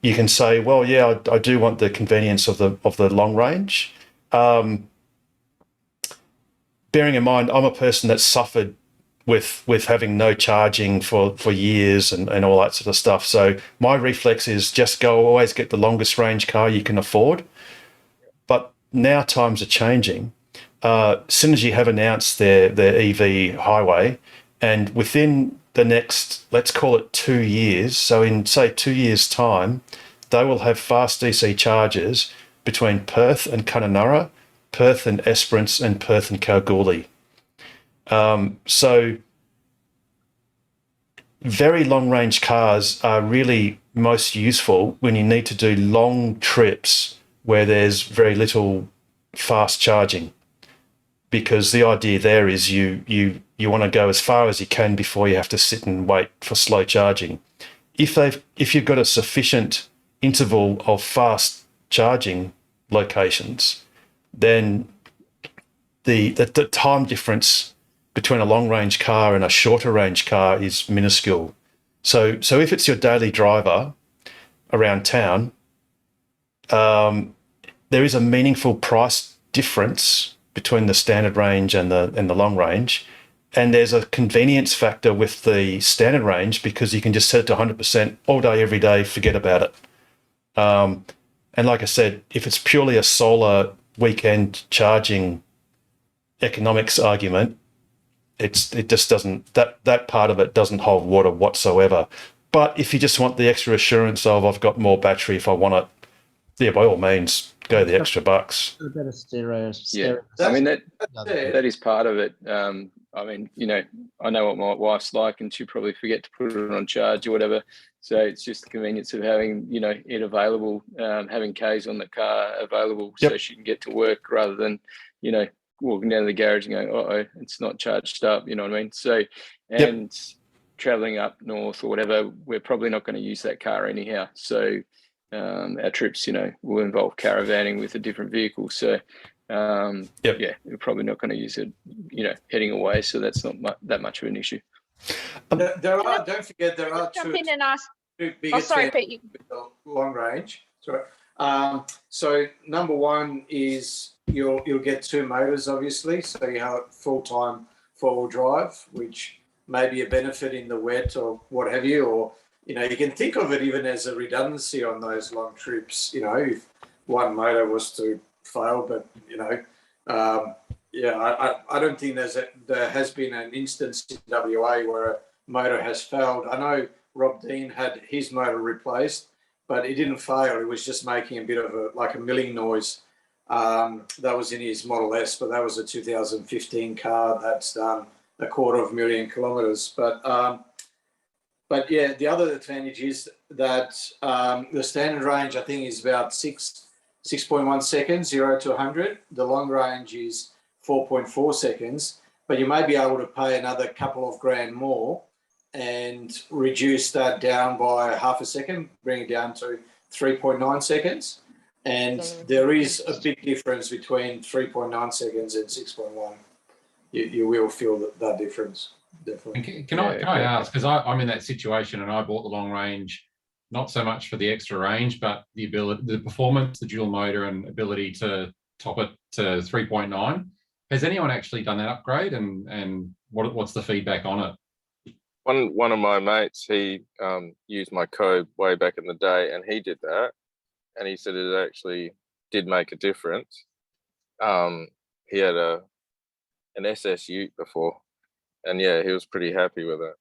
you can say, well, yeah, I do want the convenience of the long range. Bearing in mind, I'm a person that suffered with having no charging for years and all that sort of stuff. So my reflex is just always get the longest range car you can afford. But now times are changing. Synergy have announced their EV highway, and within the next, let's call it 2 years, so in say 2 years' time, they will have fast DC chargers between Perth and Kununurra, Perth and Esperance, and Perth and Kalgoorlie. So very long range cars are really most useful when you need to do long trips where there's very little fast charging, because the idea there is you want to go as far as you can before you have to sit and wait for slow charging. If you've got a sufficient interval of fast charging locations, then the time difference between a long range car and a shorter range car is minuscule. So if it's your daily driver around town, there is a meaningful price difference between the standard range and the long range, and there's a convenience factor with the standard range because you can just set it to 100% all day, every day, forget about it. And like I said, if it's purely a solar weekend charging economics argument, it just doesn't, that part of it doesn't hold water whatsoever. But if you just want the extra assurance of I've got more battery if I want it, yeah, by all means, go the extra bucks. A better stereo. Yeah, I mean that is part of it. I mean, I know what my wife's like, and she'll probably forget to put it on charge or whatever. So it's just the convenience of having, it available, having K's on the car available, so she can get to work rather than, walking down to the garage and going, uh-oh, it's not charged up. You know what I mean? So, and traveling up north or whatever, we're probably not going to use that car anyhow. So our trips, will involve caravanning with a different vehicle. So, we're probably not going to use it, heading away. So that's not that much of an issue. Don't forget, there are Jump in and ask. two bigger sorry, Pete. with the long range. Sorry. So number one is you'll get two motors, obviously. So you have full-time four-wheel drive, which may be a benefit in the wet or what have you, or you can think of it even as a redundancy on those long trips. If one motor was to fail, but I don't think there has been an instance in WA where a motor has failed. I know Rob Dean had his motor replaced, but it didn't fail. It was just making a bit of a milling noise. That was in his Model S, but that was a 2015 car that's done 250,000 kilometres. But yeah, the other advantage is that the standard range, I think, is about 6.1 seconds, 0 to 100. The long range is 4.4 seconds, but you may be able to pay another couple of grand more and reduce that down by half a second, bring it down to 3.9 seconds. And there is a big difference between 3.9 seconds and 6.1. You will feel that difference, definitely. Can I ask, because I'm in that situation and I bought the long range, not so much for the extra range, but the ability, the performance, the dual motor and ability to top it to 3.9. Has anyone actually done that upgrade, and what's the feedback on it? One of my mates, he used my code way back in the day, and he did that, and he said it actually did make a difference. He had an SS Ute before, and yeah, he was pretty happy with it.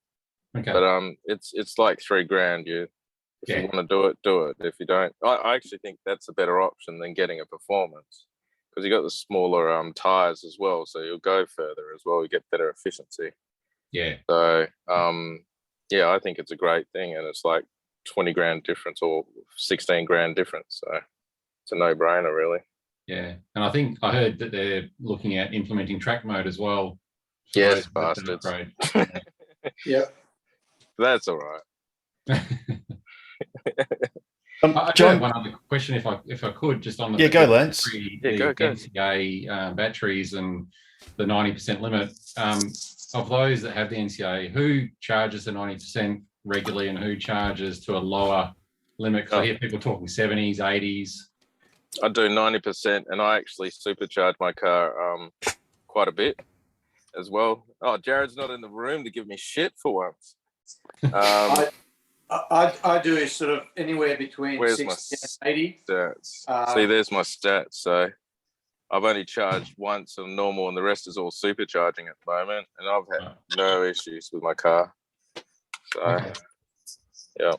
Okay. But it's like $3,000. If you want to do it, do it. If you don't, I actually think that's a better option than getting a performance, because you got the smaller tires as well, so you'll go further as well. You get better efficiency. Yeah. So yeah, I think it's a great thing, and it's like 20 grand difference or 16 grand difference. So it's a no-brainer, really. Yeah, and I think I heard that they're looking at implementing track mode as well. Yes, bastards. Yeah, that's all right. I do have one other question, if I could, just on the go, Lance. the go. NCA batteries and the 90% limit. Of those that have the NCA, who charges the 90% regularly and who charges to a lower limit? Because I hear people talking 70s, 80s. I do 90%, and I actually supercharge my car quite a bit as well. Oh, Jared's not in the room to give me shit for once. I do sort of anywhere between Where's 60 my and 80. Stats? See, there's my stats. So I've only charged once on normal, and the rest is all supercharging at the moment. And I've had no issues with my car. So, yeah.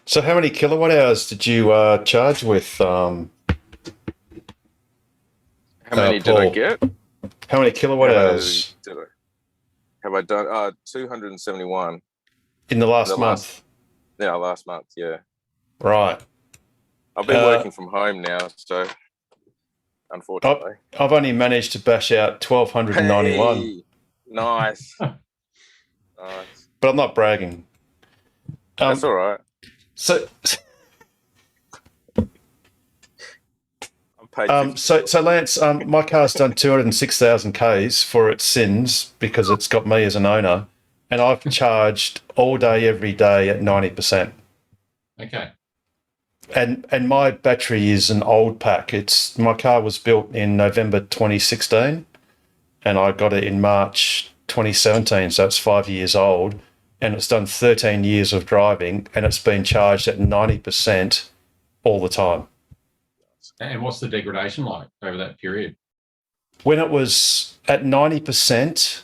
So how many kilowatt hours did you charge with? How many did I get? How many kilowatt hours have I done? 271 in the last month. Yeah, last month. Yeah. Right. I've been working from home now, so unfortunately, I've only managed to bash out 1,291. Hey, nice. Nice. But I'm not bragging. That's all right. So Lance, my car's done 206,000 Ks for its sins because it's got me as an owner, and I've charged all day, every day at 90%. Okay. And my battery is an old pack. My car was built in November 2016, and I got it in March 2017, so it's 5 years old, and it's done 13 years of driving, and it's been charged at 90% all the time. And what's the degradation like over that period? When it was at 90%,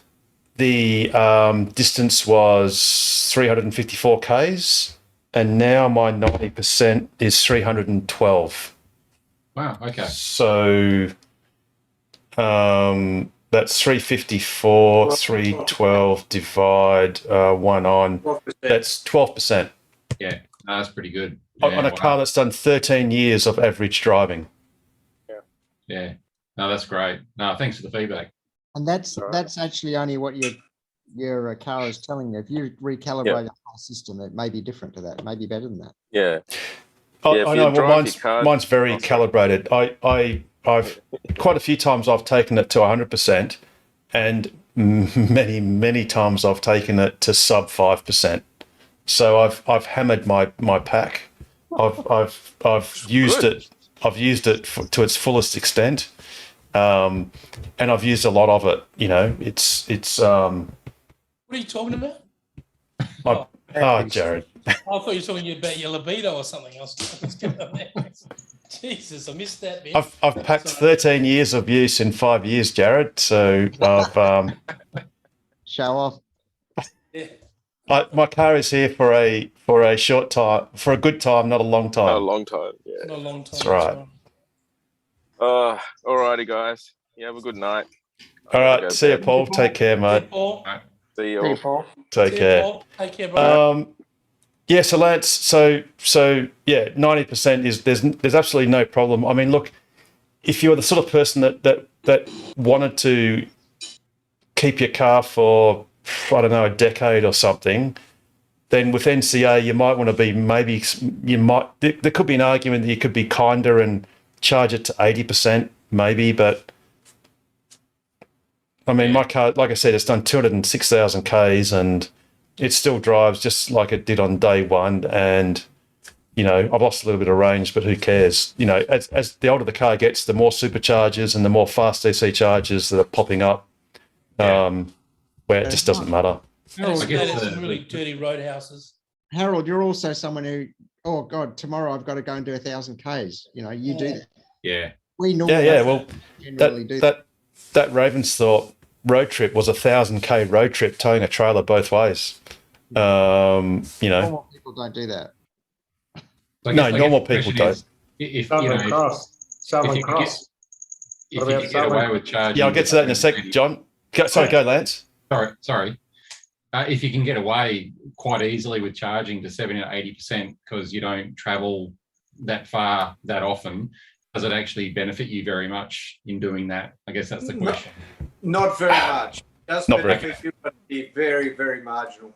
the distance was 354 Ks, and now my 90% is 312. Wow, okay. So that's 354, 312 divide 1 on. 12%. That's 12%. Yeah, no, that's pretty good. On a car that's done 13 years of average driving. Yeah. No, that's great. No, thanks for the feedback. And that's actually only what your car is telling you. If you recalibrate the whole system, it may be different to that. It may be better than that. Yeah. I know. Well, mine's very calibrated. I've quite a few times I've taken it to 100%, and many times I've taken it to sub 5%. So I've hammered my pack. I've used it. I've used it to its fullest extent, and I've used a lot of it. You know, it's. What are you talking about? Jared. I thought you were talking about your libido or something else. Jesus, I missed that bit. I've packed 13 years of use in 5 years, Jared. So I've show off. Yeah. My car is here for a short time, for a good time, not a long time. Not a long time. Yeah. Not a long time. That's right. Alrighty, guys. You have a good night. All right. See you, Paul. Take care, mate. See you all. Paul. Take care. Take care, bro. Yeah, so Lance, so yeah, 90% is there's absolutely no problem. I mean, look, if you're the sort of person that wanted to keep your car for, I don't know, a decade or something, then with NCA you might want to be there could be an argument that you could be kinder and charge it to 80% maybe, but I mean, my car, like I said, it's done 206,000 Ks and it still drives just like it did on day one. And, you know, I've lost a little bit of range, but who cares? You know, as the older the car gets, the more superchargers and the more fast DC chargers that are popping up, where it just doesn't matter. Harold, some really dirty roadhouses. Harold, you're also someone who, oh God, tomorrow I've got to go and do 1,000 Ks. You know, you do that. Yeah. We normally generally do that Ravensthorpe road trip was 1,000 K road trip, towing a trailer both ways. You know, normal people don't do that. No, normal people don't. If you can get away with charging, yeah, I'll get to that in a sec, John. Go Lance. Sorry. If you can get away quite easily with charging to 70 or 80% because you don't travel that far that often, does it actually benefit you very much in doing that? I guess that's the question. Not very much. Does benefit you, but be very, very marginal.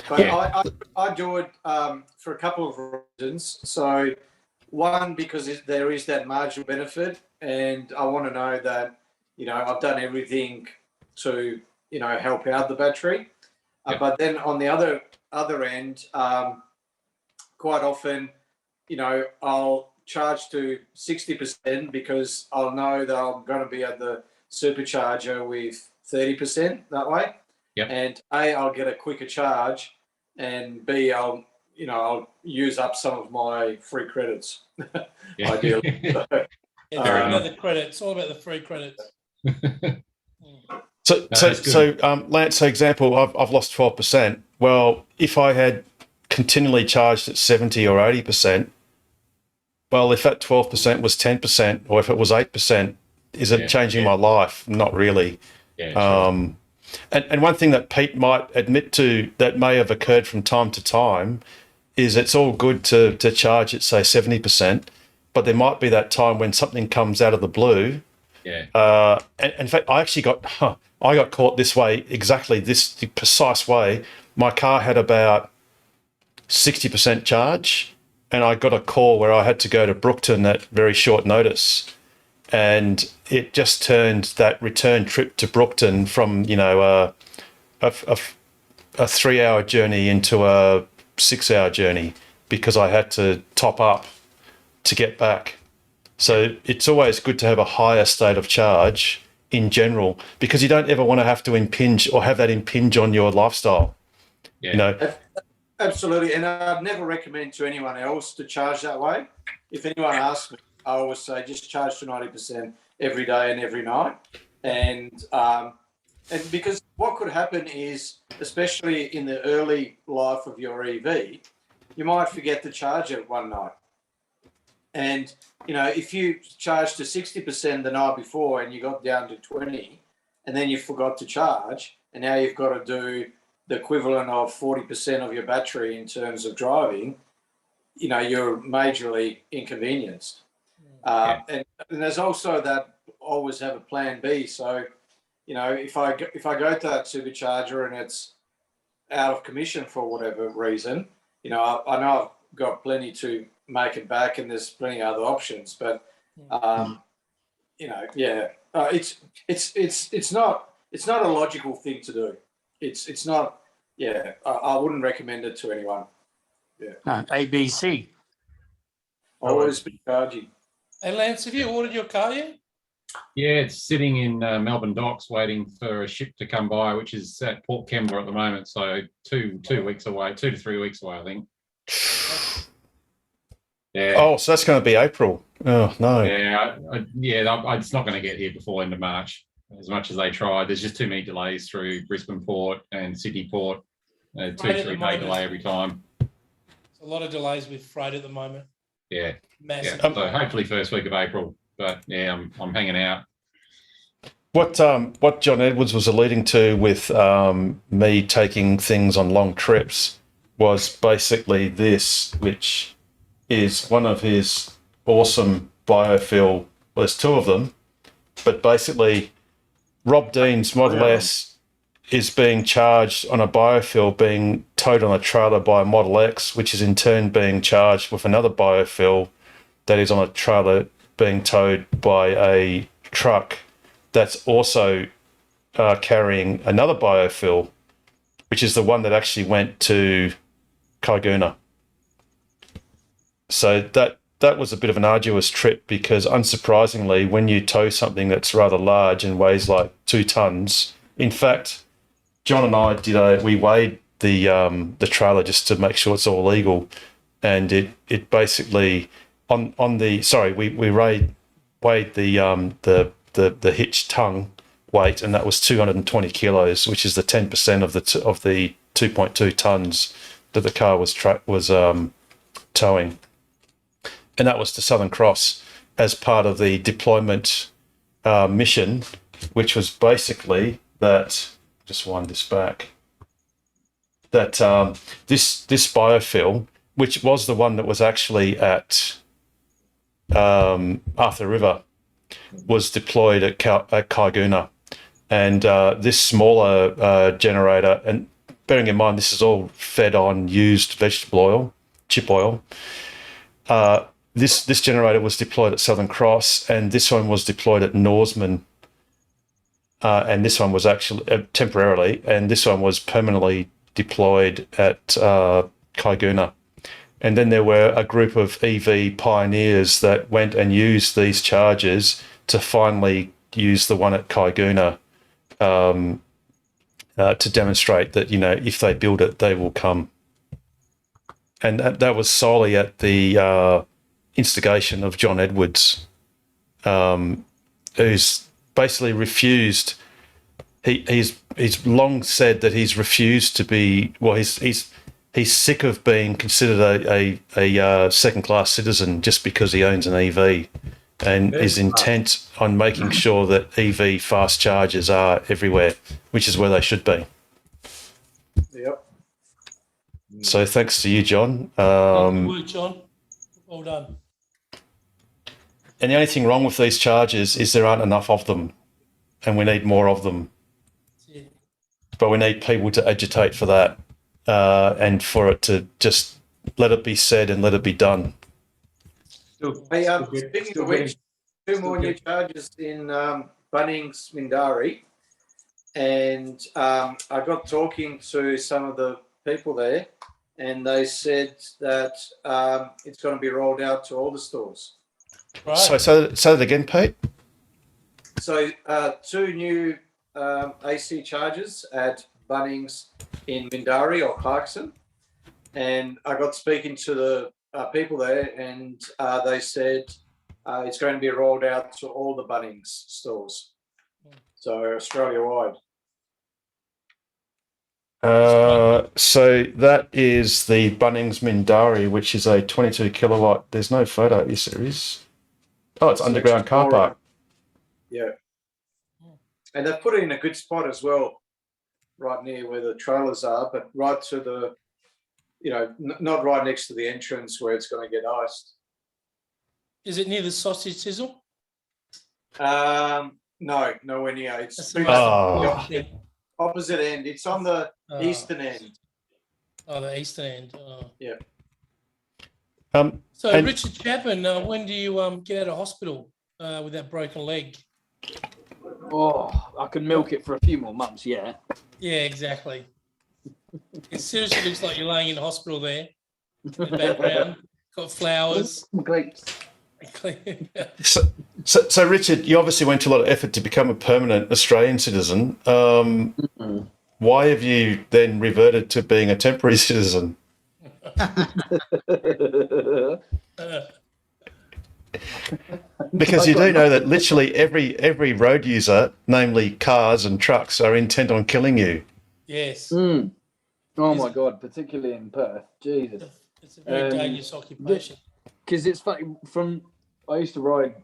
But yeah. I do it for a couple of reasons. So one, because there is that marginal benefit, and I want to know that, you know, I've done everything to, you know, help out the battery. But then on the other end, quite often, you know, I'll charge to 60% because I'll know that I'm going to be at the supercharger with 30% that way. Yep. And A, I'll get a quicker charge, and B, I'll use up some of my free credits. Ideally. It's all about the credits, all about the free credits. So Lance, for example, I've lost 12%. Well, if I had continually charged at 70 or 80%, well, if that 12% was 10% or if it was 8%, is it changing my life? Not really. Yeah, and one thing that Pete might admit to that may have occurred from time to time is it's all good to charge at, say, 70%, but there might be that time when something comes out of the blue. Yeah. And in fact, I got caught this way, exactly this precise way. My car had about 60% charge, and I got a call where I had to go to Brookton at very short notice. And it just turned that return trip to Brookton from, you know, a 3-hour journey into a 6-hour journey because I had to top up to get back. So it's always good to have a higher state of charge in general because you don't ever want to have to impinge or have that impinge on your lifestyle. Yeah. You know? Absolutely. And I'd never recommend to anyone else to charge that way. If anyone asks me, I always say just charge to 90% every day and every night. And because what could happen is, especially in the early life of your EV, you might forget to charge it one night. And, you know, if you charged to 60% the night before and you got down to 20 and then you forgot to charge and now you've got to do the equivalent of 40% of your battery in terms of driving, you know, you're majorly inconvenienced. And there's also that always have a plan B. So, you know, if I go to that supercharger and it's out of commission for whatever reason, you know, I know I've got plenty to make it back and there's plenty of other options, but you know, it's not a logical thing to do. It's not. I wouldn't recommend it to anyone. ABC. Always be charging. Hey Lance, have you ordered your car yet? Yeah, it's sitting in Melbourne docks waiting for a ship to come by, which is at Port Kembla at the moment. So 2 weeks away, 2 to 3 weeks away, I think. Yeah. Oh, so that's going to be April. Oh, no. Yeah, it's not going to get here before end of March, as much as they tried. There's just too many delays through Brisbane Port and Sydney Port. 2-3 day delay every time. There's a lot of delays with freight at the moment. Yeah. Massive. Yeah. So hopefully first week of April. But yeah, I'm hanging out. What John Edwards was alluding to with me taking things on long trips was basically this, which is one of his awesome biofuel. Well, there's two of them, but basically Rob Dean's Model S is being charged on a biofuel being towed on a trailer by a Model X, which is in turn being charged with another biofuel that is on a trailer being towed by a truck that's also carrying another biofuel, which is the one that actually went to Kaiguna. So that was a bit of an arduous trip because, unsurprisingly, when you tow something that's rather large and weighs like 2 tons, in fact, John and I we weighed the trailer just to make sure it's all legal, and it basically we weighed the hitch tongue weight, and that was 220 kilos, which is the 10% of the 2.2 tons that the car was towing, and that was to Southern Cross as part of the deployment mission, which was basically that. Just wind this back. That this biofuel, which was the one that was actually at Arthur River, was deployed at Kaiguna, and this smaller generator, and bearing in mind this is all fed on used vegetable oil, chip oil. This generator was deployed at Southern Cross, and this one was deployed at Norseman. And this one was actually temporarily, and this one was permanently deployed at Kaiguna. And then there were a group of EV pioneers that went and used these chargers to finally use the one at Kaiguna to demonstrate that, if they build it, they will come. And that was solely at the instigation of John Edwards, who's basically refused. He's long said that he's refused to be. Well, he's sick of being considered a second-class citizen just because he owns an EV, and is intent on making sure that EV fast chargers are everywhere, which is where they should be. Yep. So thanks to you, John. Good work, John. Well done. And the only thing wrong with these chargers is there aren't enough of them, and we need more of them. Yeah. But we need people to agitate for that, and for it to just let it be said and let it be done. Hey, speaking of which, 2 more new charges in Bunnings, Mindari, and I got talking to some of the people there, and they said that it's going to be rolled out to all the stores. Right. So say that again, Pete. So 2 new AC chargers at Bunnings in Mindari or Clarkson, and I got speaking to the people there, and they said it's going to be rolled out to all the Bunnings stores, so Australia-wide. So that is the Bunnings Mindari, which is a 22 kilowatt. There's no photo. Yes, there is. Oh, it's underground car park. Yeah. And they've put it in a good spot as well, right near where the trailers are, but right to the, not right next to the entrance where it's going to get iced. Is it near the sausage sizzle? No, nowhere near. It's the opposite end. It's on the eastern end. Oh, the eastern end. Oh. Yeah. So, Richard Chapman, when do you get out of hospital with that broken leg? Oh, I can milk it for a few more months, yeah. Yeah, exactly. It seriously looks like you're laying in the hospital there. In the background, got flowers. So, Richard, you obviously went to a lot of effort to become a permanent Australian citizen. Why have you then reverted to being a temporary citizen? Because you do know that literally every road user, namely cars and trucks, are intent on killing you. Yes. Oh my God, particularly in Perth. Jesus. It's a very dangerous occupation. Because it's funny, I used to ride,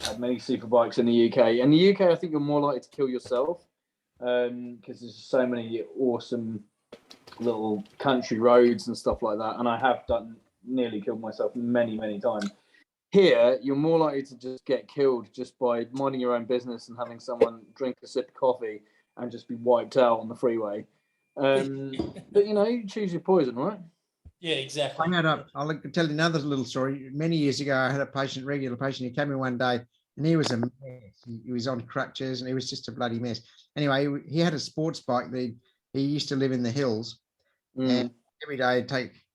had many superbikes in the UK. In the UK, I think you're more likely to kill yourself because there's so many awesome little country roads and stuff like that. And I have nearly killed myself many, many times. Here, you're more likely to just get killed just by minding your own business and having someone drink a sip of coffee and just be wiped out on the freeway. But you choose your poison, right? Yeah, exactly. Hang that up. I'll tell you another little story. Many years ago, I had a regular patient. He came in one day and he was a mess. He was on crutches and he was just a bloody mess. Anyway, he had a sports bike. He used to live in the hills, and every day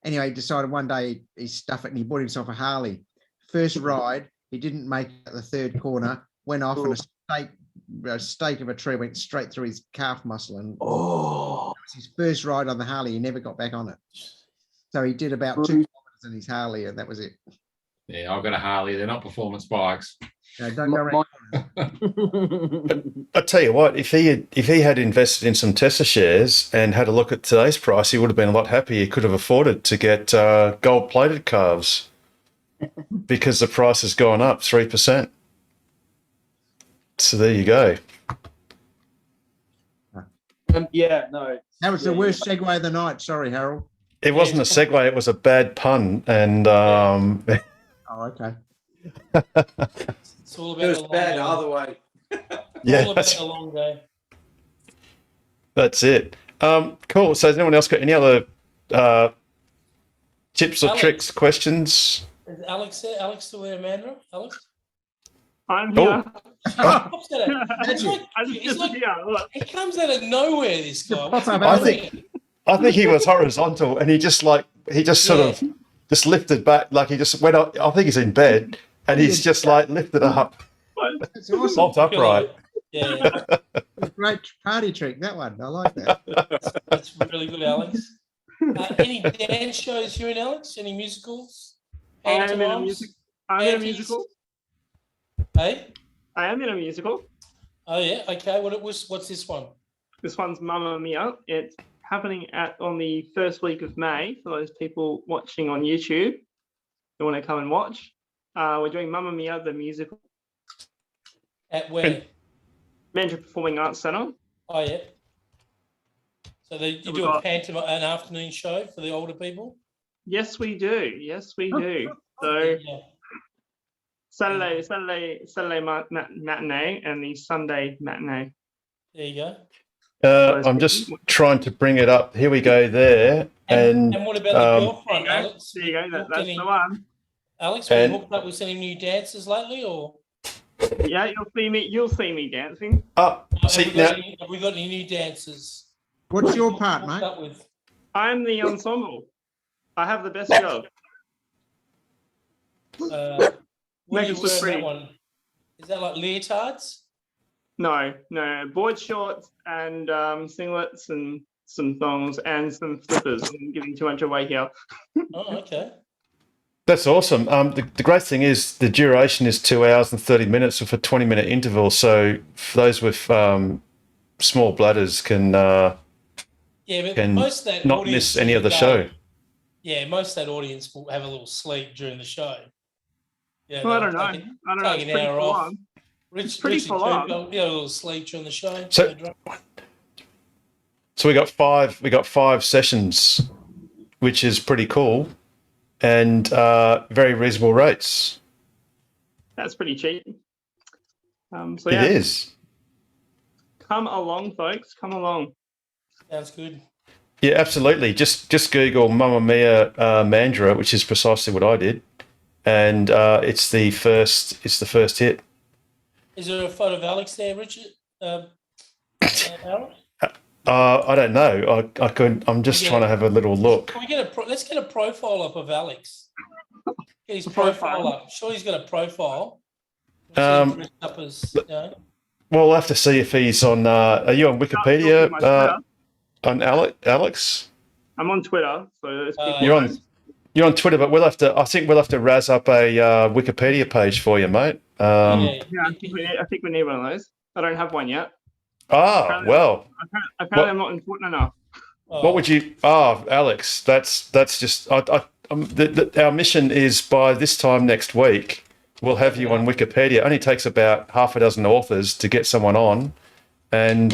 he decided one day he'd stuff it and he bought himself a Harley. First ride, he didn't make it at the third corner, went off and a stake of a tree went straight through his calf muscle. And it was his first ride on the Harley. He never got back on it. So he did about 2 kilometers in his Harley, and that was it. Yeah, I've got a Harley. They're not performance bikes. No, don't go around. I tell you what, if he had invested in some Tesla shares and had a look at today's price, he would have been a lot happier. He could have afforded to get gold-plated calves because the price has gone up 3%. So there you go. That was the worst segue of the night. Sorry, Harold. It wasn't a segue, it was a bad pun. And oh, okay. It's all about it was bad either way. Yeah, all about a long day. That's it. Cool. So has anyone else got any other tips or tricks, questions? Is Alex there? Alex still there, Amanda? Alex? I'm here. He comes out of nowhere, this guy. I think he was horizontal and he just sort of just lifted back, like he just went up. I think he's in bed and he's just like lifted up. That's awesome. Bolt upright. Yeah. Great party trick, that one. I like that. That's really good, Alex. Any dance shows here in Alex? Any musicals? I'm in a musical. Hey? I am in a musical. Oh yeah, okay. What's this one? This one's Mamma Mia. It's happening on the first week of May for those people watching on YouTube who want to come and watch. We're doing Mamma Mia the musical. At where? Mandarin Performing Arts Centre. Oh yeah. So you do an afternoon show for the older people? Yes, we do. Yes, we do. So Saturday matinee and the Sunday matinee. There you go. I'm just trying to bring it up. Here we go there. And what about the girlfront, Alex? There you go. That's the one. Alex, have you hooked up with any new dancers lately, or? Yeah, you'll see me dancing. Have we got any new dancers? What's your part, mate? I'm the ensemble. I have the best job. Make us look pretty. Is that like leotards? No, board shorts and singlets and some thongs and some flippers. I'm giving too much away here. Oh, okay. That's awesome. The great thing is the duration is 2 hours and 30 minutes with a 20-minute interval. So for those with small bladders can most of that not miss any of the show. Yeah, most of that audience will have a little sleep during the show. Yeah, well, I don't know. Take an hour off. It's pretty full on. A little sleep during the show. So we got five sessions, which is pretty cool, and very reasonable rates. That's pretty cheap. It is. Come along, folks. Come along. Sounds good. Yeah, absolutely. Just Google Mamma Mia Mandra, which is precisely what I did, and it's the first hit. Is there a photo of Alex there, Richard? Alex? I don't know. I'm just trying to have a little look. Can we let's get a profile up of Alex. Get his profile up. I'm sure he's got a profile. Well, we'll have to see if he's on. Are you on Wikipedia? On Alex? I'm on Twitter, so you're on Twitter, but I think we'll have to razz up a Wikipedia page for you, mate. I think we need one of those. I don't have one yet. Apparently I'm not important enough. What would you? Alex, that's just. Our mission is by this time next week we'll have you on Wikipedia. It only takes about half a dozen authors to get someone on, and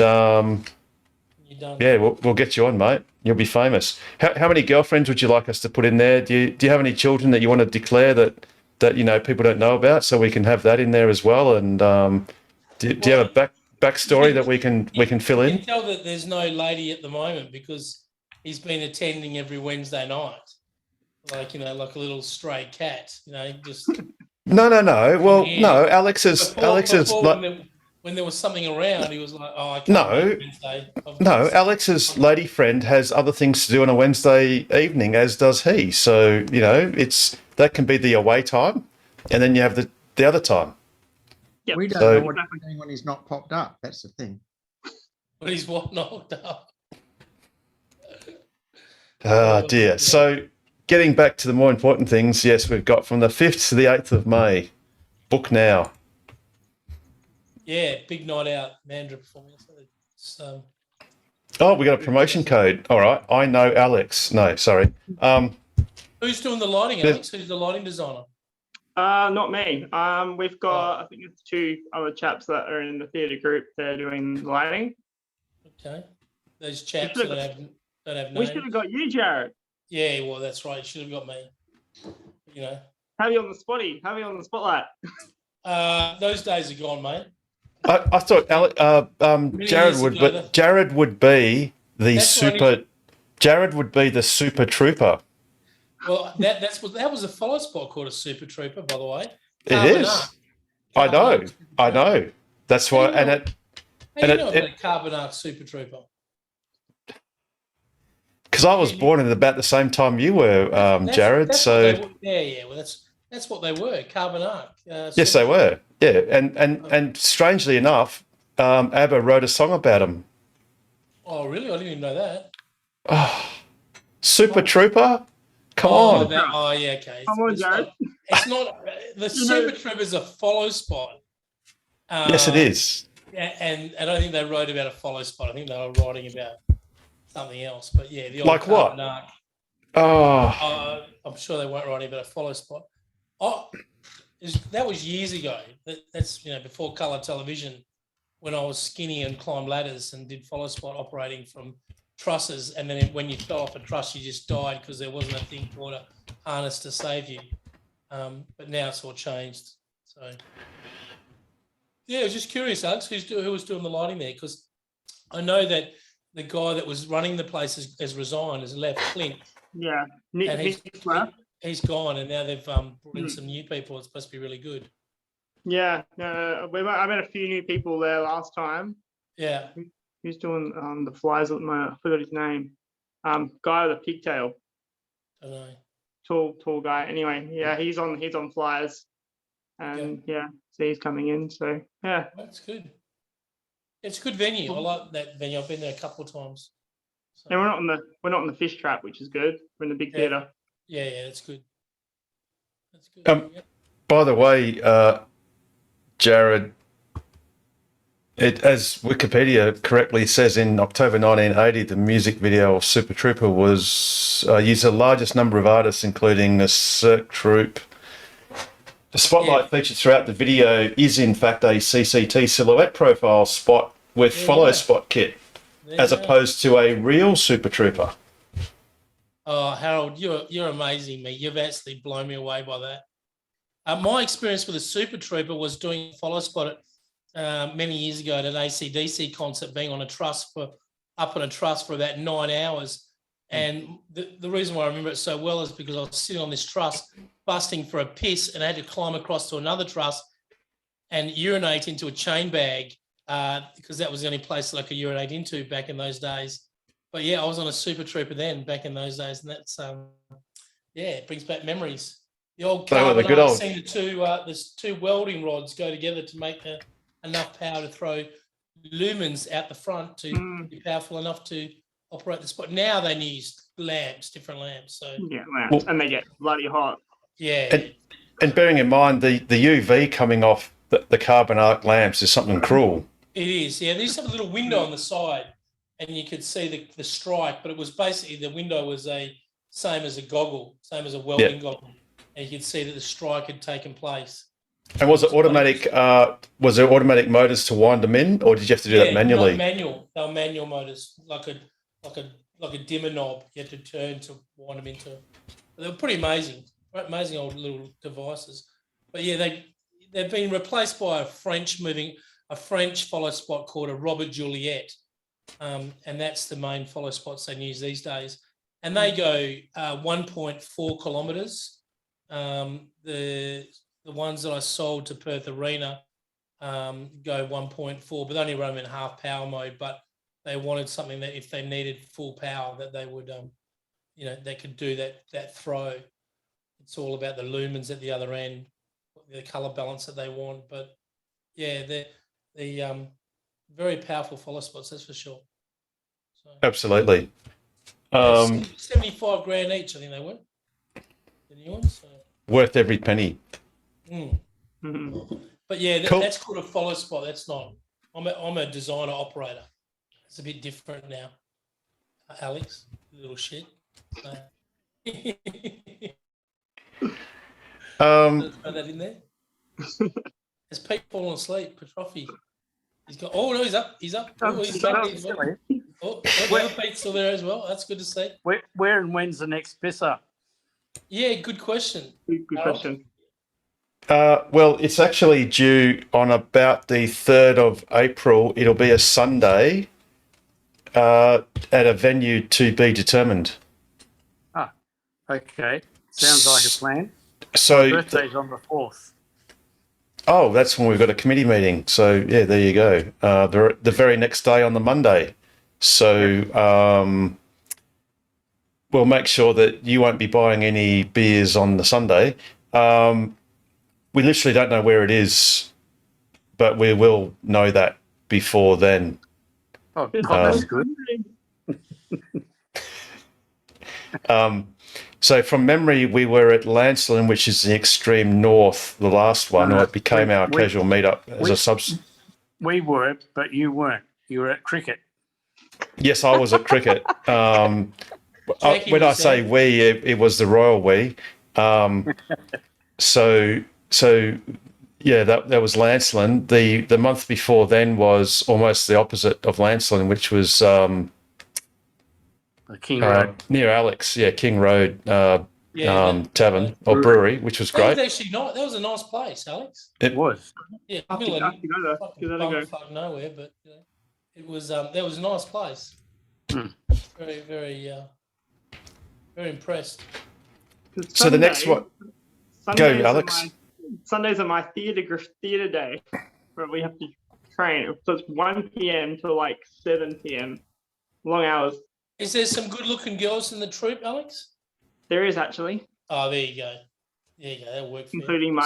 yeah, we'll get you on, mate. You'll be famous. How many girlfriends would you like us to put in there? Do you have any children that you want to declare that people don't know about, so we can have that in there as well? And do you have a backstory that we can fill in? You can tell that there's no lady at the moment because he's been attending every Wednesday night, like like a little stray cat. Just No. Well, no. Alex is. When there was something around, he was like, "Oh, I can't No, Wednesday." no. Alex's lady friend has other things to do on a Wednesday evening, as does he. So that can be the away time, and then you have the other time. Yep. We don't know what he's doing when he's not popped up. That's the thing. When he's what knocked up. Oh dear. So getting back to the more important things, yes, we've got from the 5th to the 8th of May. Book now. Yeah, big night out, Mandra for me. Oh, we got a promotion code. All right. I know Alex. No, sorry. Who's doing the lighting, Alex? Who's the lighting designer? Not me. We've got I think it's 2 other chaps that are in the theatre group. They're doing lighting. Okay. Those chaps that don't have names. We should have got you, Jared. Yeah, well, that's right. You should have got me. Have you on the spotty? Have you on the spotlight? Those days are gone, mate. I thought Jared would be the super trooper. Well, that was a follow spot called a super trooper, by the way. It is. I know. That's why. How do you know about a carbon arc super trooper? Because I was born at about the same time you were, Jared. Well, that's what they were. Carbon arc. Yes, they were. Yeah, and strangely enough, ABBA wrote a song about them. Oh, really? I didn't even know that. Oh, Super Trooper? Come on. Yeah, okay. Come on, Jared. It's not the Super Trooper is a follow spot. Yes, it is. And I don't think they wrote about a follow spot. I think they were writing about something else. But yeah, the old like what? Arc, I'm sure they weren't writing about a follow spot. That was years ago. That's before colour television, when I was skinny and climbed ladders and did follow spot operating from trusses, and then when you fell off a truss, you just died because there wasn't a thing called a harness to save you. But now it's all changed. So yeah, I was just curious, Alex, who was doing the lighting there? Because I know that the guy that was running the place has resigned, has left, Clint. Yeah, he's gone, and now they've brought in some new people. It's supposed to be really good. Yeah, I met a few new people there last time. Yeah. Who's doing the flies at the moment? I forgot his name. Guy with a pigtail. I don't know. Tall guy. Anyway, yeah, he's on flyers, and so he's coming in. So yeah, that's good. It's a good venue. I like that venue. I've been there a couple of times. So. And we're not in the fish trap, which is good. We're in the big theatre. Yeah, that's good. That's good. By the way, Jared, as Wikipedia correctly says, in October 1980, the music video of Super Trooper was used the largest number of artists, including the Cirque Troupe. The spotlight featured throughout the video is, in fact, a CCT silhouette profile spot with follow spot kit, as opposed to a real Super Trooper. Oh, Harold, you're amazing, mate. You've actually blown me away by that. My experience with a Super Trooper was doing follow spot many years ago at an AC/DC concert, being on a truss up on a truss for about 9 hours. And the reason why I remember it so well is because I was sitting on this truss, busting for a piss, and I had to climb across to another truss and urinate into a chain bag because that was the only place that I could urinate into back in those days. But yeah, I was on a Super Trooper then back in those days, and that's it brings back memories. The old carbon arc, seeing there's 2 welding rods go together to make enough power to throw lumens out the front to be powerful enough to operate the spot. Now they use different lamps. So yeah, lamps, and they get bloody hot. Yeah. And bearing in mind the UV coming off the carbon arc lamps is something cruel. It is, yeah. They used to have a little window on the side, and you could see the strike, but it was basically the window was same as a welding goggle, and you could see that the strike had taken place. And was it automatic? Was there automatic motors to wind them in, or did you have to do that manually? No, manual. They were manual motors, like a dimmer knob. You had to turn to wind them into. They were pretty amazing, amazing old little devices. But yeah, they've been replaced by a French follow spot called a Robert Juliet, and that's the main follow spots they use these days. And they go 1.4 kilometres. The ones that I sold to Perth Arena go 1.4, but they only run them in half power mode. But they wanted something that if they needed full power, that they would, they could do that throw. It's all about the lumens at the other end, the colour balance that they want. But yeah, the very powerful follow spots, that's for sure. So, Absolutely. 75 grand each, I think they were. The new ones. So. Worth every penny. But yeah, Cool. that's called a follow spot. That's not. I'm a designer operator. It's a bit different now. Alex, little shit. Throw that in there. Has Pete fallen asleep? Petrophy. He's got. Oh no, he's up. He's up. Oh, he's back. Oh, Pete's still there as well. That's good to see. Where and when's the next pisser? Yeah, good question. Good question. Well, it's actually due on about the 3rd of April. It'll be a Sunday at a venue to be determined. Ah, okay. Sounds like a plan. So My birthday's on the 4th. Oh, that's when we've got a committee meeting. So yeah, there you go. The very next day on the Monday. So we'll make sure that you won't be buying any beers on the Sunday. We literally don't know where it is, but we will know that before then. Oh, that's good. So from memory, we were at Lancelin, which is the extreme north, the last one, or it became our casual meetup as a subs. We were, but you weren't. You were at cricket. Yes, I was at cricket. When I say we, it was the royal we. So yeah, that was Lancelin. The month before then was almost the opposite of Lancelin, which was King Road. Near Alex. Yeah, King Road Tavern or brewery, which was great. That was actually nice. That was a nice place, Alex. It was. Yeah, I have to go there. Give that a go. Fuck nowhere, but it was. That was a nice place. Very, very, very impressed. So the next one. Go, Alex. Sundays are my theatre day, where we have to train. So it's 1 p.m. to like 7 p.m. Long hours. Is there some good-looking girls in the troupe, Alex? There is actually. Oh, there you go. There you go. That worked for including you. my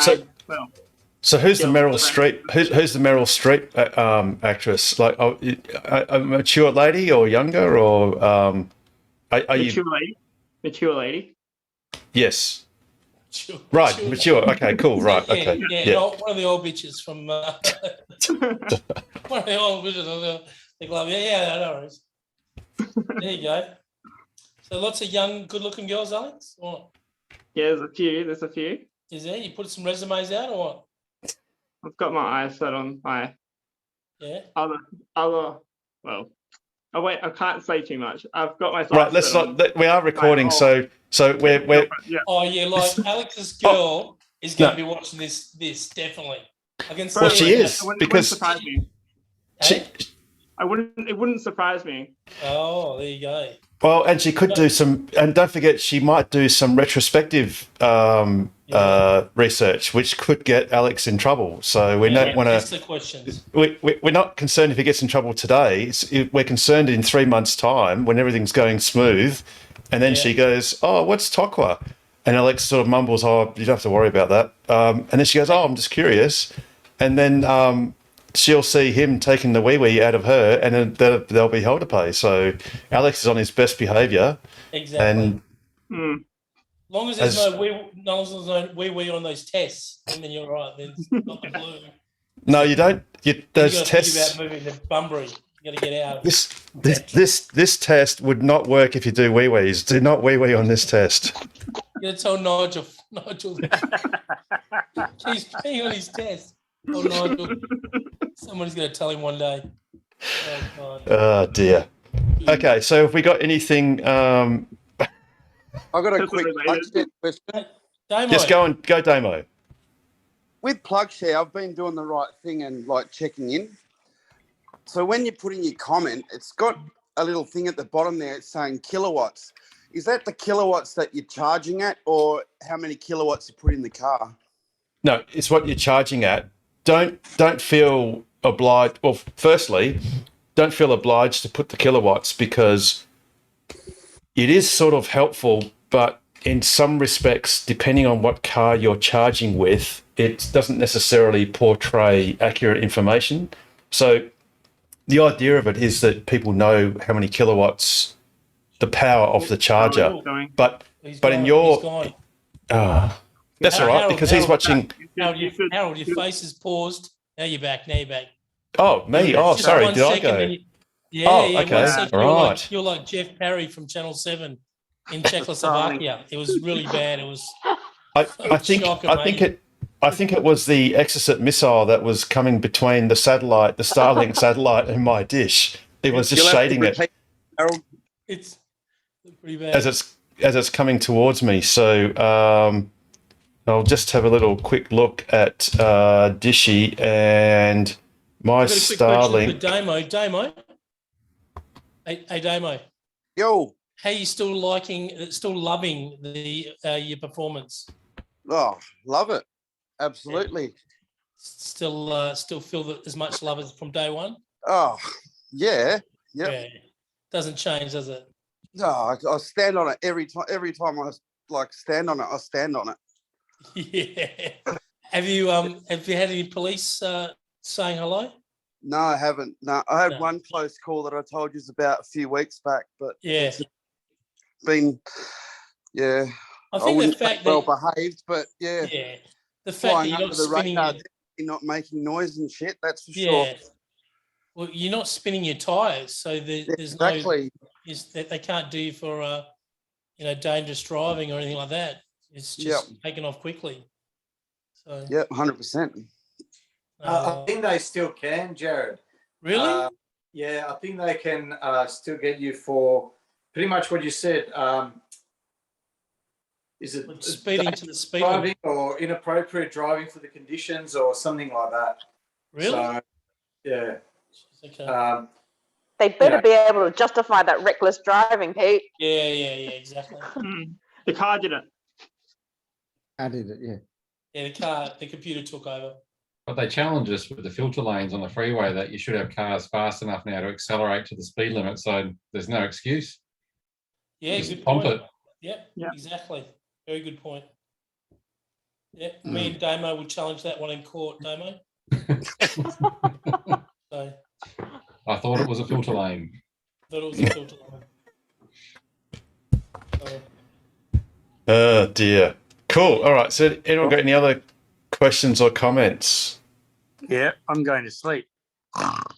So who's the Meryl Streep? Who's the Meryl Streep actress? Like a mature lady or younger or are mature you? lady? Mature lady. Yes. Right, mature. Okay, cool. Right, okay. Yeah. One of the old bitches from one of the old bitches of the club. Yeah, no worries. There you go. So lots of young, good-looking girls, Alex? Or what? Yeah, there's a few. Is there? You put some resumes out or what? I've got my eyes set on my other. Well, oh wait, I can't say too much. I've got my right. Let's not. We are recording, so we're. Yeah. Oh yeah, like Alex's girl is going to be watching this definitely. I can see. Well, she is because surprise me. It wouldn't surprise me. Oh, there you go. Well, and she could do some, and don't forget, she might do some retrospective research, which could get Alex in trouble. So we don't want That's the questions. We're not concerned if he gets in trouble today. We're concerned in 3 months' time when everything's going smooth, and then she goes, "Oh, what's Tokwa?" And Alex sort of mumbles, "Oh, you don't have to worry about that." And then she goes, "Oh, I'm just curious," and then she'll see him taking the wee out of her, and then they'll be held to pay. So Alex is on his best behaviour. Exactly. And as long as there's no wee on those tests, and then you're right. Then it's not the blue. No, you don't. Those you tests. Think about moving to Bunbury. You got to get out of This test would not work if you do wee-wees. Do not wee-wee on this test. You gotta tell Nigel. Nigel keeps peeing on his test. Oh, Nigel. Someone's gonna tell him one day. Oh God. Oh dear. Okay, so have we got anything? I've got a quick plug share question. Damo. Just go Damo. With plug share, I've been doing the right thing and like checking in. So when you put in your comment, it's got a little thing at the bottom there. It's saying kilowatts. Is that the kilowatts that you're charging at, or how many kilowatts you put in the car? No, it's what you're charging at. Don't feel obliged. Well, firstly, don't feel obliged to put the kilowatts, because it is sort of helpful, but in some respects, depending on what car you're charging with, it doesn't necessarily portray accurate information. So the idea of it is that people know how many kilowatts the power of the charger. But in your that's all right, because he's watching. Harold, your face is paused. Now you're back. Now you're back. Oh, me. Oh, Just sorry. 1 Did I second, go? then yeah, Oh, yeah. okay. 1 second, Right. you're like Jeff Parry from Channel 7 in Czechoslovakia. It was really bad. It was. I think it was the Exocet missile that was coming between the satellite, the Starlink satellite, and my dish. It was just shading it It's pretty bad. as it's coming towards me. So I'll just have a little quick look at Dishy and my I've got a quick question for Starlink. Damo. Hey, Damo. Yo. How you still loving the your performance? Oh, love it. Absolutely. Still feel that as much love as from day one? Oh, yeah. Yep. Yeah. Doesn't change, does it? Oh, I stand on it every time. Every time I stand on it, I stand on it. Yeah. Have you had any police saying hello? No, I haven't. No, I had one close call that I told you about a few weeks back, but yeah, it's been I think wouldn't the fact say well that behaved, but yeah, the fact flying that you're under not the spinning radar, your, definitely not making noise and shit. That's for sure. Well, you're not spinning your tires, so there's exactly. Is that they can't do you for dangerous driving or anything like that. It's just taken off quickly. So 100%. I think they still can, Jared. Really? Yeah, I think they can still get you for pretty much what you said. Is it speeding to the speed driving or inappropriate driving for the conditions or something like that? Really? So, yeah. Okay. They better be able to justify that reckless driving, Pete. Yeah, exactly. The car did it. I did it, yeah. Yeah, the computer took over. But they challenge us with the filter lanes on the freeway that you should have cars fast enough now to accelerate to the speed limit, so there's no excuse. Yeah, Just good pump point. it. Yeah, exactly. Very good point. Yeah, me and Damo will challenge that one in court, Damo. So, I thought it was a filter lane. thought it was a filter line. Oh dear. Cool. All right. So anyone got any other questions or comments? Yeah, I'm going to sleep.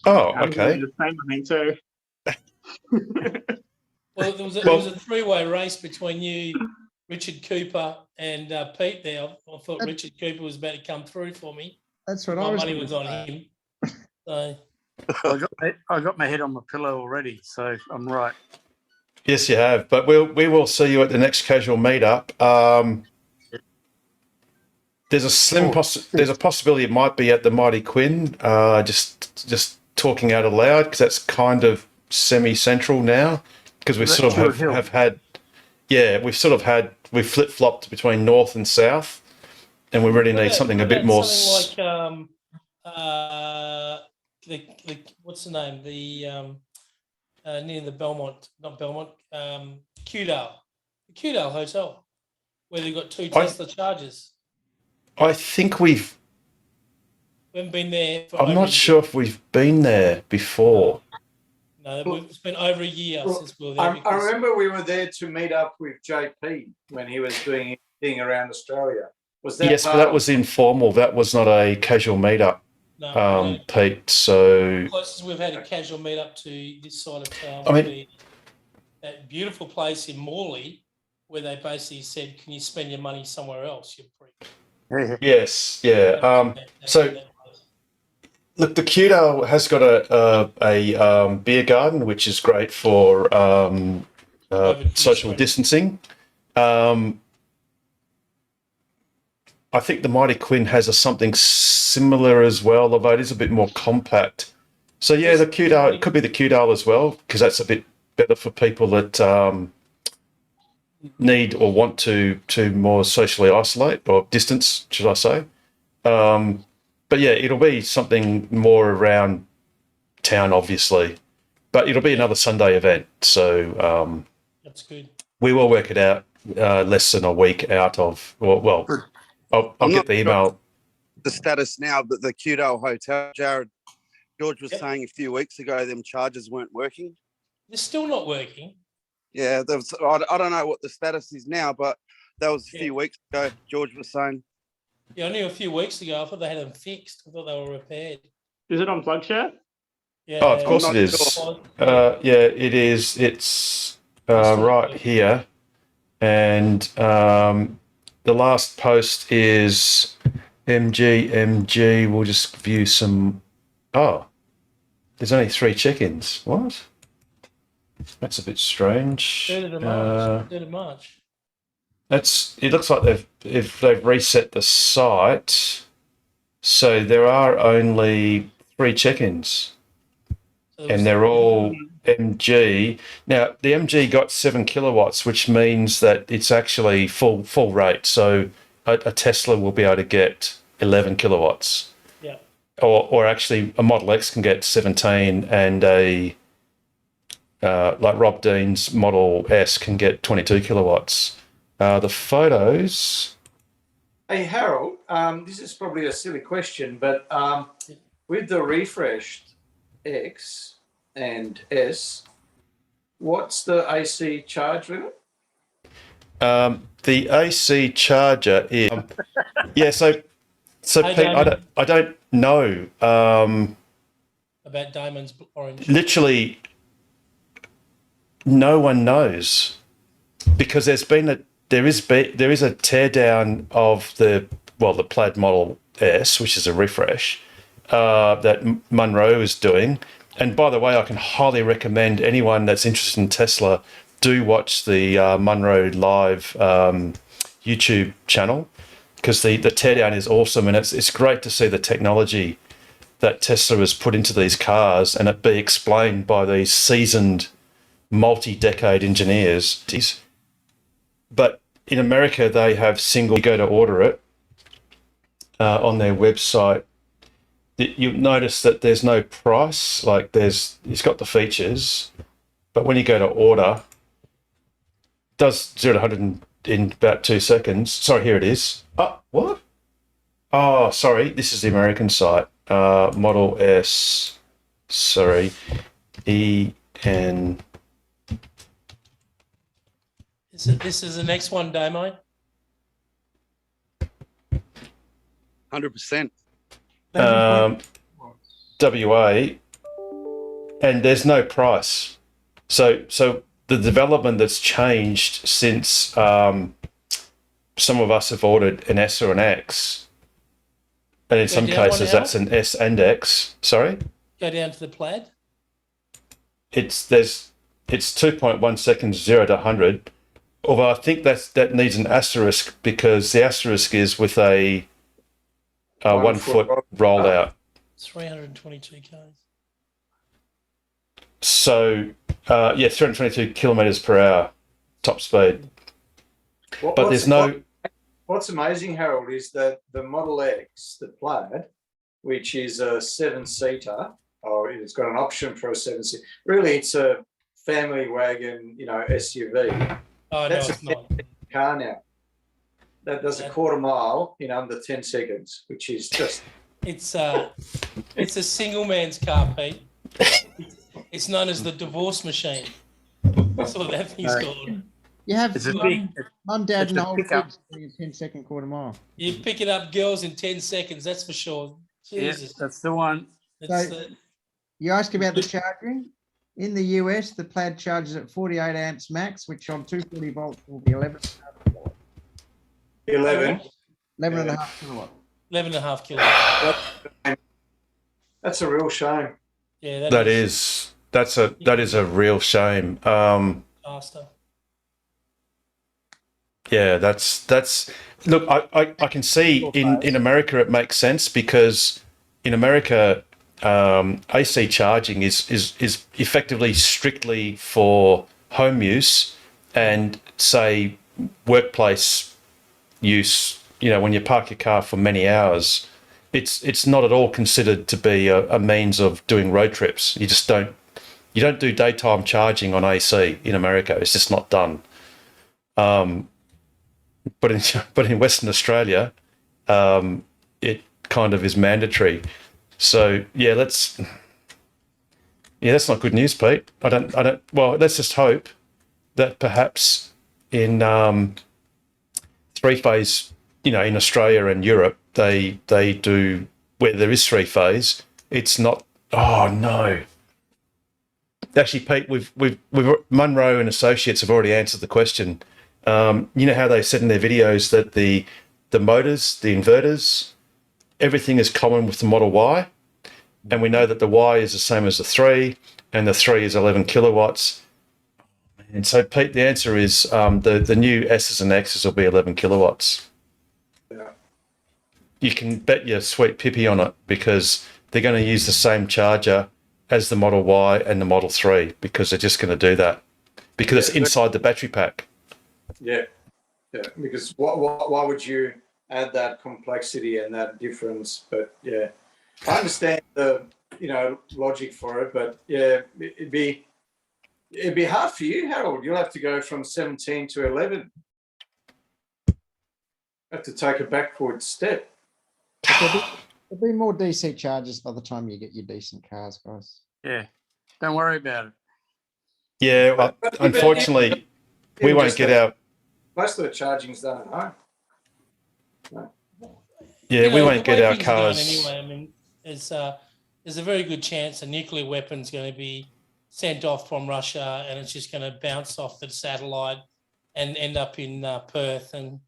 Oh, I'm okay. doing the same, I think, too. Well, there was a three-way race between you, Richard Cooper, and Pete there. I thought Richard Cooper was about to come through for me. That's what My I was money gonna was on say. him. So I got my head on my pillow already, so I'm right. Yes, you have. But we will see you at the next casual meetup. There's a possibility it might be at the Mighty Quinn. Just talking out aloud, because that's kind of semi-central now, because we sort of have had we've flip-flopped between north and south, and we really need something a bit more. Something like what's the name? The near the Belmont, not Belmont, Kewdale, the Kewdale Hotel, where they've got 2 Tesla chargers. I think we haven't been there. I'm not sure if we've been there before. No, it's been over a year since we were there. I remember we were there to meet up with JP when he was doing his thing around Australia. Was that? Yes, but that was informal. That was not a casual meetup, No, Pete. So the closest we've had a casual meetup to this side of town I would mean- be that beautiful place in Morley where they basically said, "Can you spend your money somewhere else?" You're pretty. Yes, yeah. So, look, the Qdale has got a beer garden, which is great for social distancing. I think the Mighty Quinn has something similar as well, although it is a bit more compact. So yeah, the Qdale, it could be the Qdale as well, because that's a bit better for people that need or want to more socially isolate or distance, should I say. But yeah, it'll be something more around town, obviously. But it'll be another Sunday event. So that's good. We will work it out less than a week out of, well, I'll get the email. The status now, but the Qdale Hotel, George was saying a few weeks ago, them chargers weren't working. They're still not working. Yeah, I don't know what the status is now, but that was a few weeks ago, George was saying. Yeah, only a few weeks ago, I thought they had them fixed. I thought they were repaired. Is it on PlugShare? Yeah. Oh, of course it is. Sure. Yeah, it is. It's right here. And the last post is MG. We'll just view some. Oh, there's only 3 check-ins. What? That's a bit strange. 3rd of March. 3rd of March. It looks like they've reset the site, so there are only 3 check-ins, and they're all MG. Now the MG got 7 kilowatts, which means that it's actually full rate. So a Tesla will be able to get 11 kilowatts. Yeah. Or actually, a Model X can get 17, and a like Rob Dean's Model S can get 22 kilowatts. The photos. Hey, Harold, this is probably a silly question, but with the refreshed X and S, what's the AC charge limit? The AC charger is yeah. So Pete, I don't know. About Diamond's orange. Literally, no one knows, because there is a teardown of the Plaid Model S, which is a refresh that Munro is doing. And by the way, I can highly recommend anyone that's interested in Tesla do watch the Munro Live YouTube channel, because the teardown is awesome, and it's great to see the technology that Tesla has put into these cars and it be explained by these seasoned multi-decade engineers. But in America, they have you go to order it on their website. You'll notice that there's no price. Like it's got the features, but when you go to order, it does 0 to 100 in about 2 seconds. Sorry, here it is. Oh, what? Oh, sorry. This is the American site. Model S. Sorry. EN. This is the next one, Damo. 100%. WA, and there's no price. So the development that's changed since some of us have ordered an S or an X, and in some cases that's an S and X. Sorry? Go down to the Plaid. It's 2.1 seconds 0 to 100. Although I think that needs an asterisk, because the asterisk is with a 1 foot rollout. 322 k's. So 322 kilometers per hour top speed. But there's no. What's amazing, Harold, is that the Model X, the Plaid, which is a 7-seater, or it's got an option for a 7-seater. Really, it's a family wagon, SUV. Oh, that's no, it's not. Car now. That does a quarter mile in under 10 seconds, which is just. It's a single man's car, Pete. It's known as the divorce machine. That's what that thing's called. You have mum, dad, and old kids doing a 10-second quarter mile. You pick it up, girls, in 10 seconds. That's for sure. Jesus. Yeah, that's the one. You asked about the charging. In the US, the Plaid charges at 48 amps max, which on 240 volts will be 11. 11. 11 and a half kilowatt. 11 and a half kilowatts. That's a real shame. Yeah, that is a real shame. Faster. Yeah, that's look, I can see in America it makes sense because in America AC charging is effectively strictly for home use and say workplace use, when you park your car for many hours, it's not at all considered to be a means of doing road trips. You don't do daytime charging on AC in America. It's just not done. But in Western Australia, it kind of is mandatory. So that's not good news, Pete. Well, let's just hope that perhaps in three-phase, in Australia and Europe, they do, where there is three-phase, it's not. Oh no. Actually, Pete, we've Munro and Associates have already answered the question. You know how they said in their videos that the motors, the inverters, everything is common with the Model Y, and we know that the Y is the same as the 3, and the 3 is 11 kilowatts. And so, Pete, the answer is the new S's and X's will be 11 kilowatts. Yeah. You can bet your sweet pippy on it because they're going to use the same charger as the Model Y and the Model 3 because they're just going to do that because it's inside the battery pack. Yeah, because why would you add that complexity and that difference? But yeah, I understand the logic for it, but yeah, it'd be hard for you, Harold. You'll have to go from 17 to 11. Have to take a backward step. There'll be more DC charges by the time you get your decent cars, guys. Yeah, don't worry about it. Yeah, well, unfortunately, we won't get our. Most of the charging's done at home. No. Yeah, we won't get our cars. Anyway, I mean, there's a very good chance a nuclear weapon's going to be sent off from Russia, and it's just going to bounce off the satellite and end up in Perth and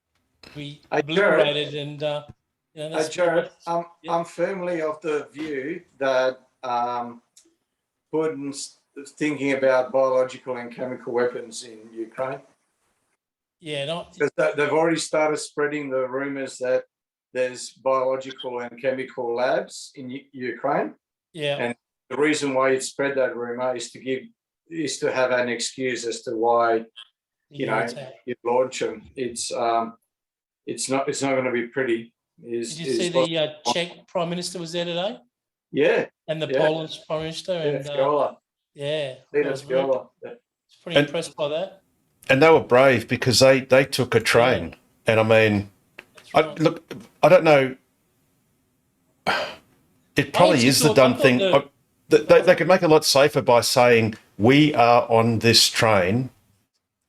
be obliterated. And that's Jared, I'm firmly of the view that Putin's thinking about biological and chemical weapons in Ukraine. Yeah, because they've already started spreading the rumors that there's biological and chemical labs in Ukraine. Yeah, and the reason why you'd spread that rumor is to have an excuse as to why you launch them. It's not going to be pretty. Did you see the Czech Prime Minister was there today? Yeah, and the Polish Prime Minister and Scholar. Yeah, It's pretty impressed by that. And they were brave because they took a train. And I mean, I don't know. It probably is the done thing. They could make it a lot safer by saying, we are on this train,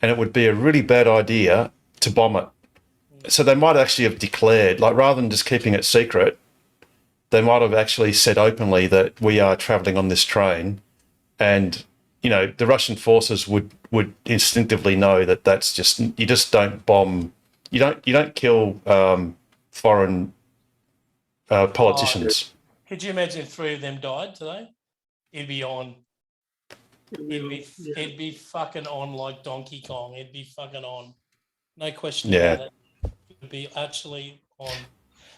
and it would be a really bad idea to bomb it. So they might actually have declared, like rather than just keeping it secret, they might have actually said openly that we are traveling on this train. And the Russian forces would instinctively know that that's just, you just don't bomb, you don't kill foreign politicians. Could you imagine if 3 of them died today? It'd be on. It'd be fucking on like Donkey Kong. It'd be fucking on. No question about it. It'd be actually on.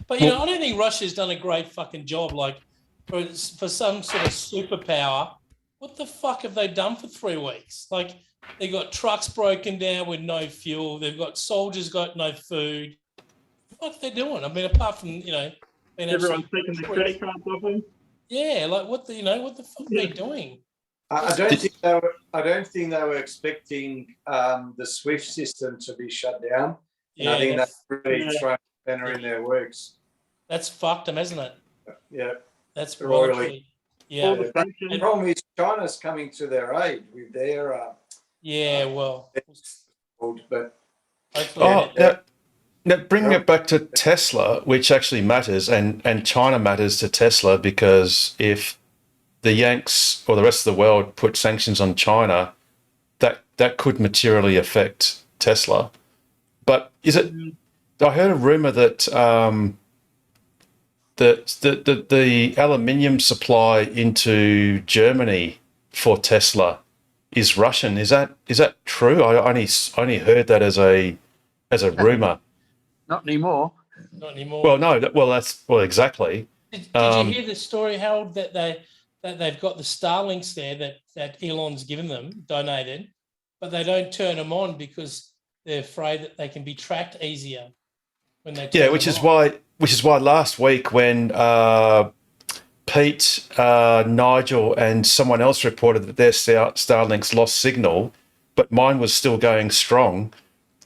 But I don't think Russia's done a great fucking job. Like for some sort of superpower. What the fuck have they done for 3 weeks? Like, they got trucks broken down with no fuel. They've got soldiers got no food. What are they doing? I mean, apart from being everyone's taking the credit cards off them. Yeah, like what the fuck are they doing? I don't think they were expecting the SWIFT system to be shut down. Yeah, I think that's really trying to center in their works. That's fucked them, hasn't it? Yeah, that's royally. Yeah, the problem is China's coming to their aid with their. But now bringing it back to Tesla, which actually matters, and China matters to Tesla because if the Yanks or the rest of the world put sanctions on China, that could materially affect Tesla. But is it? I heard a rumor that the aluminium supply into Germany for Tesla is Russian. Is that true? I only heard that as a rumor. Not anymore. Not anymore. Well, no. Well, exactly. Did you hear the story, Harold, that they've got the Starlinks there that Elon's given them, donated, but they don't turn them on because they're afraid that they can be tracked easier when they turn which them is on. why last week when Pete, Nigel, and someone else reported that their Starlinks lost signal, but mine was still going strong,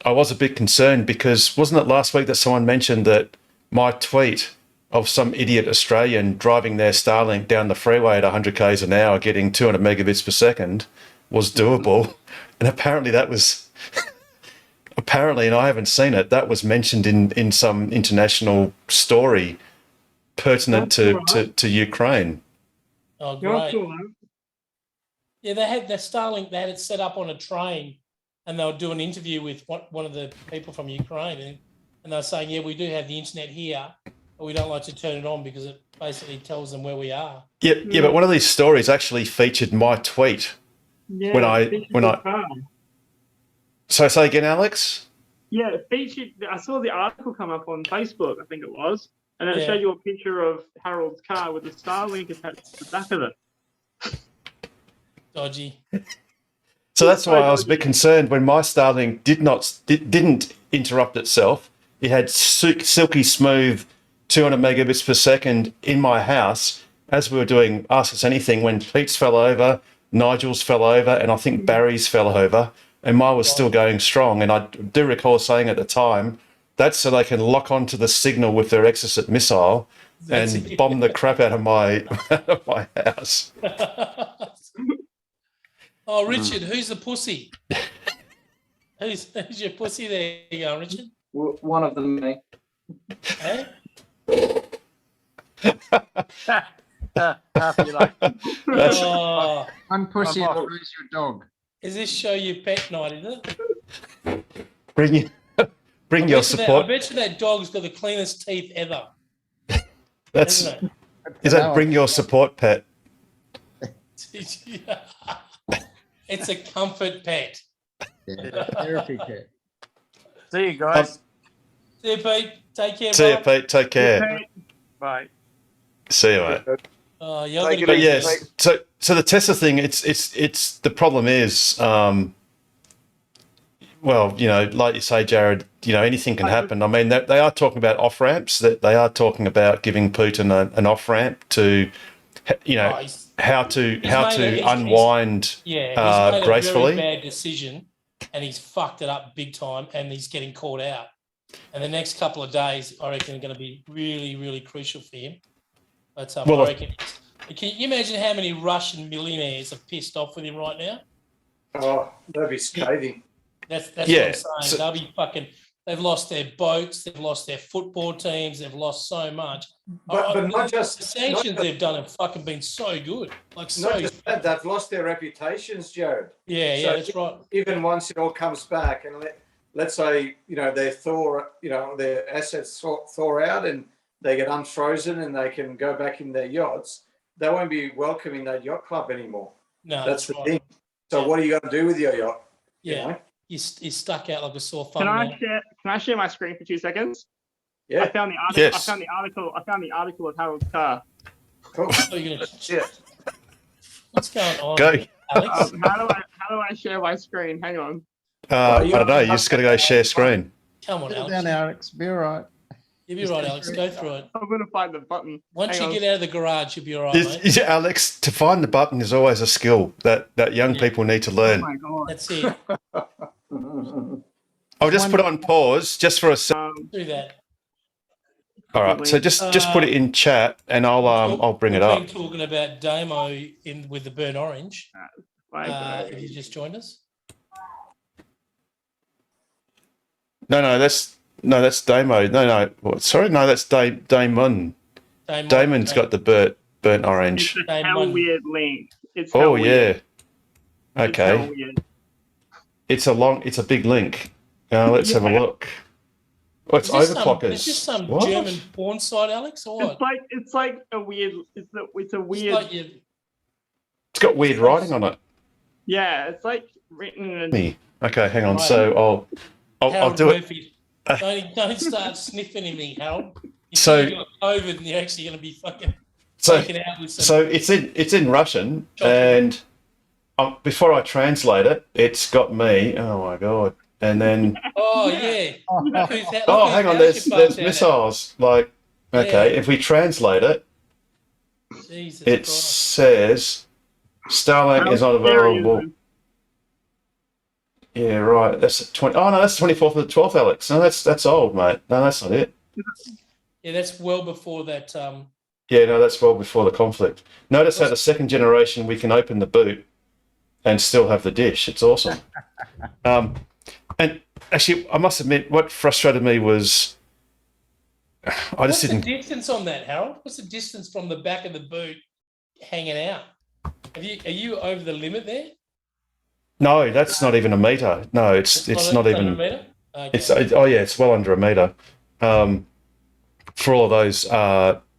I was a bit concerned because wasn't it last week that someone mentioned that my tweet of some idiot Australian driving their Starlink down the freeway at 100 k's an hour, getting 200 megabits per second, was doable, and apparently that was. Apparently, and I haven't seen it, that was mentioned in some international story pertinent to Ukraine. Oh, great. Yeah, they had their Starlink, they had it set up on a train and they'll do an interview with one of the people from Ukraine and they're saying, yeah, we do have the internet here, but we don't like to turn it on because it basically tells them where we are. Yeah, but one of these stories actually featured my tweet when I. So say again, Alex? Yeah, it featured. I saw the article come up on Facebook, I think it was, and it Yeah. showed you a picture of Harold's car with the Starlink attached to the back of it. Dodgy. So that's why I was a bit concerned when my Starlink didn't interrupt itself. It had silky smooth 200 megabits per second in my house as we were doing Ask Us Anything when Pete's fell over, Nigel's fell over, and I think Barry's fell over. And mine was still going strong. And I do recall saying at the time, that's so they can lock onto the signal with their Exocet missile and bomb the crap out of my house. Oh, Richard, who's the pussy? who's your pussy there you go, Richard? One of them, me. Hey? Half you like. Oh, One pussy I'm and off. lose your dog. is this show your pet night, is it? Bring your I support. bet you that dog's got the cleanest teeth ever. That's Isn't is that bring your support pet? it? It's a comfort pet. Therapy pet. See you guys. See you, Pete. Take care, See you, bud. Pete. Take care. Bye. See you, mate. Oh, you're Take gonna it be easy, Yes. So the Tesla thing, it's the problem is, well, like you say, Jared, anything can happen. I mean, they are talking about off ramps. That they are talking about giving Putin an off ramp to, how to unwind he's made gracefully. a very bad decision, and he's fucked it up big time, and he's getting caught out. And the next couple of days, I reckon, are going to be really, really crucial for him. But I reckon. Can you imagine how many Russian millionaires are pissed off with him right now? Oh, that'd be scathing. That's Yeah, what I'm saying. They'll be fucking. They've lost their boats. They've lost their football teams. They've lost so much. But not just the sanctions not, they've done have fucking been so good. Like so. not just that, they've lost their reputations, Jared. Yeah, So that's right. Even once it all comes back, and let's say they thaw, their assets thaw out, and they get unfrozen, and they can go back in their yachts. They won't be welcoming that yacht club anymore. No, that's the right. thing. So what are you going to do with your yacht? Yeah, you're stuck out like a sore thumb. Can I share my screen for 2 seconds? Yeah. I found the article. Yes. I found the article of Harold's car. Cool. Oh, you're gonna, what's going on, Go. Alex? How do I share my screen? Hang on. I don't know. You just got to go share screen. Come on, Sit Alex. down, Alex. Be all right. You'll be right, Alex. Go through it. I'm going to find the button. Once Hang you on. get out of the garage, you'll be all right, mate. Alex, to find the button is always a skill that young people need to learn. Oh my god. That's it. I'll just put it on pause just for a second. Do that. All right. So just put it in chat, and I'll bring it We've up. been talking about Damo with the burnt orange. Have you just joined us? No, that's Damo. No, sorry, no, that's Damon. Damon's got the burnt burnt orange. It's a hell weird link. It's Oh hell weird. yeah. It's hell Okay. weird. It's a big link. Let's have a look. Oh, it's Is overclockers. this some What? German porn site, Alex, or what? It's like a weird. It's a weird. Like It's got weird writing on it. Yeah, it's like written in. Me. Okay, hang on. Right. So I'll Harold do it. Murphy. Don't start sniffing at me, Harold. If So- you got COVID and you're actually going to be fucking So taken out with some. so it's in Russian, and before I translate it, it's got me. Oh my god! And then Oh yeah. Look who's that- look oh, whose hang on. house There's you bumped out at. missiles. Like okay, if we translate it, Jesus it Christ. says Starlink is not available. Yeah, right. That's 20. Oh no, that's 24th of the 12th, Alex. No, that's old, mate. No, that's not it. Yeah, that's well before that. Yeah, no, that's well before the conflict. Notice how the second generation we can open the boot and still have the dish. It's awesome. And actually, I must admit, what frustrated me was I What's just didn't. the distance on that, Harold? What's the distance from the back of the boot hanging out? Are you over the limit there? No, that's not even a meter. No, it's not under even. a meter? Okay. It's well under a meter. For all of those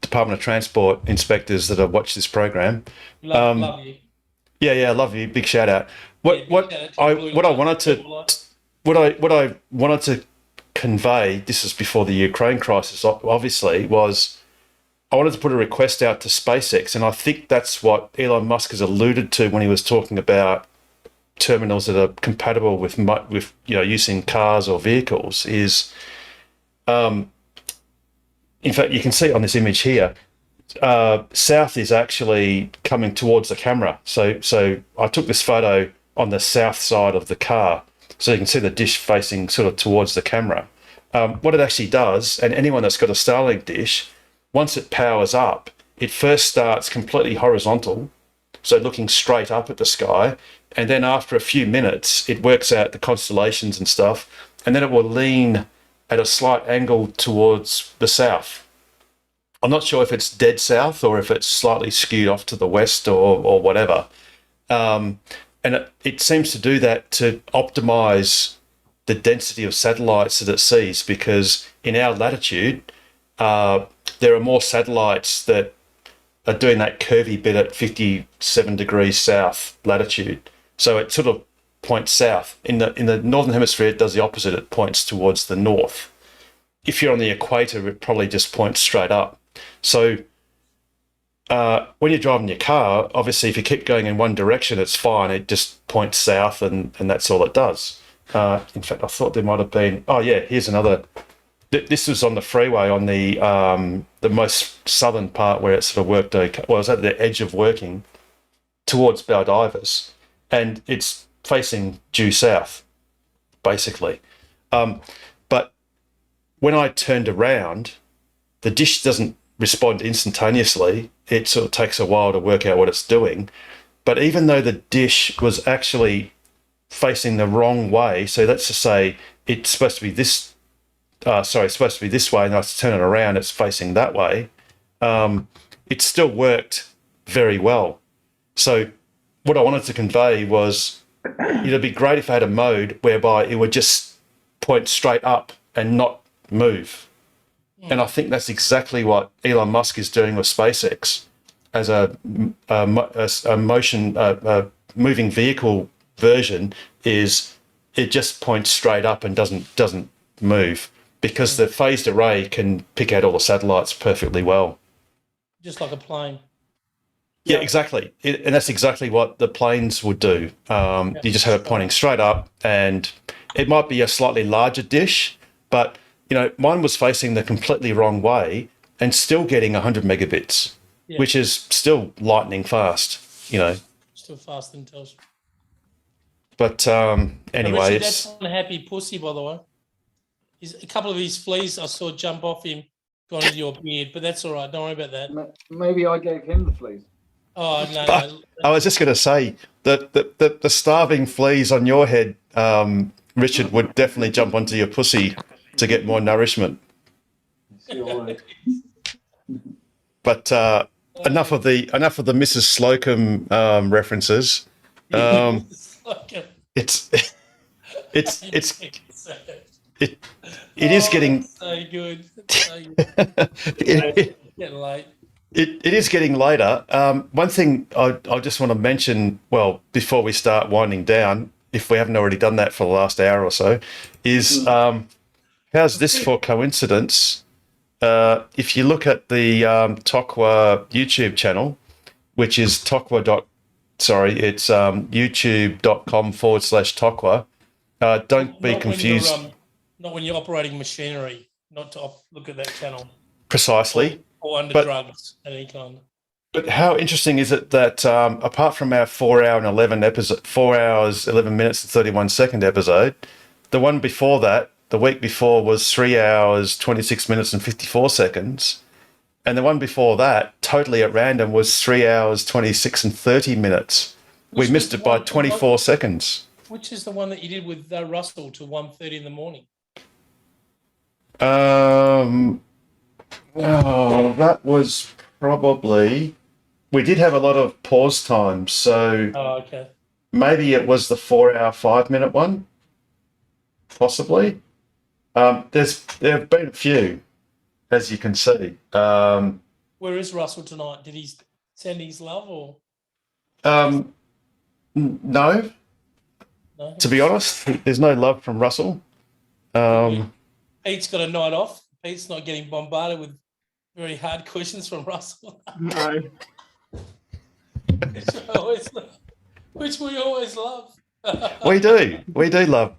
Department of Transport inspectors that have watched this program, Love you. yeah, love you. Big shout out. What I wanted to convey, this is before the Ukraine crisis, obviously, was I wanted to put a request out to SpaceX, and I think that's what Elon Musk has alluded to when he was talking about terminals that are compatible with using cars or vehicles. Is in fact, you can see on this image here, south is actually coming towards the camera. So I took this photo on the south side of the car, so you can see the dish facing sort of towards the camera. What it actually does, and anyone that's got a Starlink dish, once it powers up, it first starts completely horizontal, so looking straight up at the sky, and then after a few minutes, it works out the constellations and stuff, and then it will lean at a slight angle towards the south. I'm not sure if it's dead south or if it's slightly skewed off to the west or whatever. And it seems to do that to optimize the density of satellites that it sees, because in our latitude, there are more satellites that are doing that curvy bit at 57 degrees south latitude. So it sort of points south. In the northern hemisphere, it does the opposite. It points towards the north. If you're on the equator, it probably just points straight up. So when you're driving your car, obviously, if you keep going in one direction, it's fine. It just points south, and that's all it does. In fact, I thought there might have been. Oh yeah, here's another. This was on the freeway on the most southern part where it sort of worked. Well, it was at the edge of working towards Baldivis, and it's facing due south, basically. But when I turned around, the dish doesn't respond instantaneously. It sort of takes a while to work out what it's doing. But even though the dish was actually facing the wrong way, so let's just say it's supposed to be this, it's supposed to be this way, and I turn it around, it's facing that way, it still worked very well. So what I wanted to convey was it'd be great if I had a mode whereby it would just point straight up and not move. And I think that's exactly what Elon Musk is doing with SpaceX as a moving vehicle version. Is it just points straight up and doesn't move, because the phased array can pick out all the satellites perfectly well. Just like a plane. Yeah, exactly. And that's exactly what the planes would do. You just have it pointing straight up, and it might be a slightly larger dish, but mine was facing the completely wrong way and still getting 100 megabits, which is still lightning fast, Still faster than Telstra. But anyway, Richard, that's one happy pussy, by the way. A couple of his fleas I saw jump off him, gone into your beard, but that's all right. Don't worry about that. Maybe I gave him the fleas. Oh no! I was just going to say that the starving fleas on your head, Richard, would definitely jump onto your pussy to get more nourishment. But enough of the Mrs. Slocum references. It's it is getting so good. So good. Getting late. It is getting later. One thing I just want to mention, well, before we start winding down, if we haven't already done that for the last hour or so, is how's this for coincidence? If you look at the Tokwa YouTube channel, which is it's youtube.com/Tokwa. Don't be confused. Not when you're operating machinery, not to look at that channel. Precisely. Or under drugs at any kind. But how interesting is it that apart from our 4 hours, 11 minutes and 31 second episode, the one before that, the week before, was 3 hours, 26 minutes and 54 seconds. And the one before that, totally at random, was 3 hours, 26 and 30 minutes. We missed it by 24 seconds. Which is the one that you did with Russell to 1:30 in the morning? Oh, that was probably... We did have a lot of pause time, so okay. Maybe it was the 4 hour, 5 minute one, possibly. There have been a few, as you can see. Where is Russell tonight? Did he send his love or? No. To be honest, there's no love from Russell. Pete's got a night off. Pete's not getting bombarded with very hard questions from Russell. No. which we always love. We do love.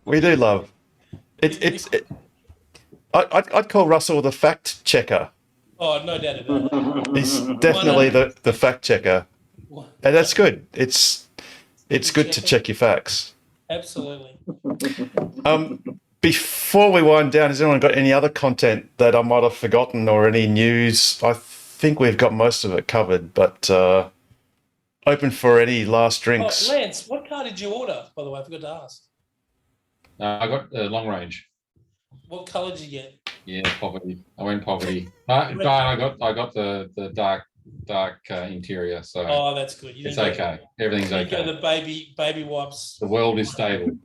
I'd call Russell the fact checker. Oh, no doubt about that. He's definitely the fact checker, and that's good. It's good to check your facts. Absolutely. Before we wind down, has anyone got any other content that I might have forgotten or any news? I think we've got most of it covered, but open for any last drinks. Oh, Lance, what car did you order, by the way? I forgot to ask. I got long range. What colour did you get? Yeah, poverty. I went poverty. I got the dark interior. So that's good. It's okay. Everything's okay. Go the baby wipes. The world is stable.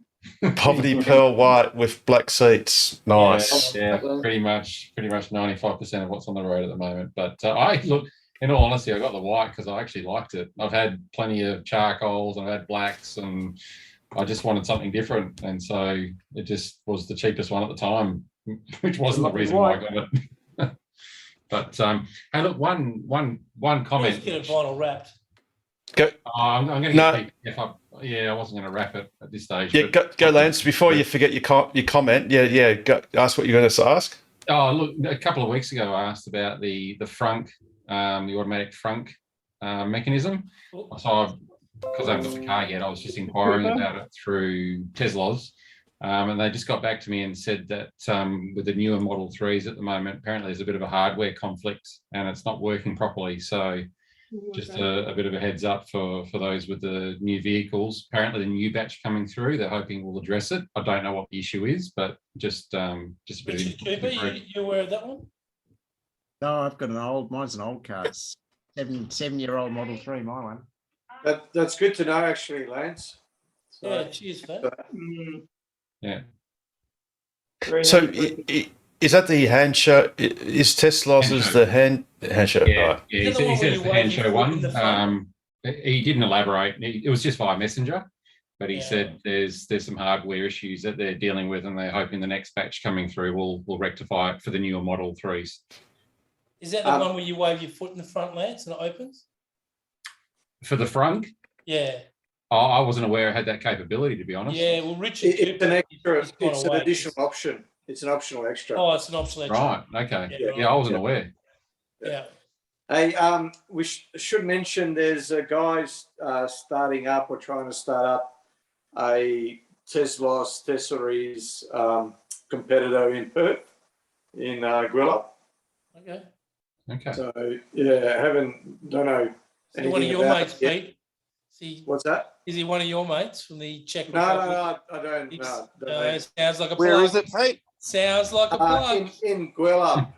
Poverty pearl white with black seats. Nice. Yeah, pretty much 95% of what's on the road at the moment. But I look, in all honesty, I got the white because I actually liked it. I've had plenty of charcoals, I've had blacks, and I just wanted something different. And so it just was the cheapest one at the time, which wasn't the reason why I got it. But hey, look, one comment. Let's get it vinyl wrapped. Go. I'm going to get I wasn't going to wrap it at this stage. Yeah, go, Lance. Before you forget your comment. Yeah. Go, ask what you're going to ask. Oh, look, a couple of weeks ago, I asked about the frunk, the automatic frunk mechanism. So because I haven't got the car yet, I was just inquiring about it through Tesla's. And they just got back to me and said that with the newer Model 3s at the moment, apparently there's a bit of a hardware conflict and it's not working properly. So just a bit of a heads up for those with the new vehicles. Apparently the new batch coming through, they're hoping will address it. I don't know what the issue is, but just a bit of Cooper, you aware of that one? No, I've got mine's an old car. It's 7-year-old Model 3, my one. That's good to know, actually, Lance. So, yeah, cheers for that. Yeah. So is that the hand show? Is Tesla's the hand show? Yeah, he says the hand show one. He didn't elaborate. It was just via Messenger, but he said there's some hardware issues that they're dealing with, and they're hoping the next batch coming through will rectify it for the newer Model 3s. Is that the one where you wave your foot in the front, Lance, and it opens? For the frunk? Yeah. Oh, I wasn't aware it had that capability, to be honest. Yeah, well, Richard, it's an extra. It's an additional option. It's an optional extra. Oh, it's an optional extra. Right. Okay. Yeah, I wasn't aware. Yeah. Hey, we should mention there's a guy starting up or trying to start up a Tesla's accessories competitor in Perth, in Gwilla. Okay. Okay. So don't know. Is he one of your mates, Pete? What's that? Is he one of your mates from the Czech No, Republic? I don't. No, sounds like a plug. Where is it, Pete? Sounds like a plug. In Gwilla.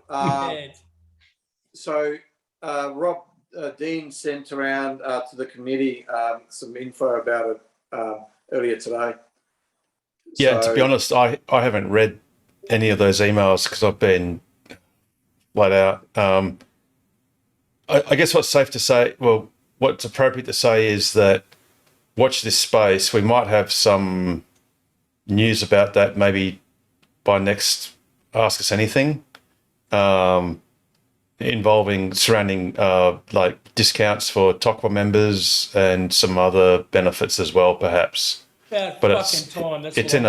So Rob Dean sent around to the committee some info about it earlier today. Yeah, and to be honest, I haven't read any of those emails because I've been flat out. I guess what's safe to say, well, what's appropriate to say is that watch this space. We might have some news about that maybe by next Ask Us Anything, surrounding like discounts for TOCWA members and some other benefits as well, perhaps. About But fucking time. That's it's what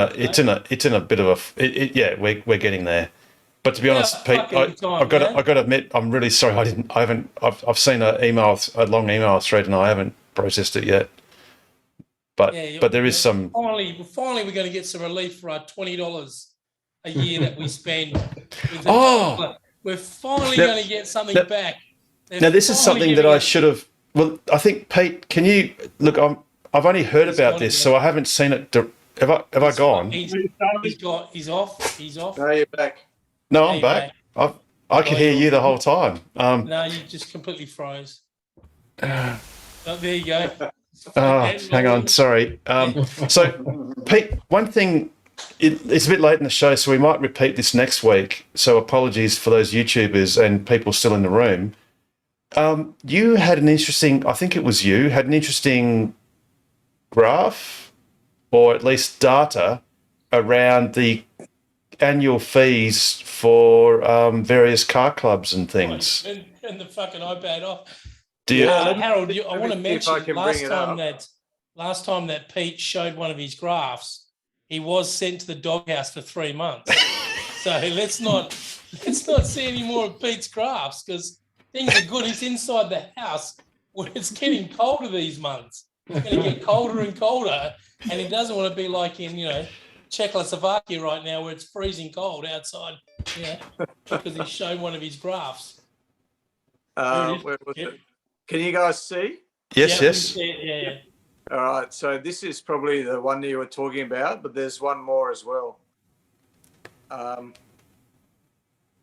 in a bit of a yeah, we're getting there. But to be honest, Pete, fucking time, I've got to admit, I'm really sorry. I've seen a long email thread, and I haven't processed it yet. But there is some. Finally, we're going to get some relief for our $20 a year that we spend. We're finally going to get something back. Now, this is something that I should have. Well, I think Pete, can you look? I've only heard about this, so I haven't seen it. Have I gone? He's off. No, you're back. No, I'm back. I could hear you the whole time. No, you just completely froze. Oh, there you go. Hang on, sorry. So, Pete, one thing, it's a bit late in the show, so we might repeat this next week. So apologies for those YouTubers and people still in the room. You had an interesting, I think it was you, had an interesting graph, or at least data, around the annual fees for various car clubs and things. And the fucking iPad off. Harold, I want to mention last time that Pete showed one of his graphs, he was sent to the doghouse for 3 months. So let's not see any more of Pete's graphs because things are good. He's inside the house where it's getting colder these months. It's going to get colder and colder, and he doesn't want to be like in Czechoslovakia right now where it's freezing cold outside. Because he showed one of his graphs. Where was it? Can you guys see? Yes. Yeah. All right. So this is probably the one that you were talking about, but there's one more as well.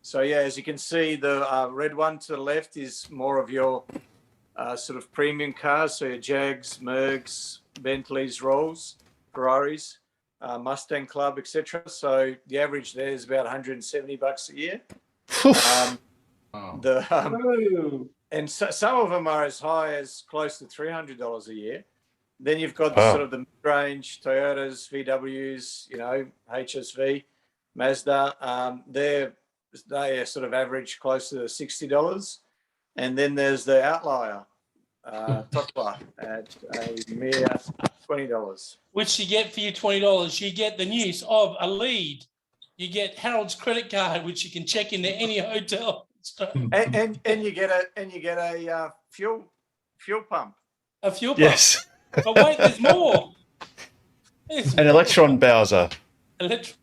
So yeah, as you can see, the red one to the left is more of your sort of premium cars. So your Jags, Mercs, Bentleys, Rolls, Ferraris, Mustang Club, etc. So the average there is about $170 a year. And some of them are as high as close to $300 a year. Then you've got sort of the mid-range Toyotas, VWs, HSV, Mazda. They are sort of average close to $60. And then there's the outlier, Tokla, at a mere $20. Which you get for your $20. You get the news of a lead. You get Harold's credit card, which you can check into any hotel. And you get a fuel pump. A fuel pump. Yes. But wait, there's more. An electron Bowser. And that's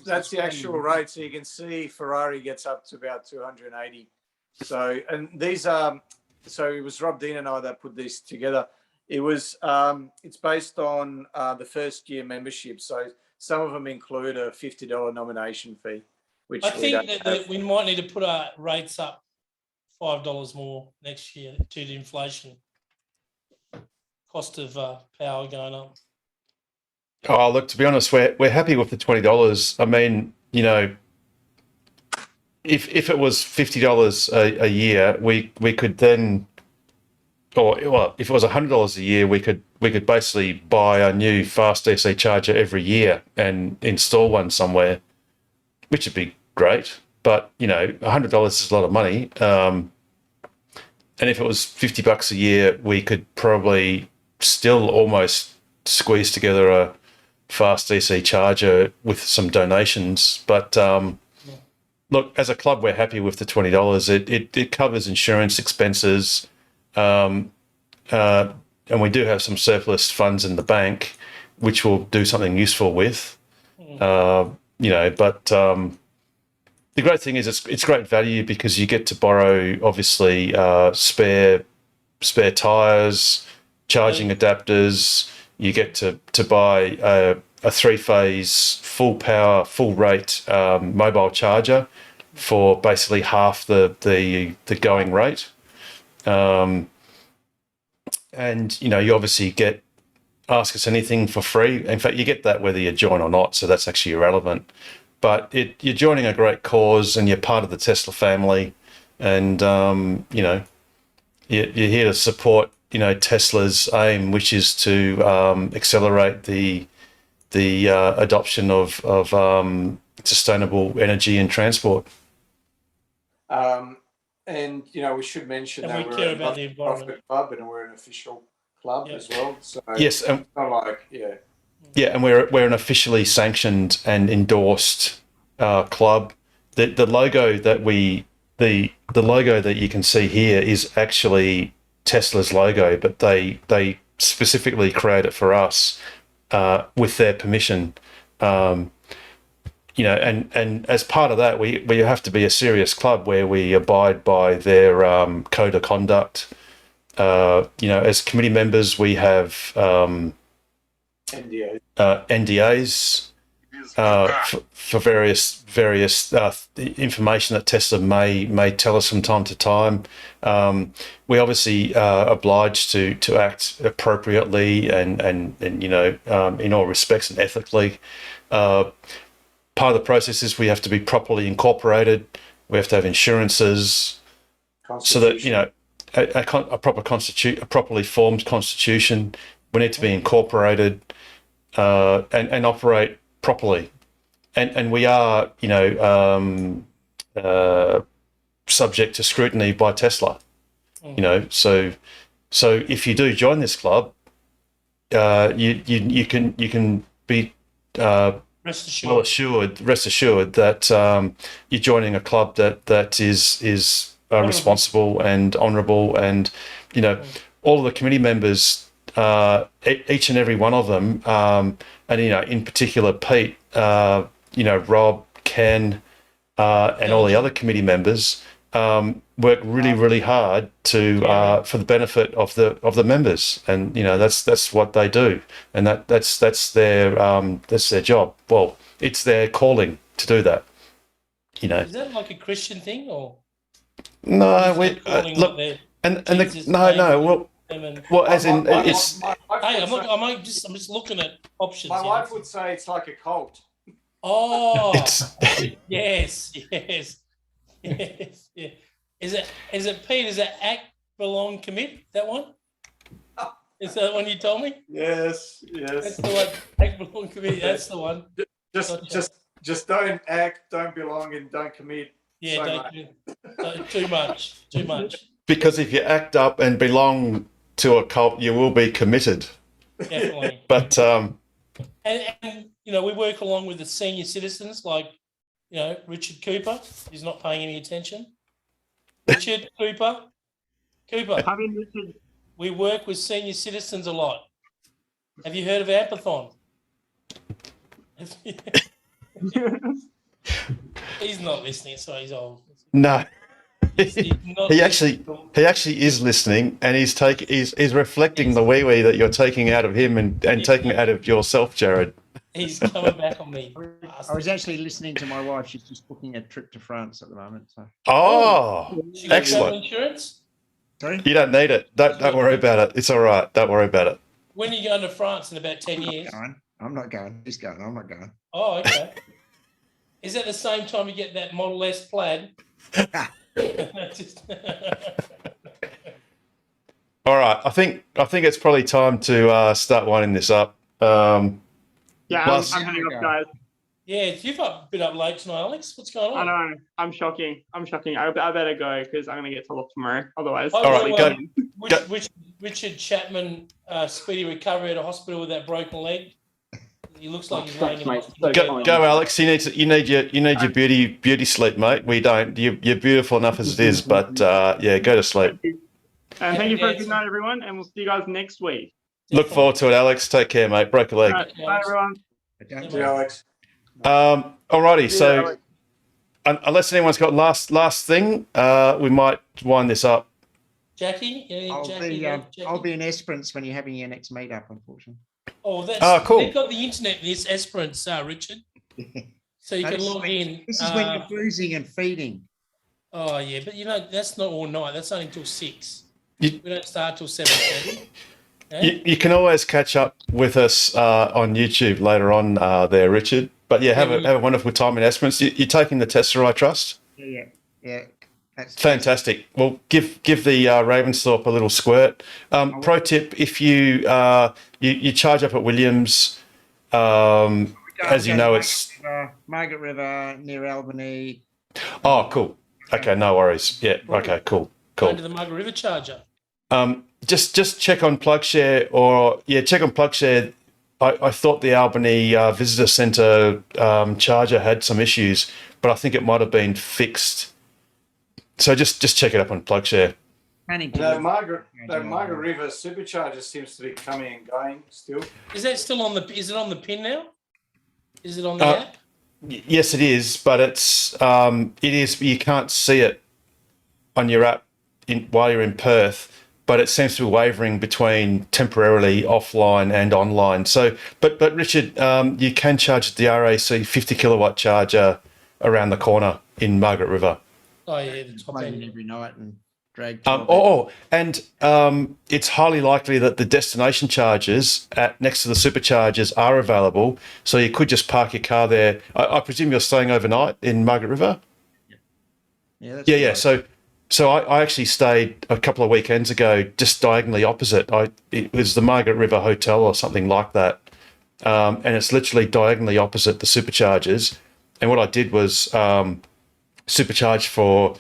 the actual rate. So you can see Ferrari gets up to about 280. So, and these are, so it was Rob Dean and I that put these together. It was, it's based on the first year membership. So some of them include a $50 nomination fee. Which I think that we might need to put our rates up $5 more next year due to inflation. Cost of power going up. Oh, look, to be honest, we're happy with the $20. I mean, if it was $50 a year, we could then, if it was $100 a year, we could basically buy a new fast DC charger every year and install one somewhere, which would be great. But $100 is a lot of money. And if it was $50 a year, we could probably still almost squeeze together a fast DC charger with some donations. But look, as a club, we're happy with the $20. It covers insurance expenses, and we do have some surplus funds in the bank, which we'll do something useful with. But the great thing is it's great value because you get to borrow, obviously, spare tires, charging adapters. You get to buy a 3-phase, full power, full rate mobile charger, for basically half the going rate. And you obviously get Ask Us Anything for free. In fact, you get that whether you join or not, so that's actually irrelevant. But you're joining a great cause, and you're part of the Tesla family, and you're here to support Tesla's aim, which is to accelerate the adoption of sustainable energy and transport. And we should mention And that we we're care a about the environment. non-profit club and we're an official club as well. So Yes, it's not like yeah, and we're an officially sanctioned and endorsed club. The logo that the logo that you can see here is actually Tesla's logo, but they specifically create it for us with their permission. And as part of that, we have to be a serious club where we abide by their code of conduct. As committee members, we have NDAs for various information that Tesla may tell us from time to time. We obviously are obliged to act appropriately and in all respects and ethically. Part of the process is we have to be properly incorporated. We have to have insurances, so that a properly formed constitution. We need to be incorporated and operate properly, and we are subject to scrutiny by Tesla. So if you do join this club, you can be rest assured that you're joining a club that is responsible and honourable, and all of the committee members, each and every one of them, and in particular Pete, Rob, Ken, and all the other committee members work really hard to for the benefit of the members, and that's what they do, and that's their job. Well, it's their calling to do that. Is that like a Christian thing, or no? We look, well, as in it's. Hey, I'm just looking at options. My wife would say it's like a cult. Oh, yes. Yeah. Is it Pete? Is it act, belong, commit? That one? Is that the one you told me? Yes. That's the one. Act, belong, commit. That's the one. Just don't act, don't belong, and don't commit. Yeah, too much. Because if you act up and belong to a cult, you will be committed. Definitely. But and we work along with the senior citizens, like Richard Cooper. He's not paying any attention. Richard Cooper. Richard. We work with senior citizens a lot. Have you heard of Ampathon? He's not listening, so he's old. No. He actually is listening, and he's reflecting the wee that you're taking out of him and taking it out of yourself, Jared. He's coming back on me. I was actually listening to my wife. She's just booking a trip to France at the moment. So. Excellent. Insurance? Sorry? You don't need it. Don't worry about it. It's all right. Don't worry about it. When are you going to France in about 10 years? I'm not going. He's going. I'm not going. Oh, okay. Is that the same time you get that Model S plaid? All right. I think it's probably time to start winding this up. I'm hanging up, guys. Yeah, you've been up late tonight, Alex. What's going on? I know. I'm shocking. I better go because I'm going to get told off tomorrow. Otherwise, all right. Go. Richard Chapman, speedy recovery at a hospital with that broken leg. He looks like he's laying in hospital. Go, Alex. You need your beauty sleep, mate. We don't. You're beautiful enough as it is, but go to sleep. And thank you for a good night, everyone. And we'll see you guys next week. Look forward to it, Alex. Take care, mate. Broke a leg. Bye, everyone. Thank you, Alex. Alrighty. So, unless anyone's got last thing, we might wind this up. Jackie, I'll be in Esperance when you're having your next meetup, unfortunately. Oh, cool. They've got the internet in this Esperance, Richard. So you No, can this is log when- in. This is when you're boozing and feeding. Oh yeah, but that's not all night. That's only till 6. You- We don't start till 7:30. You can always catch up with us on YouTube later on there, Richard. But yeah, have a wonderful time in Esperance. You're taking the Tesla, I trust? Yeah. That's Fantastic. Well, give the Ravensthorpe a little squirt. Pro tip: if you you charge up at Williams, as you know, it's Margaret River near Albany. oh cool. Okay, no worries. Yeah. Okay, cool. Going to the Margaret River charger. Just check on PlugShare check on PlugShare. I thought the Albany Visitor Centre charger had some issues, but I think it might have been fixed. So just check it up on PlugShare. Margaret River Supercharger seems to be coming and going still. Is that still on the? Is it on the pin now? Is it on the app? Yes, it is, but it is. You can't see it on your app while you're in Perth, but it seems to be wavering between temporarily offline and online. So, but Richard, you can charge the RAC 50 kilowatt charger around the corner in Margaret River. Oh yeah, the top Plug end. in every night and drag. And it's highly likely that the destination chargers next to the superchargers are available. So you could just park your car there. I presume you're staying overnight in Margaret River? Yeah. So I actually stayed a couple of weekends ago just diagonally opposite. It was the Margaret River Hotel or something like that. And it's literally diagonally opposite the superchargers. And what I did was supercharge for,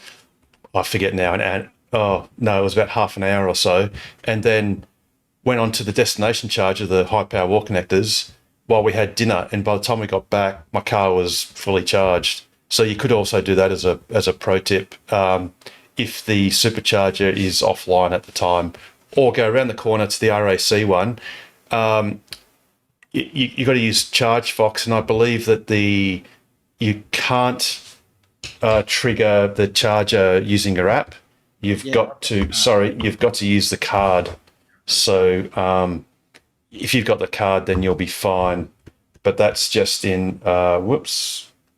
I forget now, it was about half an hour or so. And then went on to the destination charger, the high power wall connectors, while we had dinner. And by the time we got back, my car was fully charged. So you could also do that as a pro tip if the supercharger is offline at the time, or go around the corner to the RAC one. You got to use ChargeFox, and I believe that you can't trigger the charger using your app. You've got to use the card. So if you've got the card, then you'll be fine. But that's just in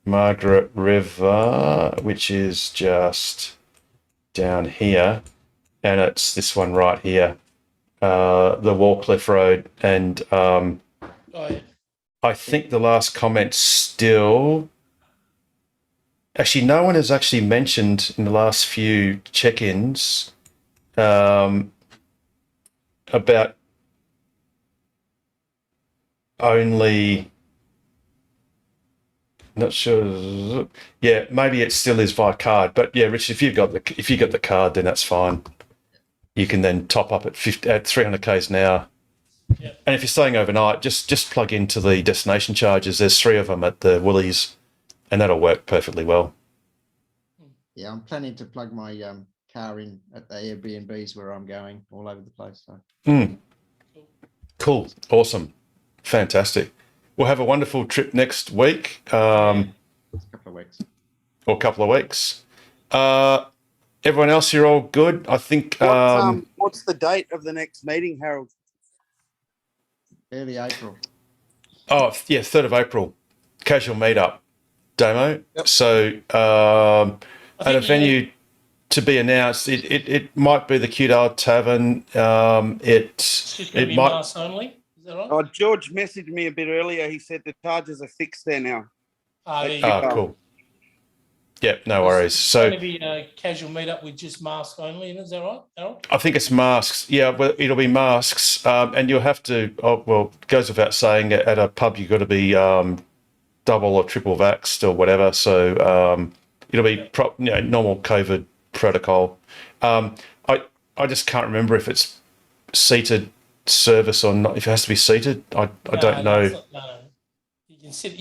Margaret River, which is just down here, and it's this one right here, the Wallcliffe Road. And I think the last comment still. Actually, no one has actually mentioned in the last few check-ins about only. Not sure. Yeah, maybe it still is via card, but yeah, Rich, if you got the card, then that's fine. You can then top up at 300 k's an hour. Yeah. And if you're staying overnight, just plug into the destination chargers. There's 3 of them at the Woolies, and that'll work perfectly well. Yeah, I'm planning to plug my car in at the Airbnbs where I'm going all over the place. So. Cool, awesome, fantastic. We'll have a wonderful trip next week. A couple of weeks. Or a couple of weeks. Everyone else, you're all good? I think. What's the date of the next meeting, Harold? Early April. Oh, yeah, 3rd of April. Casual meetup demo. Yep. So at a venue to be announced, it might be the Cute Old Tavern. It's just going to be mass only. Is that right? Oh, George messaged me a bit earlier. He said the charges are fixed there now. Cool. Yeah, no worries. So it's going to be a casual meetup with just masks only, is that right, Harold? I think it's masks. Yeah, well, it'll be masks, and you'll have to. It goes without saying, at a pub you've got to be double or triple vaxxed or whatever. So it'll be normal COVID protocol. I just can't remember if it's seated service or not. If it has to be seated, I don't know. No. You can sit.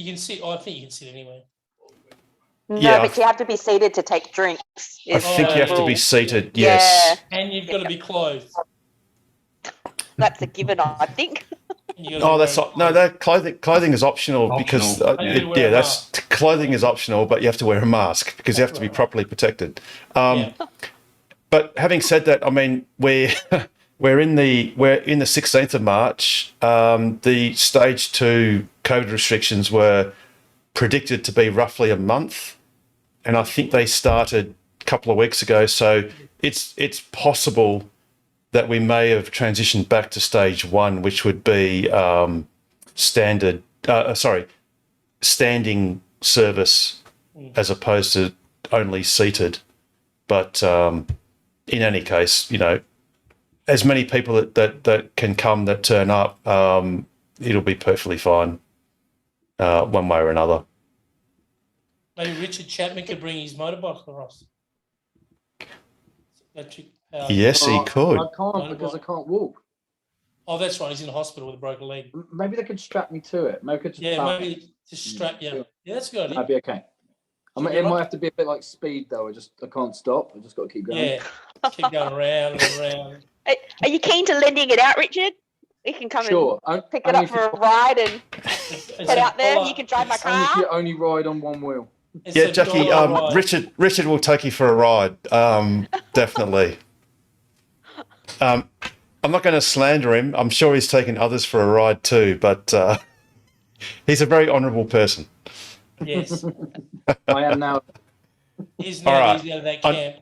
I think you can sit anywhere. No, but you have to be seated to take drinks. I think you have to be seated. Yes. Yeah. And you've got to be clothed. That's a given, I think. That clothing is optional because clothing is optional, but you have to wear a mask because you have to be properly protected. But having said that, I mean we're in the 16th of March. The stage 2 COVID restrictions were predicted to be roughly a month, and I think they started a couple of weeks ago. So it's possible that we may have transitioned back to stage 1, which would be standing service as opposed to only seated. But in any case, as many people that can come that turn up, it'll be perfectly fine one way or another. Maybe Richard Chapman could bring his motorbike across. Electric power. Yes, he could. I can't because I can't walk. Oh, that's right. He's in the hospital with a broken leg. Maybe they could strap me to it. Maybe maybe just strap you. Yeah, that's a good idea. That'd be okay. It might have to be a bit like speed though. I can't stop. I just got to keep going. Yeah, keep going around and around. Are you keen to lending it out, Richard? We can come and pick it up for a ride and head out there. You can drive my car. Only if you only ride on one wheel. Yeah, Jackie. Richard will take you for a ride. Definitely. I'm not going to slander him. I'm sure he's taken others for a ride too, but he's a very honourable person. Yes. I am now. He's now All right. out of that camp.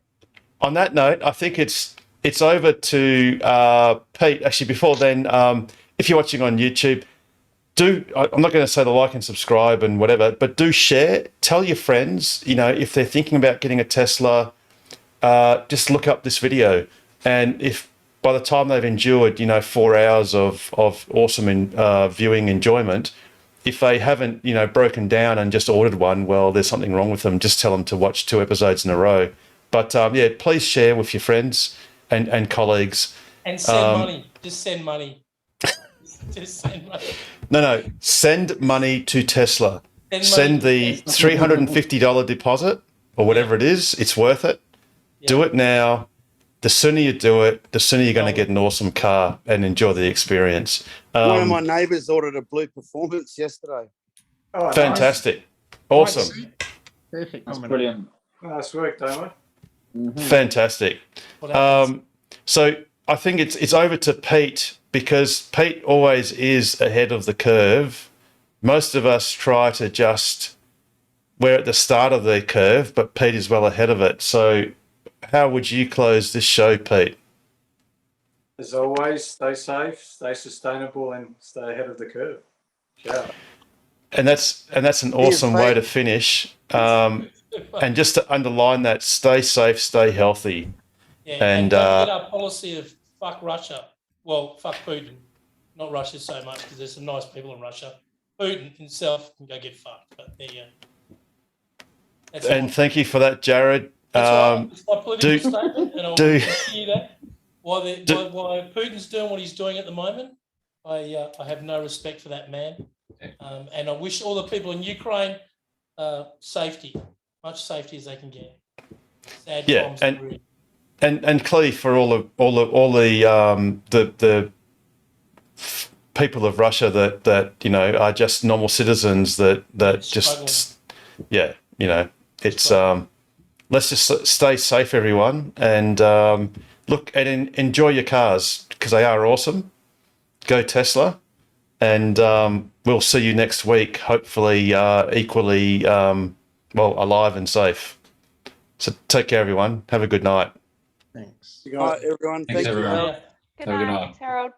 On that note, I think it's over to Pete. Actually, before then, if you're watching on YouTube, I'm not going to say the like and subscribe and whatever, but do share. Tell your friends, if they're thinking about getting a Tesla, just look up this video. And if by the time they've endured, 4 hours of awesome viewing enjoyment, if they haven't, broken down and just ordered one, well, there's something wrong with them. Just tell them to watch 2 episodes in a row. But please share with your friends and colleagues. And send money. Just send money. Just send money. No. Send money to Tesla. Send the $350 deposit or whatever it is. It's worth it. Yeah. Do it now. The sooner you do it, the sooner you're going to get an awesome car and enjoy the experience. One of my neighbours ordered a Blue Performance yesterday. Oh, fantastic. Nice. Awesome. Perfect. That's brilliant. Nice work, Damo. Fantastic. So I think it's over to Pete, because Pete always is ahead of the curve. Most of us try to we're at the start of the curve, but Pete is well ahead of it. So how would you close this show, Pete? As always, stay safe, stay sustainable, and stay ahead of the curve. Yeah. And that's an awesome way to finish. And just to underline that, stay safe, stay healthy. Yeah, and don't get our policy of fuck Russia. Well, fuck Putin. Not Russia so much, because there's some nice people in Russia. Putin himself can go get fucked. But there you go. And thank you for that, Jared. It's my political statement, and I'll continue that. While Putin's doing what he's doing at the moment, I have no respect for that man. And I wish all the people in Ukraine safety, much safety as they can get. Sad times. And Clee, for all the people of Russia that are just normal citizens that just it's let's just stay safe, everyone, and look and enjoy your cars, because they are awesome. Go Tesla, and we'll see you next week, hopefully equally alive and safe. So take care, everyone. Have a good night. Thanks. All right, everyone. Thanks, everyone. Good night, Harold.